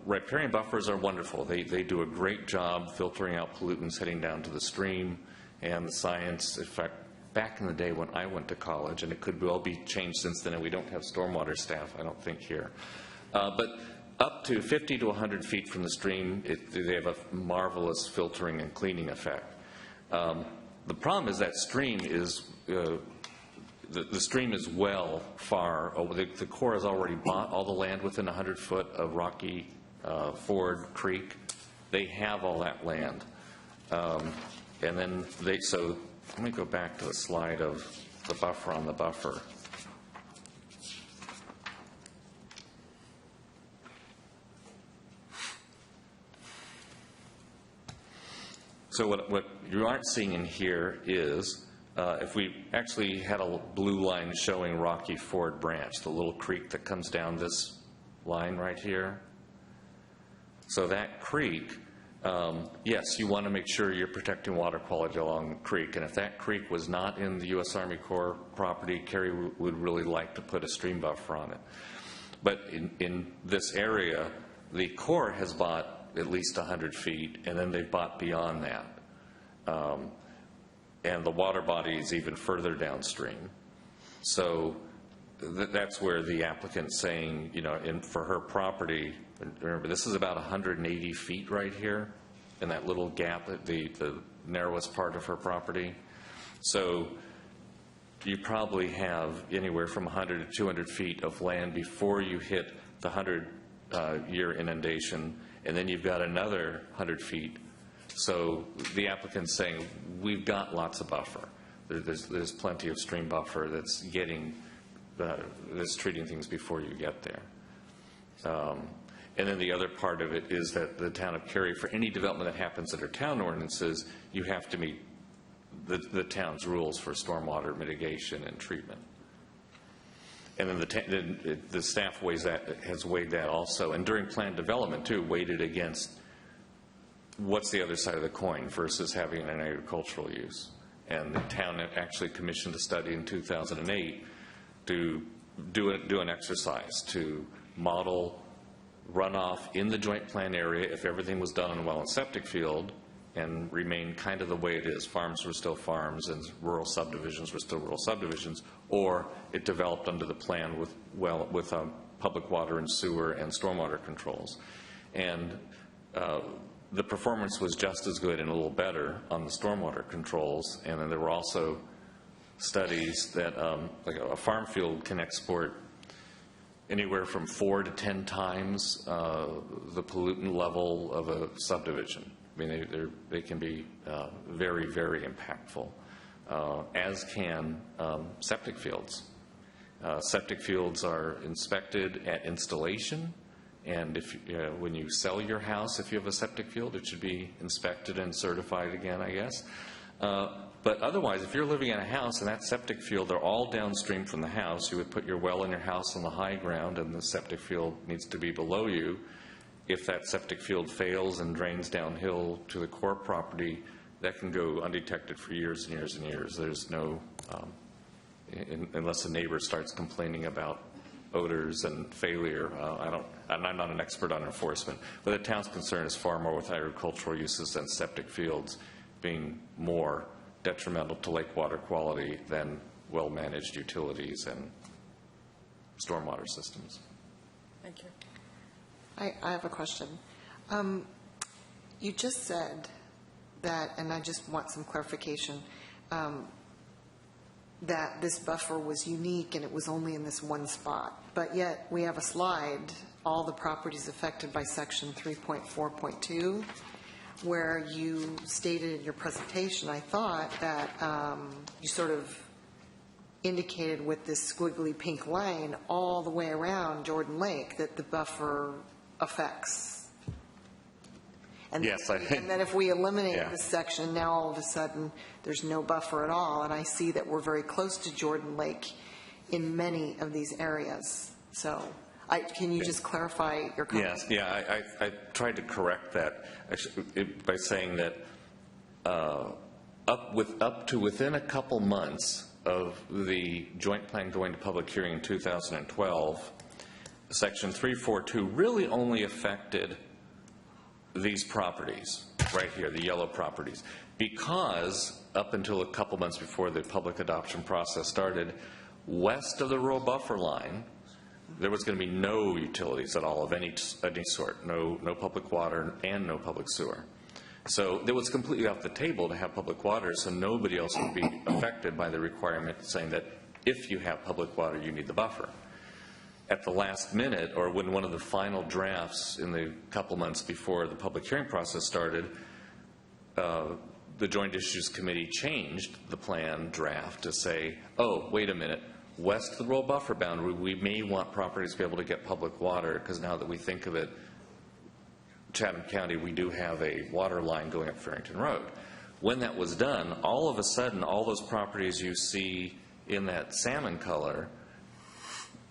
riparian buffers are wonderful. They do a great job filtering out pollutants heading down to the stream, and the science, in fact, back in the day when I went to college, and it could well be changed since then, and we don't have stormwater staff, I don't think, here. But up to 50 to 100 feet from the stream, they have a marvelous filtering and cleaning effect. The problem is that stream is, the stream is well far over. The Corps has already bought all the land within 100 foot of Rocky Ford Creek. They have all that land. And then so let me go back to the slide of the buffer on the buffer. So what you aren't seeing in here is, if we actually had a blue line showing Rocky Ford Branch, the little creek that comes down this line right here. So that creek, yes, you want to make sure you're protecting water quality along the creek. And if that creek was not in the U.S. Army Corps property, Cary would really like to put a stream buffer on it. But in this area, the Corps has bought at least 100 feet, and then they've bought beyond that. And the water body is even further downstream. So that's where the applicant's saying, for her property, remember, this is about 180 feet right here in that little gap, the narrowest part of her property. So you probably have anywhere from 100 to 200 feet of land before you hit the 100-year inundation, and then you've got another 100 feet. So the applicant's saying, we've got lots of buffer. There's plenty of stream buffer that's that's treating things before you get there. And then the other part of it is that the town of Cary, for any development that happens under town ordinances, you have to meet the town's rules for stormwater mitigation and treatment. And then the staff has weighed that also. And during planned development, too, weighed it against what's the other side of the coin versus having an agricultural use. And the town actually commissioned a study in 2008 to do an exercise to model runoff in the joint plan area if everything was done on a well and septic field and remained kind of the way it is. Farms were still farms and rural subdivisions were still rural subdivisions, or it developed under the plan with public water and sewer and stormwater controls. And the performance was just as good and a little better on the stormwater controls. And then there were also studies that like a farm field can export anywhere from 4 to 10 times the pollutant level of a subdivision. I mean, they can be very, very impactful, as can septic fields. Septic fields are inspected at installation, and if when you sell your house, if you have a septic field, it should be inspected and certified again, I guess. But otherwise, if you're living in a house and that septic field, they're all downstream from the house, you would put your well in your house on the high ground and the septic field needs to be below you. If that septic field fails and drains downhill to the core property, that can go undetected for years and years and years. There's no, unless a neighbor starts complaining about odors and failure. I'm not an expert on enforcement, but the town's concern is far more with agricultural uses than septic fields being more detrimental to lake water quality than well-managed utilities and stormwater systems. Thank you. I have a question. You just said that, and I just want some clarification, that this buffer was unique and it was only in this one spot. But yet we have a slide, all the properties affected by section 3.4.2, where you stated in your presentation, I thought, that you sort of indicated with this squiggly pink line all the way around Jordan Lake that the buffer affects. And yes, and then if we eliminate this section, now all of a sudden there's no buffer at all. And I see that we're very close to Jordan Lake in many of these areas. So can you just clarify your comment? Yes, I tried to correct that by saying that up to within a couple months of the joint plan going to public hearing in 2012, Section 342 really only affected these properties right here, the yellow properties, because up until a couple months before the public adoption process started, west of the rural buffer line, there was going to be no utilities at all of any sort, no public water and no public sewer. So it was completely off the table to have public water, so nobody else would be affected by the requirement saying that if you have public water, you need the buffer. At the last minute, or when one of the final drafts in the couple months before the public hearing process started, the Joint Issues Committee changed the plan draft to say, oh, wait a minute, west of the rural buffer boundary, we may want properties to be able to get public water, because now that we think of it, Chatham County, we do have a water line going up Farrington Road. When that was done, all of a sudden, all those properties you see in that salmon color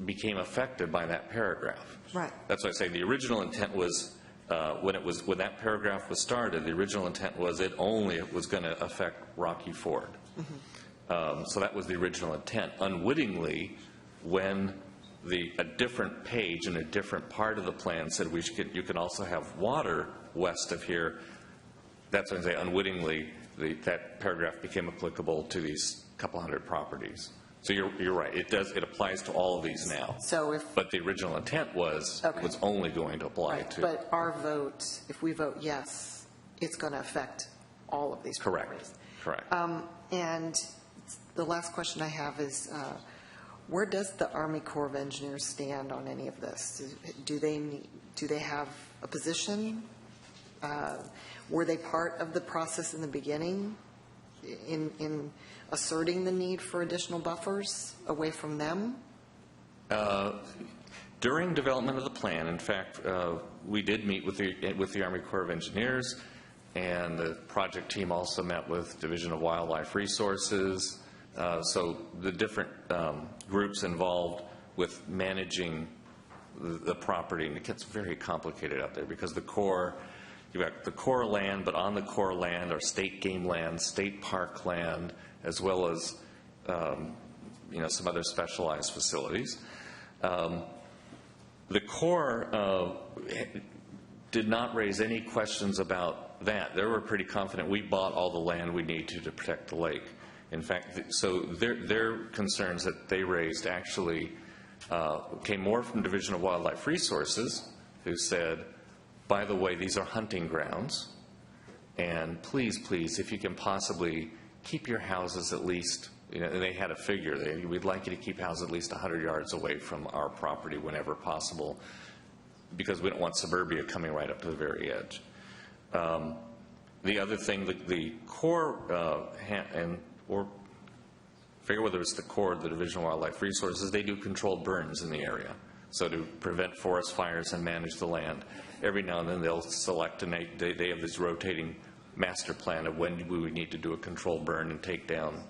became affected by that paragraph. Right. That's why I say the original intent was, when that paragraph was started, the original intent was it only was going to affect Rocky Ford. Mm-hmm. So that was the original intent. Unwittingly, when a different page in a different part of the plan said you can also have water west of here, that's when I say unwittingly that paragraph became applicable to these couple hundred properties. So you're right. It applies to all of these now. So but the original intent was only going to apply to. But our vote, if we vote yes, it's going to affect all of these properties. Correct. And the last question I have is, where does the Army Corps of Engineers stand on any of this? Do they have a position? Were they part of the process in the beginning in asserting the need for additional buffers away from them? During development of the plan, in fact, we did meet with the Army Corps of Engineers, and the project team also met with Division of Wildlife Resources. So the different groups involved with managing the property, and it gets very complicated out there because the Corps, you've got the Corps land, but on the Corps land are state game land, state park land, as well as some other specialized facilities. The Corps did not raise any questions about that. They were pretty confident we bought all the land we need to protect the lake. In fact, so their concerns that they raised actually came more from Division of Wildlife Resources, who said, by the way, these are hunting grounds, and please, please, if you can possibly keep your houses at least, you know, they had a figure, we'd like you to keep houses at least 100 yards away from our property whenever possible, because we don't want suburbia coming right up to the very edge. The other thing, the Corps, or I forget whether it's the Corps or the Division of Wildlife Resources, they do controlled burns in the area. So to prevent forest fires and manage the land, every now and then they'll select, and they have this rotating master plan of when we would need to do a controlled burn and take down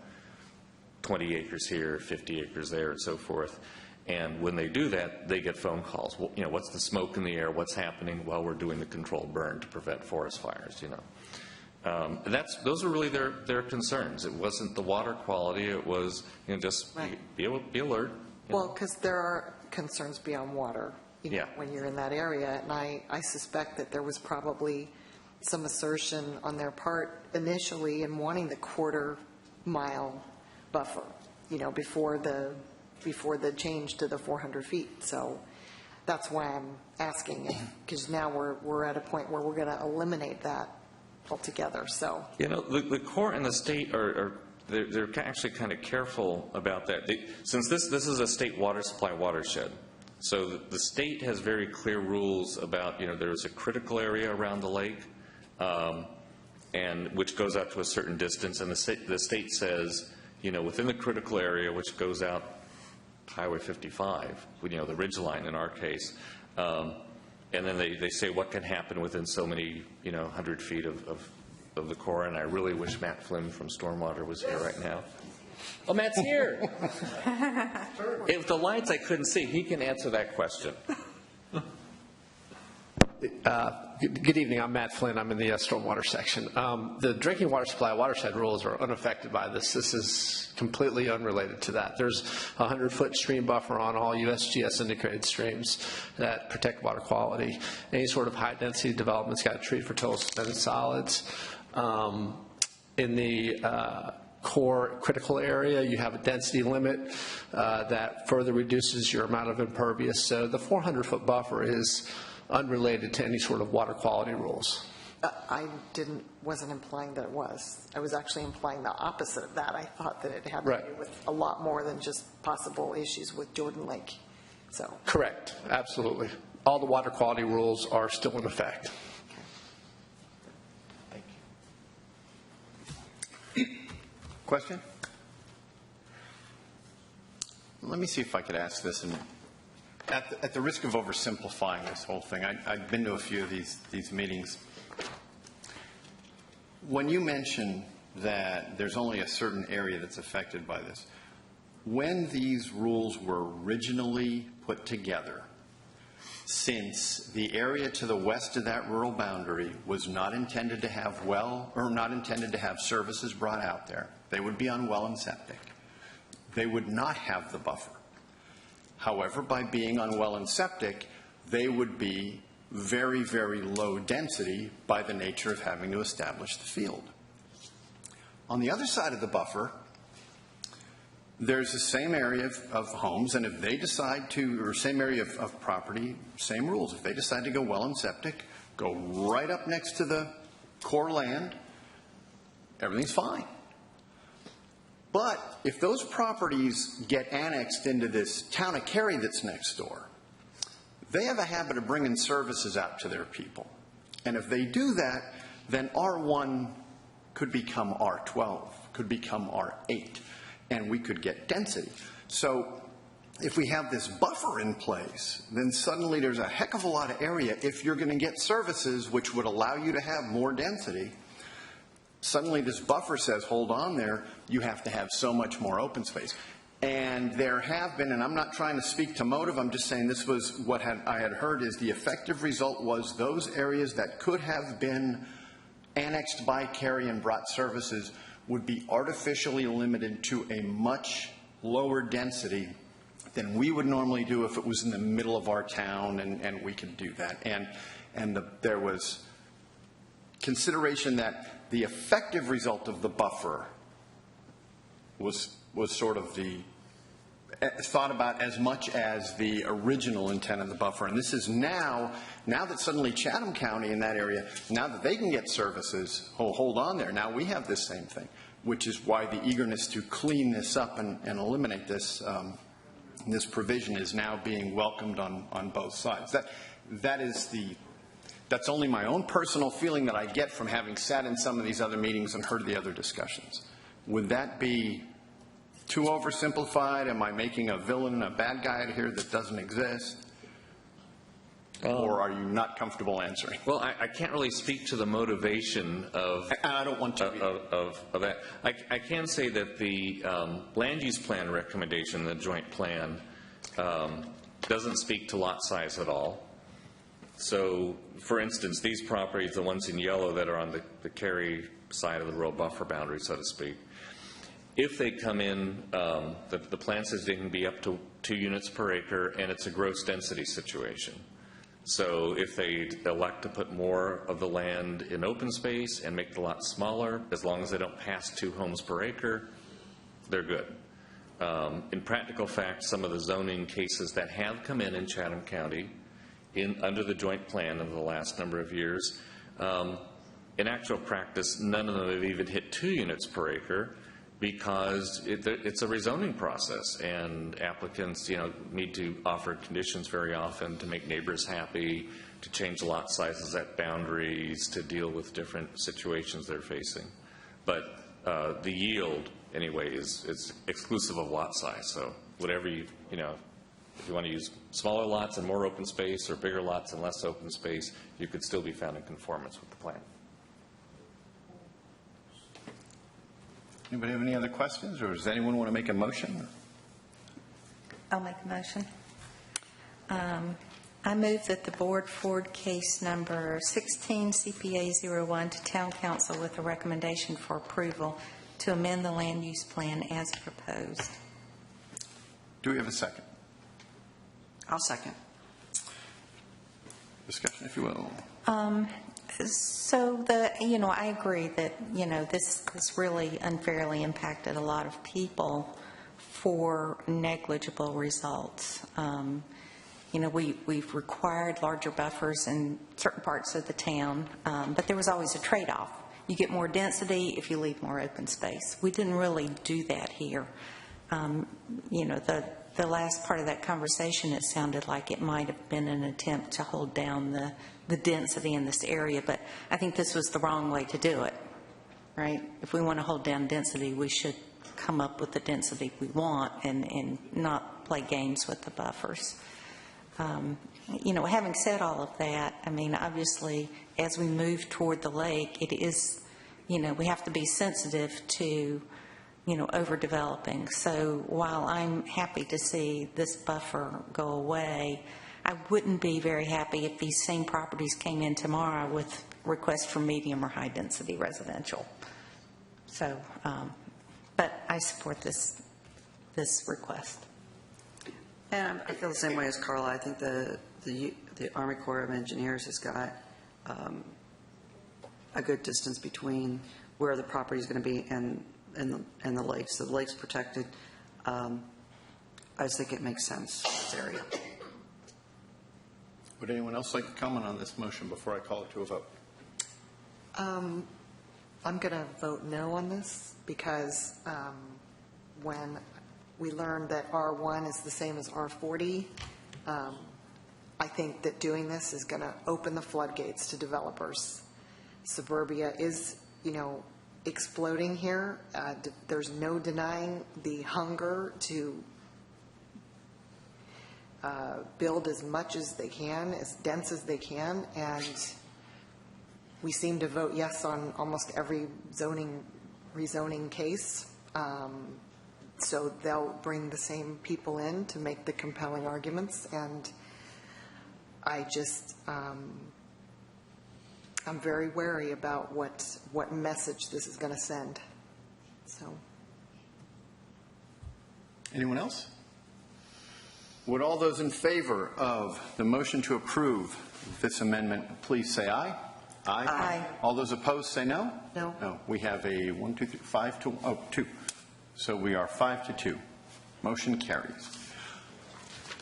20 acres here, 50 acres there, and so forth. And when they do that, they get phone calls. Well, you know, what's the smoke in the air? What's happening? Well, we're doing the controlled burn to prevent forest fires, you know. Those are really their concerns. It wasn't the water quality. It was, you know, just be alert. Well, because there are concerns beyond water, you know, when you're in that area. And I suspect that there was probably some assertion on their part initially in wanting the quarter-mile buffer, you know, before the change to the 400 feet. So that's why I'm asking, because now we're at a point where we're going to eliminate that altogether. So, you know, the Corps and the state they're actually kind of careful about that. Since this is a state water supply watershed, so the state has very clear rules about, you know, there's a critical area around the lake, and which goes out to a certain distance, and the state says, you know, within the critical area, which goes out Highway 55, you know, the ridge line in our case, and then they say what can happen within so many, you know, 100 feet of the Corps. And I really wish Matt Flynn from Stormwater was here right now. Oh, Matt's here. If the lights I couldn't see, he can answer that question. Good evening. I'm Matt Flynn. I'm in the stormwater section. The drinking water supply watershed rules are unaffected by this. This is completely unrelated to that. There's a 100-foot stream buffer on all USGS indicated streams that protect water quality. Any sort of high-density development's got to treat for total suspended solids. In the core critical area, you have a density limit that further reduces your amount of impervious. So the 400-foot buffer is unrelated to any sort of water quality rules. I wasn't implying that it was. I was actually implying the opposite of that. I thought that it had to do with a lot more than just possible issues with Jordan Lake. So correct, absolutely. All the water quality rules are still in effect. Thank you. Question? Let me see if I could ask this, and at the risk of oversimplifying this whole thing, I've been to a few of these meetings. When you mention that there's only a certain area that's affected by this, when these rules were originally put together, since the area to the west of that rural boundary was not intended to have not intended to have services brought out there, they would be on well and septic. They would not have the buffer. However, by being on well and septic, they would be very, very low density by the nature of having to establish the field. On the other side of the buffer, there's the same area of homes, and if they decide to, or same area of property, same rules. If they decide to go well and septic, go right up next to the core land, everything's fine. But if those properties get annexed into this town of Cary that's next door, they have a habit of bringing services out to their people. And if they do that, then R1 could become R12, could become R8, and we could get density. So if we have this buffer in place, then suddenly there's a heck of a lot of area. If you're going to get services which would allow you to have more density, suddenly this buffer says, hold on there, you have to have so much more open space. And there have been, and I'm not trying to speak to motive, I'm just saying this was what I had heard, is the effective result was those areas that could have been annexed by Cary and brought services would be artificially limited to a much lower density we would normally do if it was in the middle of our town, and we could do that. There was consideration that the effective result of the buffer was sort of thought about as much as the original intent of the buffer. And this is now that suddenly Chatham County in that area, now that they can get services, hold on there, now we have this same thing, which is why the eagerness to clean this up and eliminate this this provision is now being welcomed on both sides. That's only my own personal feeling that I get from having sat in some of these other meetings and heard the other discussions. Would that be too oversimplified? Am I making a villain and a bad guy out here that doesn't exist? Or are you not comfortable answering? Well, I can't really speak to the motivation of... I don't want to. Of that. I can say that the land use plan recommendation, the joint plan, doesn't speak to lot size at all. So, for instance, these properties, the ones in yellow that are on the Cary side of the rural buffer boundary, so to speak, if they come in, the plan says they can be up to 2 units per acre, and it's a gross density situation. So if they elect to put more of the land in open space and make the lot smaller, as long as they don't pass 2 homes per acre, they're good. In practical fact, some of the zoning cases that have come in Chatham County under the joint plan in the last number of years, in actual practice, none of them have even hit 2 units per acre, because it's a rezoning process, and applicants, need to offer conditions very often to make neighbors happy, to change lot sizes at boundaries, to deal with different situations they're facing. But the yield, anyway, is exclusive of lot size. So whatever if you want to use smaller lots and more open space, or bigger lots and less open space, you could still be found in conformance with the plan. Anybody have any other questions, or does anyone want to make a motion? I'll make a motion. I move that the board forward case number 16 CPA 01 to Town Council with a recommendation for approval to amend the land use plan as proposed. Do we have a second? I'll second. Discussion, if you will. So I agree that, this really unfairly impacted a lot of people for negligible results. We've required larger buffers in certain parts of the town, but there was always a trade-off. You get more density if you leave more open space. We didn't really do that here. The last part of that conversation, it sounded like it might have been an attempt to hold down the density in this area, but I think this was the wrong way to do it, right? If we want to hold down density, we should come up with the density we want and not play games with the buffers. Having said all of that, obviously, as we move toward the lake, it is, we have to be sensitive to overdeveloping. So while I'm happy to see this buffer go away, I wouldn't be very happy if these same properties came in tomorrow with requests for medium or high density residential. So, but I support this request. And I feel the same way as Carla. I think the Army Corps of Engineers has got a good distance between where the property is going to be and the lakes. So the lake's protected. I just think it makes sense, this area. Would anyone else like to comment on this motion before I call it to a vote? I'm going to vote no on this because when we learned that R1 is the same as R40, I think that doing this is going to open the floodgates to developers. Suburbia is, exploding here. There's no denying the hunger to build as much as they can, as dense as they can, and we seem to vote yes on almost every rezoning case. So they'll bring the same people in to make the compelling arguments, and I just, I'm very wary about what message this is going to send. So, anyone else? Would all those in favor of the motion to approve this amendment please say aye? Aye. Aye. All those opposed say no? No. No. We have a 1, 2, 3, 5 to, 2. So we are 5 to 2. Motion carries.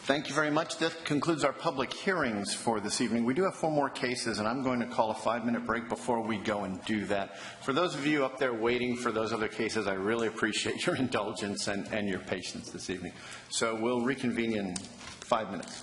Thank you very much. That concludes our public hearings for this evening. We do have 4 more cases, and I'm going to call a 5-minute break before we go and do that. For those of you up there waiting for those other cases, I really appreciate your indulgence and your patience this evening. So we'll reconvene in 5 minutes.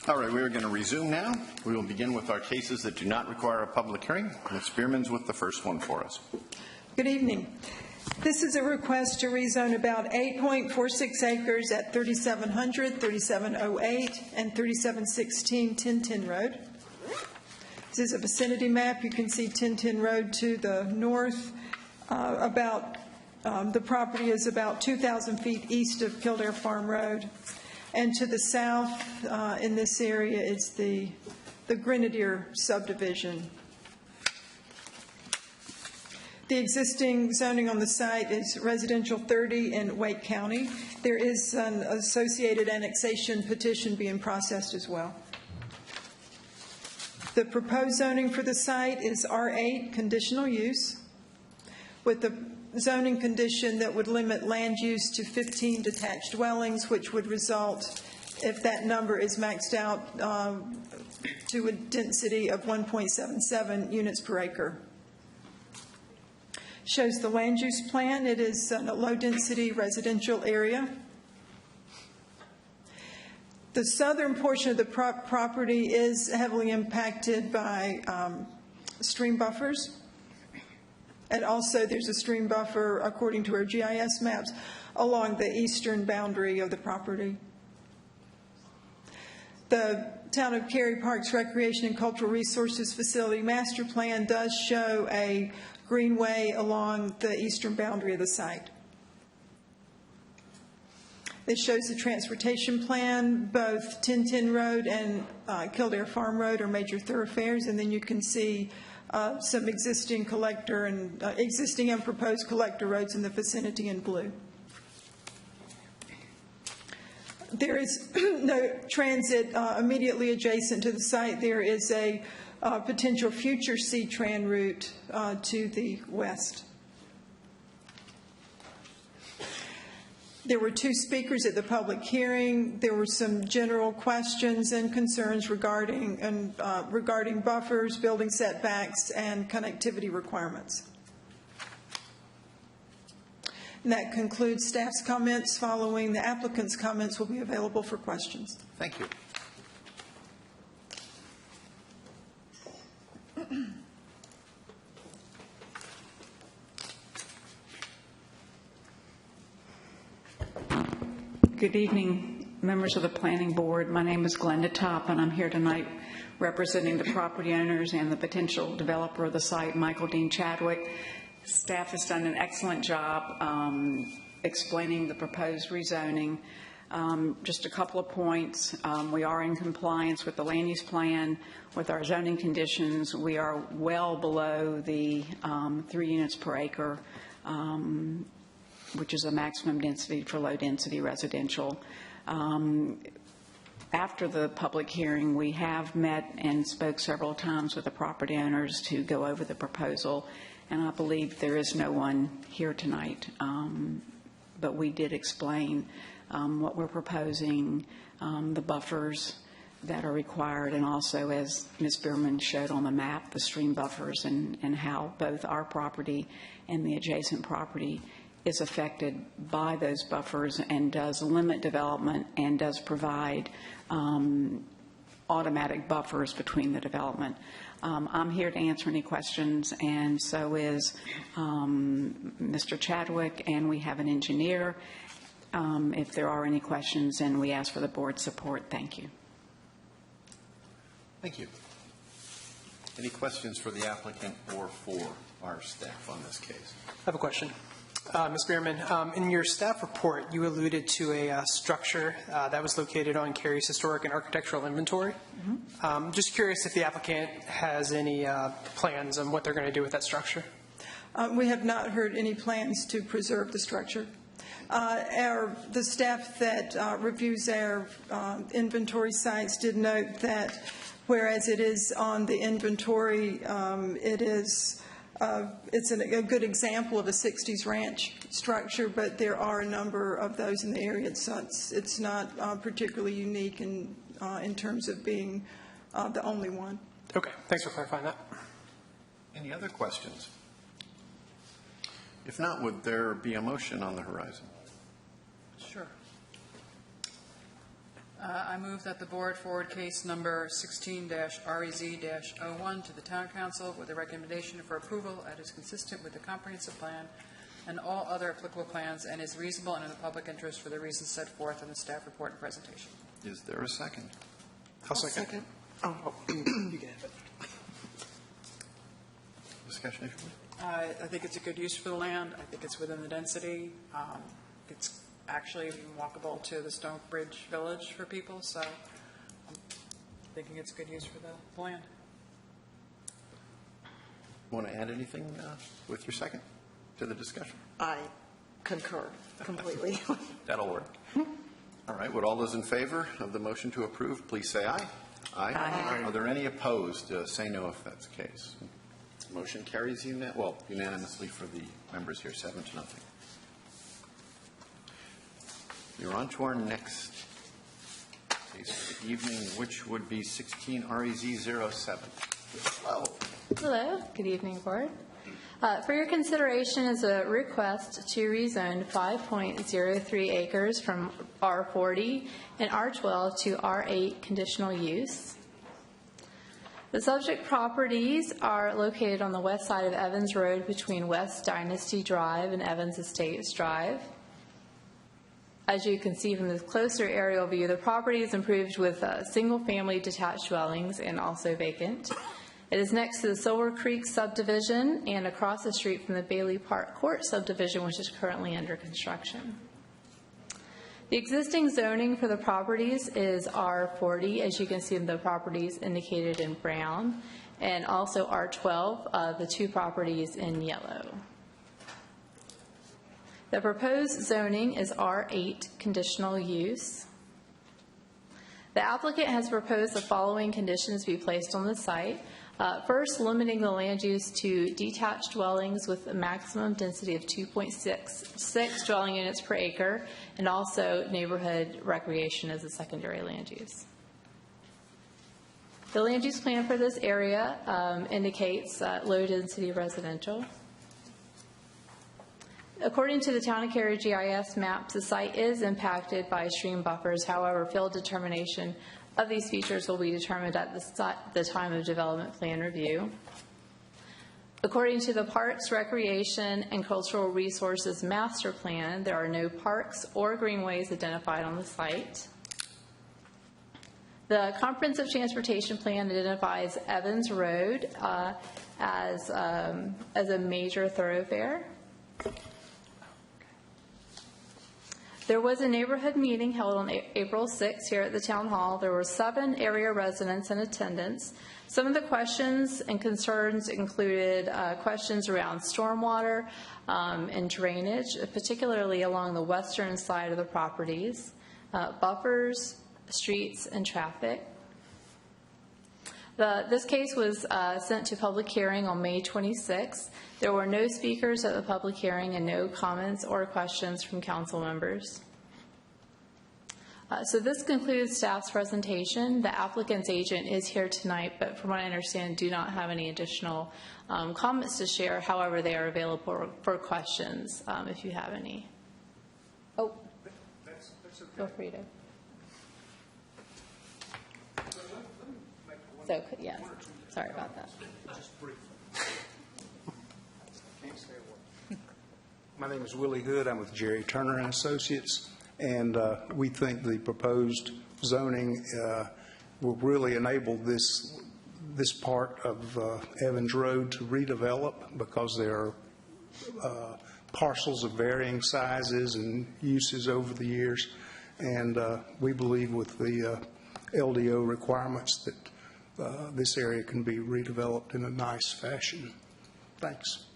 All right, we are going to resume now. We will begin with our cases that do not require a public hearing. Ms. Bierman's with the first one for us. Good evening. This is a request to rezone about 8.46 acres at 3700, 3708, and 3716 1010 Road. This is a vicinity map. You can see 1010 Road to the north. The property is about 2,000 feet east of Kildare Farm Road. And to the south in this area is the Grenadier subdivision. The existing zoning on the site is residential 30 in Wake County. There is an associated annexation petition being processed as well. The proposed zoning for the site is R8, conditional use, with the zoning condition that would limit land use to 15 detached dwellings, which would result, if that number is maxed out, to a density of 1.77 units per acre. Shows the land use plan. It is a low-density residential area. The southern portion of the property is heavily impacted by stream buffers. And also there's a stream buffer, according to our GIS maps, along the eastern boundary of the property. The Town of Cary Parks Recreation and Cultural Resources Facility Master Plan does show a greenway along the eastern boundary of the site. It shows the transportation plan. Both 1010 Road and Kildare Farm Road are major thoroughfares, and then you can see some existing collector and existing and proposed collector roads in the vicinity in blue. There is no transit immediately adjacent to the site. There is a potential future C-Tran route to the west. There were 2 speakers at the public hearing. There were some general questions and concerns regarding buffers, building setbacks, and connectivity requirements. And that concludes staff's comments. Following the applicant's comments will be available for questions. Thank you. Good evening, members of the Planning Board. My name is Glenda Topp, and I'm here tonight representing the property owners and the potential developer of the site, Michael Dean Chadwick. Staff has done an excellent job explaining the proposed rezoning. Just a couple of points. We are in compliance with the land use plan, with our zoning conditions. We are well below the 3 units per acre, which is a maximum density for low-density residential. After the public hearing, we have met and spoke several times with the property owners to go over the proposal, and I believe there is no one here tonight. But we did explain what we're proposing, the buffers that are required, and also, as Ms. Bierman showed on the map, the stream buffers and how both our property and the adjacent property is affected by those buffers and does limit development and does provide automatic buffers between the development. I'm here to answer any questions, and so is Mr. Chadwick, and we have an engineer. If there are any questions, and we ask for the board's support. Thank you. Thank you. Any questions for the applicant or for our staff on this case? I have a question. Ms. Bierman, in your staff report, you alluded to a structure that was located on Cary's historic and architectural inventory. Mm-hmm. Just curious if the applicant has any plans on what they're going to do with that structure. We have not heard any plans to preserve the structure. The staff that reviews our inventory sites did note that whereas it is on the inventory, it's a good example of a 60s ranch structure, but there are a number of those in the area. It's not particularly unique in terms of being the only one. Okay, thanks for clarifying that. Any other questions? If not, would there be a motion on the horizon? Sure. I move that the board forward case number 16-REZ-01 to the town council with a recommendation for approval that is consistent with the comprehensive plan and all other applicable plans and is reasonable and in the public interest for the reasons set forth in the staff report and presentation. Is there a second? I'll second. Oh, you can have it. Discussion issue? I think it's a good use for the land. I think it's within the density. It's actually walkable to the Stone Bridge Village for people, so I'm thinking it's good use for the land. Want to add anything with your second to the discussion? I concur completely. That'll work. All right, would all those in favor of the motion to approve, please say aye. Aye. Are there any opposed? Say no if that's the case. Motion carries unanimously for the members here, 7-0. You're on to our next case of the evening, which would be 16-REZ-07. Hello. Hello. Good evening, Board. For your consideration is a request to rezone 5.03 acres from R40 and R12 to R8 conditional use. The subject properties are located on the west side of Evans Road between West Dynasty Drive and Evans Estates Drive. As you can see from this closer aerial view, the property is improved with single-family detached dwellings and also vacant. It is next to the Silver Creek subdivision and across the street from the Bailey Park Court subdivision, which is currently under construction. The existing zoning for the properties is R40, as you can see in the properties indicated in brown, and also R12, the two properties in yellow. The proposed zoning is R8 conditional use. The applicant has proposed the following conditions be placed on the site. First, limiting the land use to detached dwellings with a maximum density of 2.66 dwelling units per acre, and also neighborhood recreation as a secondary land use. The land use plan for this area indicates low-density residential. According to the Town of Cary GIS maps, the site is impacted by stream buffers. However, field determination of these features will be determined at the time of development plan review. According to the Parks, Recreation, and Cultural Resources Master Plan, there are no parks or greenways identified on the site. The Comprehensive Transportation Plan identifies Evans Road as a major thoroughfare. There was a neighborhood meeting held on April 6th here at the Town Hall. There were 7 area residents in attendance. Some of the questions and concerns included questions around stormwater and drainage, particularly along the western side of the properties, buffers, streets, and traffic. This case was sent to public hearing on May 26th. There were no speakers at the public hearing and no comments or questions from council members. So this concludes staff's presentation. The applicant's agent is here tonight, but from what I understand, do not have any additional comments to share. However, they are available for questions if you have any. Oh, that's okay. Feel free to. So, yes, sorry about that. Just brief. My name is Willie Hood. I'm with Jerry Turner and Associates, and we think the proposed zoning will really enable this part of Evans Road to redevelop, because there are parcels of varying sizes and uses over the years, and we believe with the LDO requirements that this area can be redeveloped in a nice fashion. Thanks.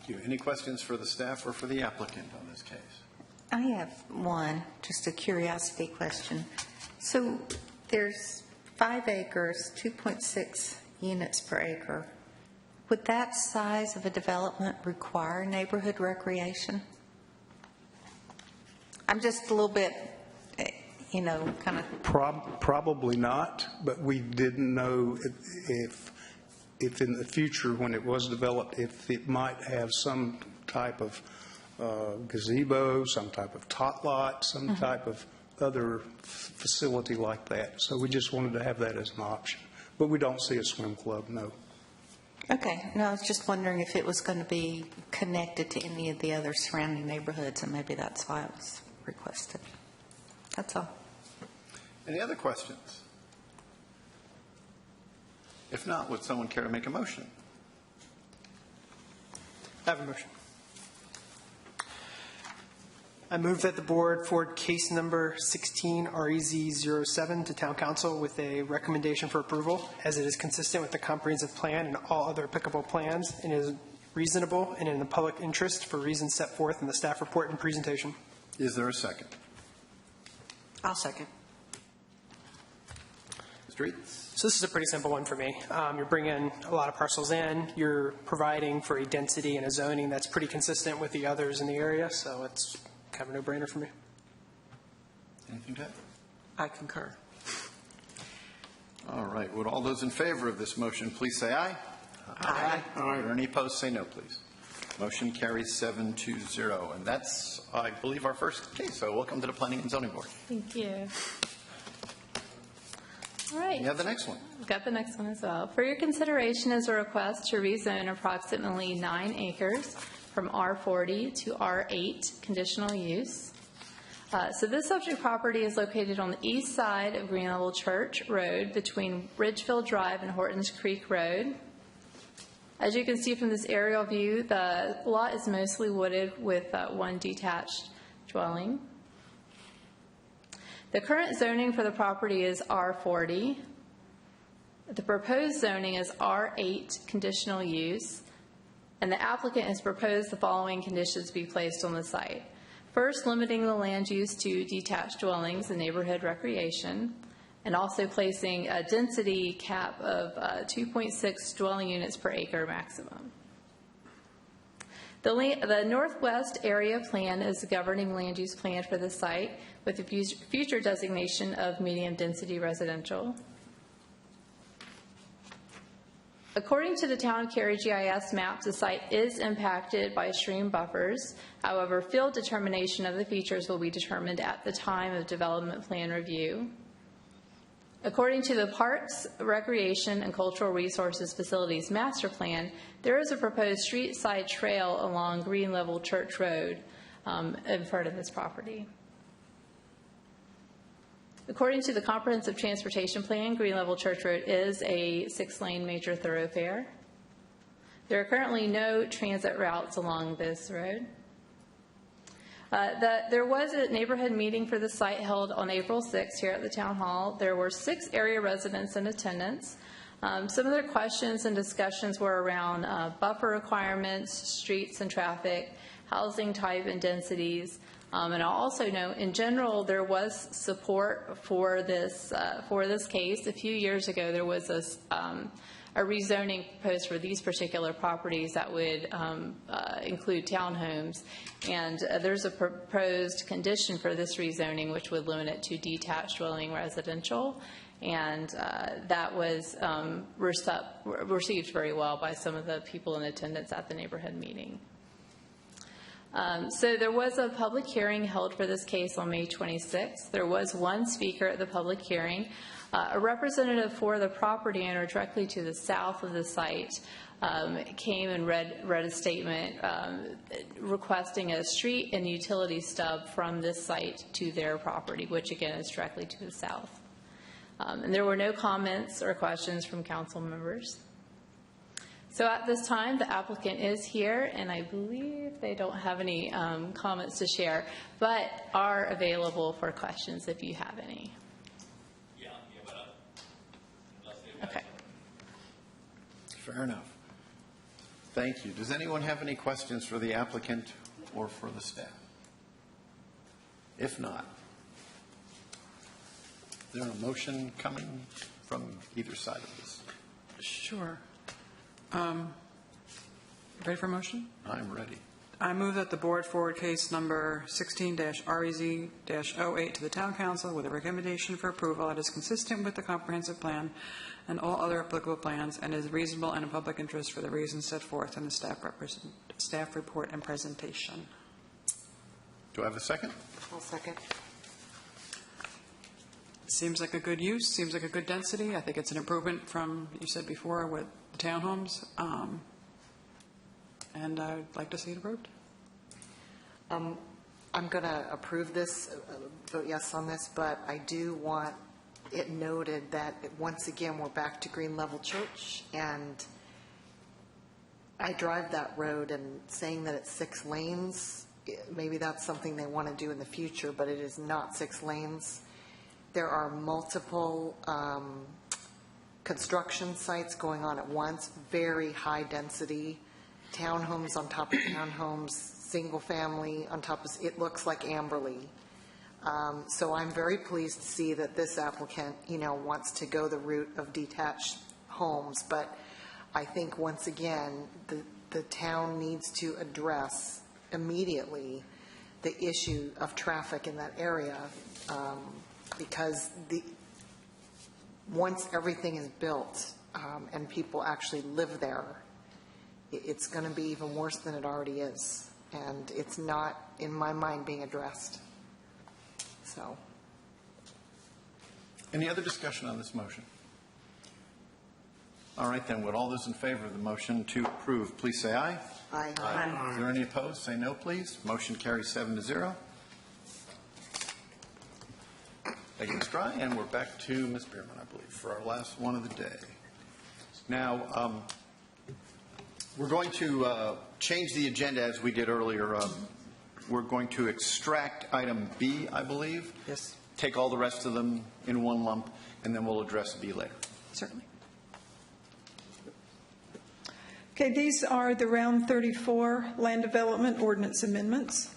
Thank you. Any questions for the staff or for the applicant on this case? I have one, just a curiosity question. So there's 5 acres, 2.6 units per acre. Would that size of a development require neighborhood recreation? I'm just a little bit, kind of. Probably not, but we didn't know if in the future, when it was developed, if it might have some type of gazebo, some type of tot lot, some type of other facility like that. So we just wanted to have that as an option. But we don't see a swim club, no. Okay. No, I was just wondering if it was going to be connected to any of the other surrounding neighborhoods, and maybe that's why it was requested. That's all. Any other questions? If not, would someone care to make a motion? I have a motion. I move that the board forward case number 16 REZ07 to Town Council with a recommendation for approval, as it is consistent with the comprehensive plan and all other applicable plans, and is reasonable and in the public interest for reasons set forth in the staff report and presentation. Is there a second? I'll second. Mr. Eads? So this is a pretty simple one for me. You're bringing a lot of parcels in. You're providing for a density and a zoning that's pretty consistent with the others in the area, so it's kind of a no-brainer for me. Anything to add? I concur. All right. Would all those in favor of this motion please say aye? Aye. Or any opposed, say no, please. Motion carries 7-0. And that's, I believe, our first case. So welcome to the Planning and Zoning Board. Thank you. All right. You have the next one. I've got the next one as well. For your consideration is a request to rezone approximately 9 acres from R40 to R8 conditional use. So this subject property is located on the east side of Green Level Church Road between Ridgefield Drive and Hortons Creek Road. As you can see from this aerial view, the lot is mostly wooded with one detached dwelling. The current zoning for the property is R40. The proposed zoning is R8 conditional use, and the applicant has proposed the following conditions be placed on the site. First, limiting the land use to detached dwellings and neighborhood recreation, and also placing a density cap of 2.6 dwelling units per acre maximum. The Northwest Area Plan is the governing land use plan for the site, with the future designation of medium density residential. According to the Town of Cary GIS maps, the site is impacted by stream buffers. However, field determination of the features will be determined at the time of development plan review. According to the Parks, Recreation, and Cultural Resources Facilities Master Plan, there is a proposed street side trail along Green Level Church Road in front of this property. According to the Comprehensive Transportation Plan, Green Level Church Road is a 6-lane major thoroughfare. There are currently no transit routes along this road. There was a neighborhood meeting for the site held on April 6th here at the Town Hall. There were 6 area residents in attendance. Some of their questions and discussions were around buffer requirements, streets and traffic, housing type and densities. And I'll also note, in general, there was support for this case. A few years ago, there was a rezoning proposed for these particular properties that would include townhomes. And there's a proposed condition for this rezoning, which would limit it to detached dwelling residential. And that was received very well by some of the people in attendance at the neighborhood meeting. So there was a public hearing held for this case on May 26th. There was one speaker at the public hearing. A representative for the property owner directly to the south of the site came and read a statement requesting a street and utility stub from this site to their property, which again is directly to the south. And there were no comments or questions from council members. So at this time, the applicant is here, and I believe they don't have any comments to share, but are available for questions if you have any. Okay. Fair enough. Thank you. Does anyone have any questions for the applicant or for the staff? If not, is there a motion coming from either side of this? Sure. Ready for a motion? I'm ready. I move that the board forward case number 16-REZ-08 to the Town Council with a recommendation for approval that is consistent with the comprehensive plan and all other applicable plans and is reasonable and in public interest for the reasons set forth in the staff report and presentation. Do I have a second? I'll second. Seems like a good use, seems like a good density. I think it's an improvement from, you said before, with the townhomes. And I'd like to see it approved. I'm going to approve this, vote yes on this, but I do want it noted that, once again, we're back to Green Level Church, and I drive that road, and saying that it's 6 lanes, maybe that's something they want to do in the future, but it is not 6 lanes. There are multiple construction sites going on at once, very high density, townhomes on top of townhomes, single family on top of, it looks like Amberley. So I'm very pleased to see that this applicant, wants to go the route of detached homes, but I think, once again, the town needs to address immediately the issue of traffic in that area, because once everything is built and people actually live there, it's going to be even worse than it already is, and it's not, in my mind, being addressed. So, any other discussion on this motion? All right, then, would all those in favor of the motion to approve, please say aye. Aye. Aye. Is there any opposed? Say no, please. Motion carries 7-0. Thank you, Ms. Dry, and we're back to Ms. Bierman, I believe, for our last one of the day. Now, we're going to change the agenda as we did earlier. We're going to extract item B, I believe. Yes. Take all the rest of them in one lump, and then we'll address B later. Certainly. Okay, these are the Round 34 Land Development Ordinance Amendments.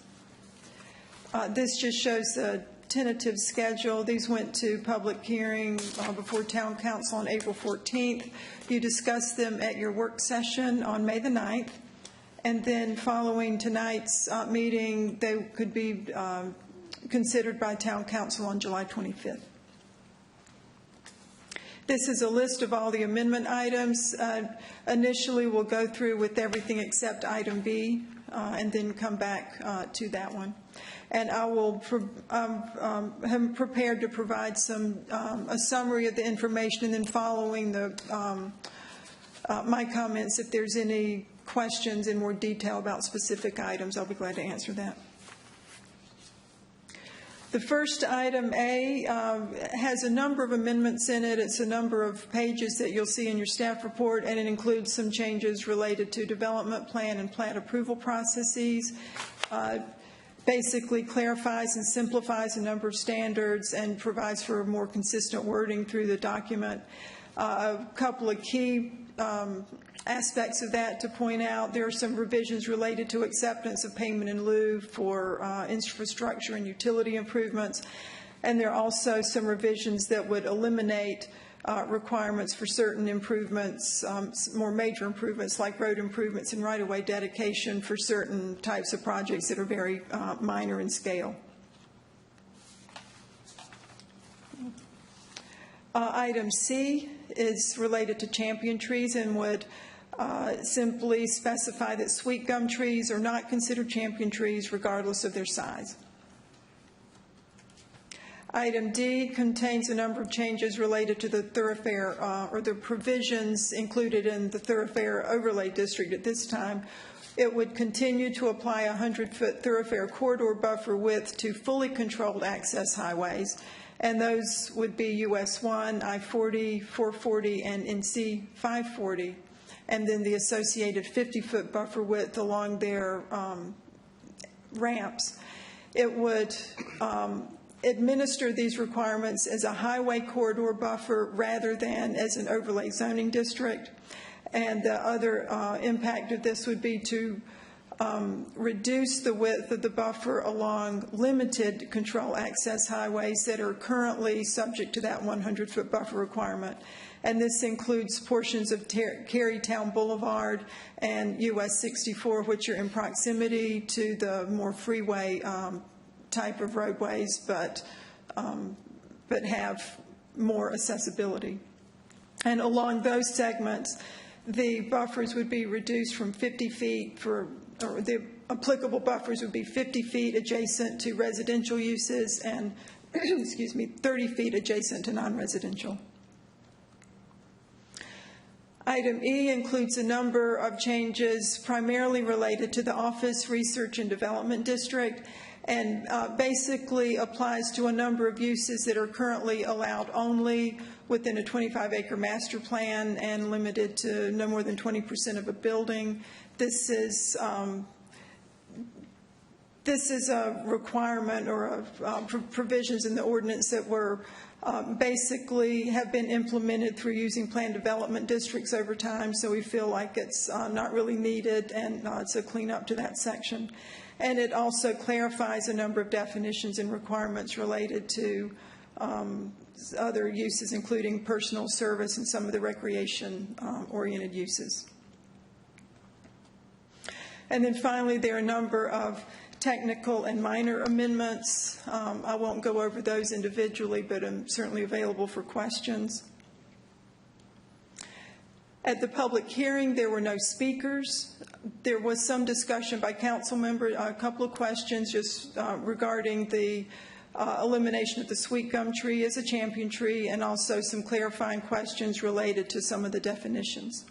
This just shows the tentative schedule. These went to public hearing before Town Council on April 14th. You discussed them at your work session on May the 9th. And then following tonight's meeting, they could be considered by Town Council on July 25th. This is a list of all the amendment items. Initially, we'll go through with everything except item B, and then come back to that one. And I will am prepared to provide a summary of the information, and then following my comments, if there's any questions in more detail about specific items, I'll be glad to answer that. The first item, A, has a number of amendments in it. It's a number of pages that you'll see in your staff report, and it includes some changes related to development plan and plat approval processes. Basically clarifies and simplifies a number of standards and provides for more consistent wording through the document. A couple of key aspects of that to point out. There are some revisions related to acceptance of payment in lieu for infrastructure and utility improvements. And there are also some revisions that would eliminate requirements for certain improvements, more major improvements like road improvements and right-of-way dedication for certain types of projects that are very minor in scale. Item C is related to champion trees and would simply specify that sweet gum trees are not considered champion trees regardless of their size. Item D contains a number of changes related to the thoroughfare or the provisions included in the thoroughfare overlay district at this time. It would continue to apply a 100-foot thoroughfare corridor buffer width to fully controlled access highways, and those would be US 1, I-40, 440, and NC 540, and then the associated 50-foot buffer width along their ramps. It would administer these requirements as a highway corridor buffer rather than as an overlay zoning district. And the other impact of this would be to reduce the width of the buffer along limited control access highways that are currently subject to that 100-foot buffer requirement. And this includes portions of Cary Town Boulevard and US 64, which are in proximity to the more freeway type of roadways, but have more accessibility. And along those segments, the buffers would be reduced from 50 feet or the applicable buffers would be 50 feet adjacent to residential uses and, 30 feet adjacent to non-residential. Item E includes a number of changes primarily related to the Office Research and Development District, and basically applies to a number of uses that are currently allowed only within a 25-acre master plan and limited to no more than 20% of a building. This is a requirement or provisions in the ordinance that were basically have been implemented through using planned development districts over time, so we feel like it's not really needed, and it's a cleanup to that section. And it also clarifies a number of definitions and requirements related to other uses, including personal service and some of the recreation-oriented uses. And then finally, there are a number of technical and minor amendments. I won't go over those individually, but I'm certainly available for questions. At the public hearing, there were no speakers. There was some discussion by council members, a couple of questions just regarding the elimination of the sweet gum tree as a champion tree, and also some clarifying questions related to some of the definitions.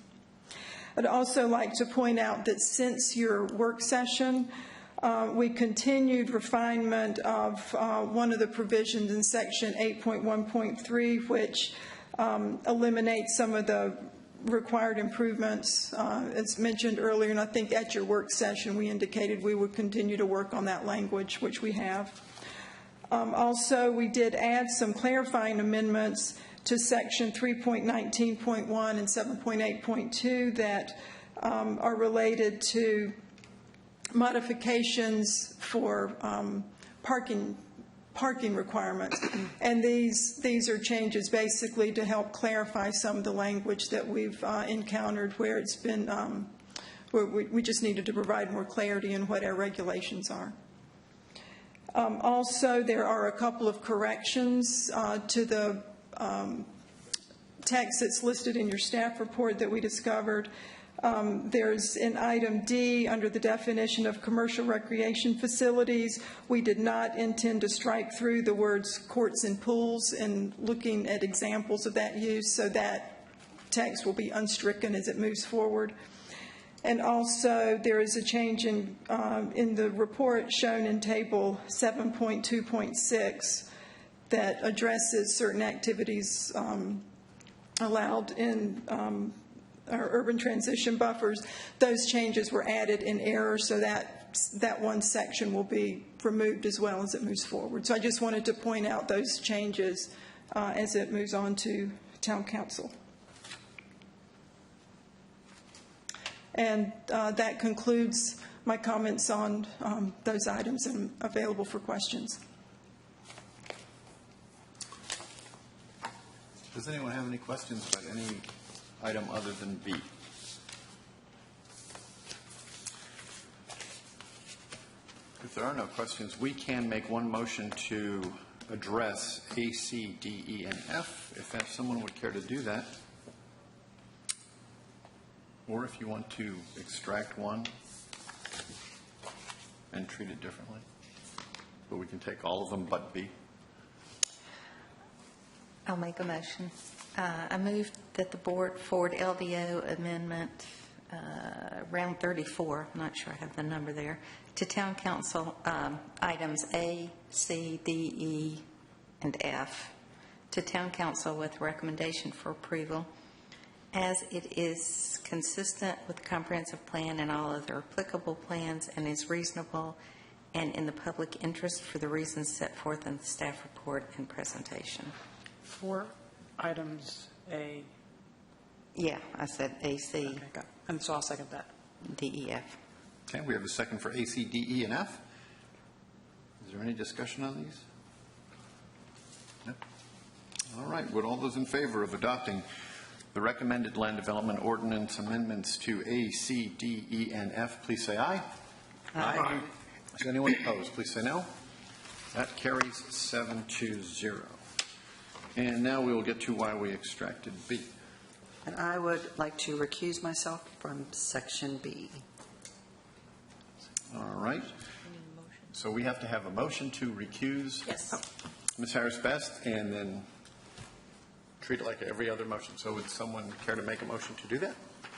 I'd also like to point out that since your work session, we continued refinement of one of the provisions in section 8.1.3, which eliminates some of the required improvements, as mentioned earlier, and I think at your work session we indicated we would continue to work on that language, which we have. Also, we did add some clarifying amendments to section 3.19.1 and 7.8.2 that are related to modifications for parking requirements. And these are changes basically to help clarify some of the language that we've encountered where it's been, where we just needed to provide more clarity in what our regulations are. Also, there are a couple of corrections to the text that's listed in your staff report that we discovered. There's in item D, under the definition of commercial recreation facilities, we did not intend to strike through the words courts and pools and looking at examples of that use, so that text will be unstricken as it moves forward. And also, there is a change in the report shown in table 7.2.6 that addresses certain activities allowed in our urban transition buffers. Those changes were added in error, so that one section will be removed as well as it moves forward. So I just wanted to point out those changes as it moves on to Town Council. And that concludes my comments on those items, and available for questions. Does anyone have any questions about any item other than B? If there are no questions, we can make one motion to address A, C, D, E, and F, if someone would care to do that. Or if you want to extract one and treat it differently. But we can take all of them but B. I'll make a motion. I move that the board forward LDO amendment, round 34, I'm not sure I have the number there, to Town Council items A, C, D, E, and F, to Town Council with recommendation for approval, as it is consistent with the comprehensive plan and all other applicable plans, and is reasonable and in the public interest for the reasons set forth in the staff report and presentation. For items A. Yeah, I said A, C. Okay, got it. And so I'll second that. D, E, F. Okay, we have a second for A, C, D, E, and F. Is there any discussion on these? No? All right, would all those in favor of adopting the recommended land development ordinance amendments to A, C, D, E, and F, please say aye. Aye. Is anyone opposed? Please say no. That carries 7-0. And now we will get to why we extracted B. And I would like to recuse myself from section B. All right. So we have to have a motion to recuse. Yes. Ms. Harris-Best, and then treat it like every other motion. So would someone care to make a motion to do that?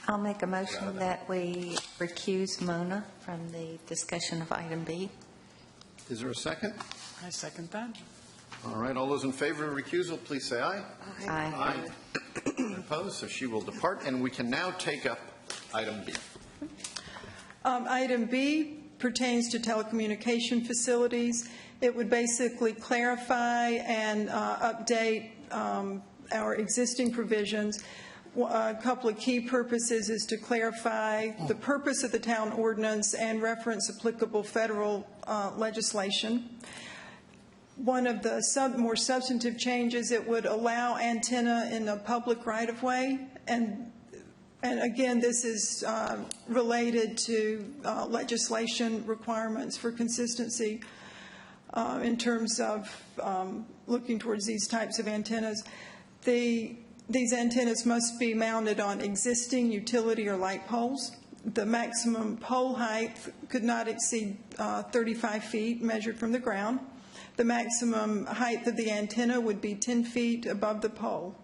I'll make a motion that we recuse Mona from the discussion of item B. Is there a second? I second that. All right, all those in favor of recusal, please say aye. Aye. Opposed, so she will depart, and we can now take up item B. Item B pertains to telecommunication facilities. It would basically clarify and update our existing provisions. A couple of key purposes is to clarify the purpose of the town ordinance and reference applicable federal legislation. One of the more substantive changes, it would allow antenna in a public right-of-way, and again, this is related to legislation requirements for consistency in terms of looking towards these types of antennas. These antennas must be mounted on existing utility or light poles. The maximum pole height could not exceed 35 feet measured from the ground. The maximum height of the antenna would be 10 feet above the pole.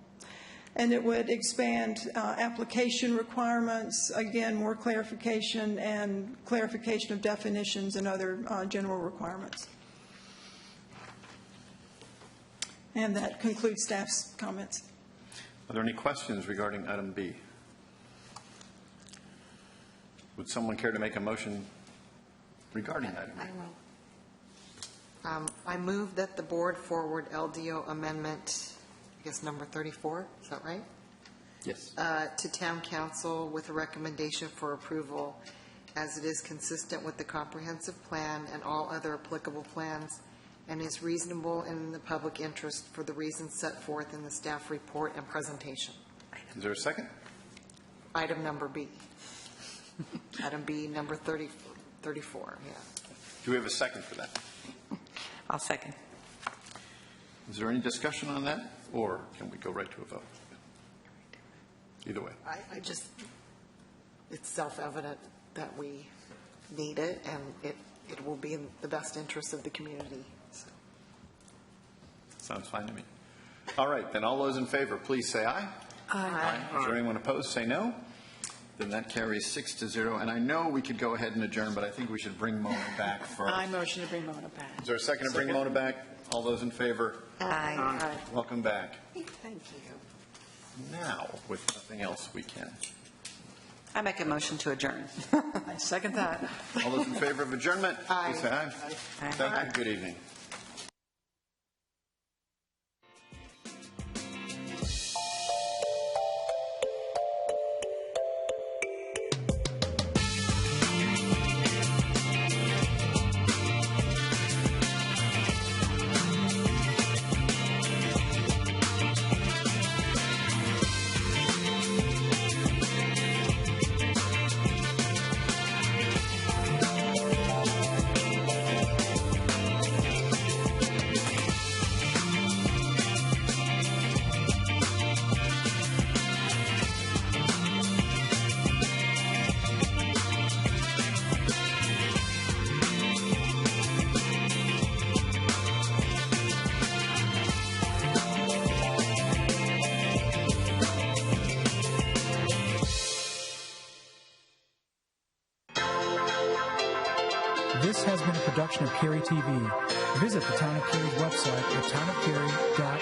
And it would expand application requirements, again, more clarification and clarification of definitions and other general requirements. And that concludes staff's comments. Are there any questions regarding item B? Would someone care to make a motion regarding item B? I will. I move that the board forward LDO amendment, I guess number 34, is that right? Yes. To town council with a recommendation for approval as it is consistent with the comprehensive plan and all other applicable plans and is reasonable in the public interest for the reasons set forth in the staff report and presentation. Is there a second? Item number B. Item B, number 34, yeah. Do we have a second for that? I'll second. Is there any discussion on that, or can we go right to a vote? Either way. I just, it's self-evident that we need it, and it will be in the best interest of the community. So. Sounds fine to me. All right, then all those in favor, please say aye. Aye. Is there anyone opposed? Say no. Then that carries 6-0. And I know we could go ahead and adjourn, but I think we should bring Mona back first. I motion to bring Mona back. Is there a second to bring Mona back? All those in favor? Aye. Aye. Welcome back. Thank you. Now, with nothing else, we can. I make a motion to adjourn. I second that. All those in favor of adjournment? Aye. Please say aye. Aye. Thank you. Good evening. This has been a production of Cary TV. Visit the Town of Cary's website at townofcary.org.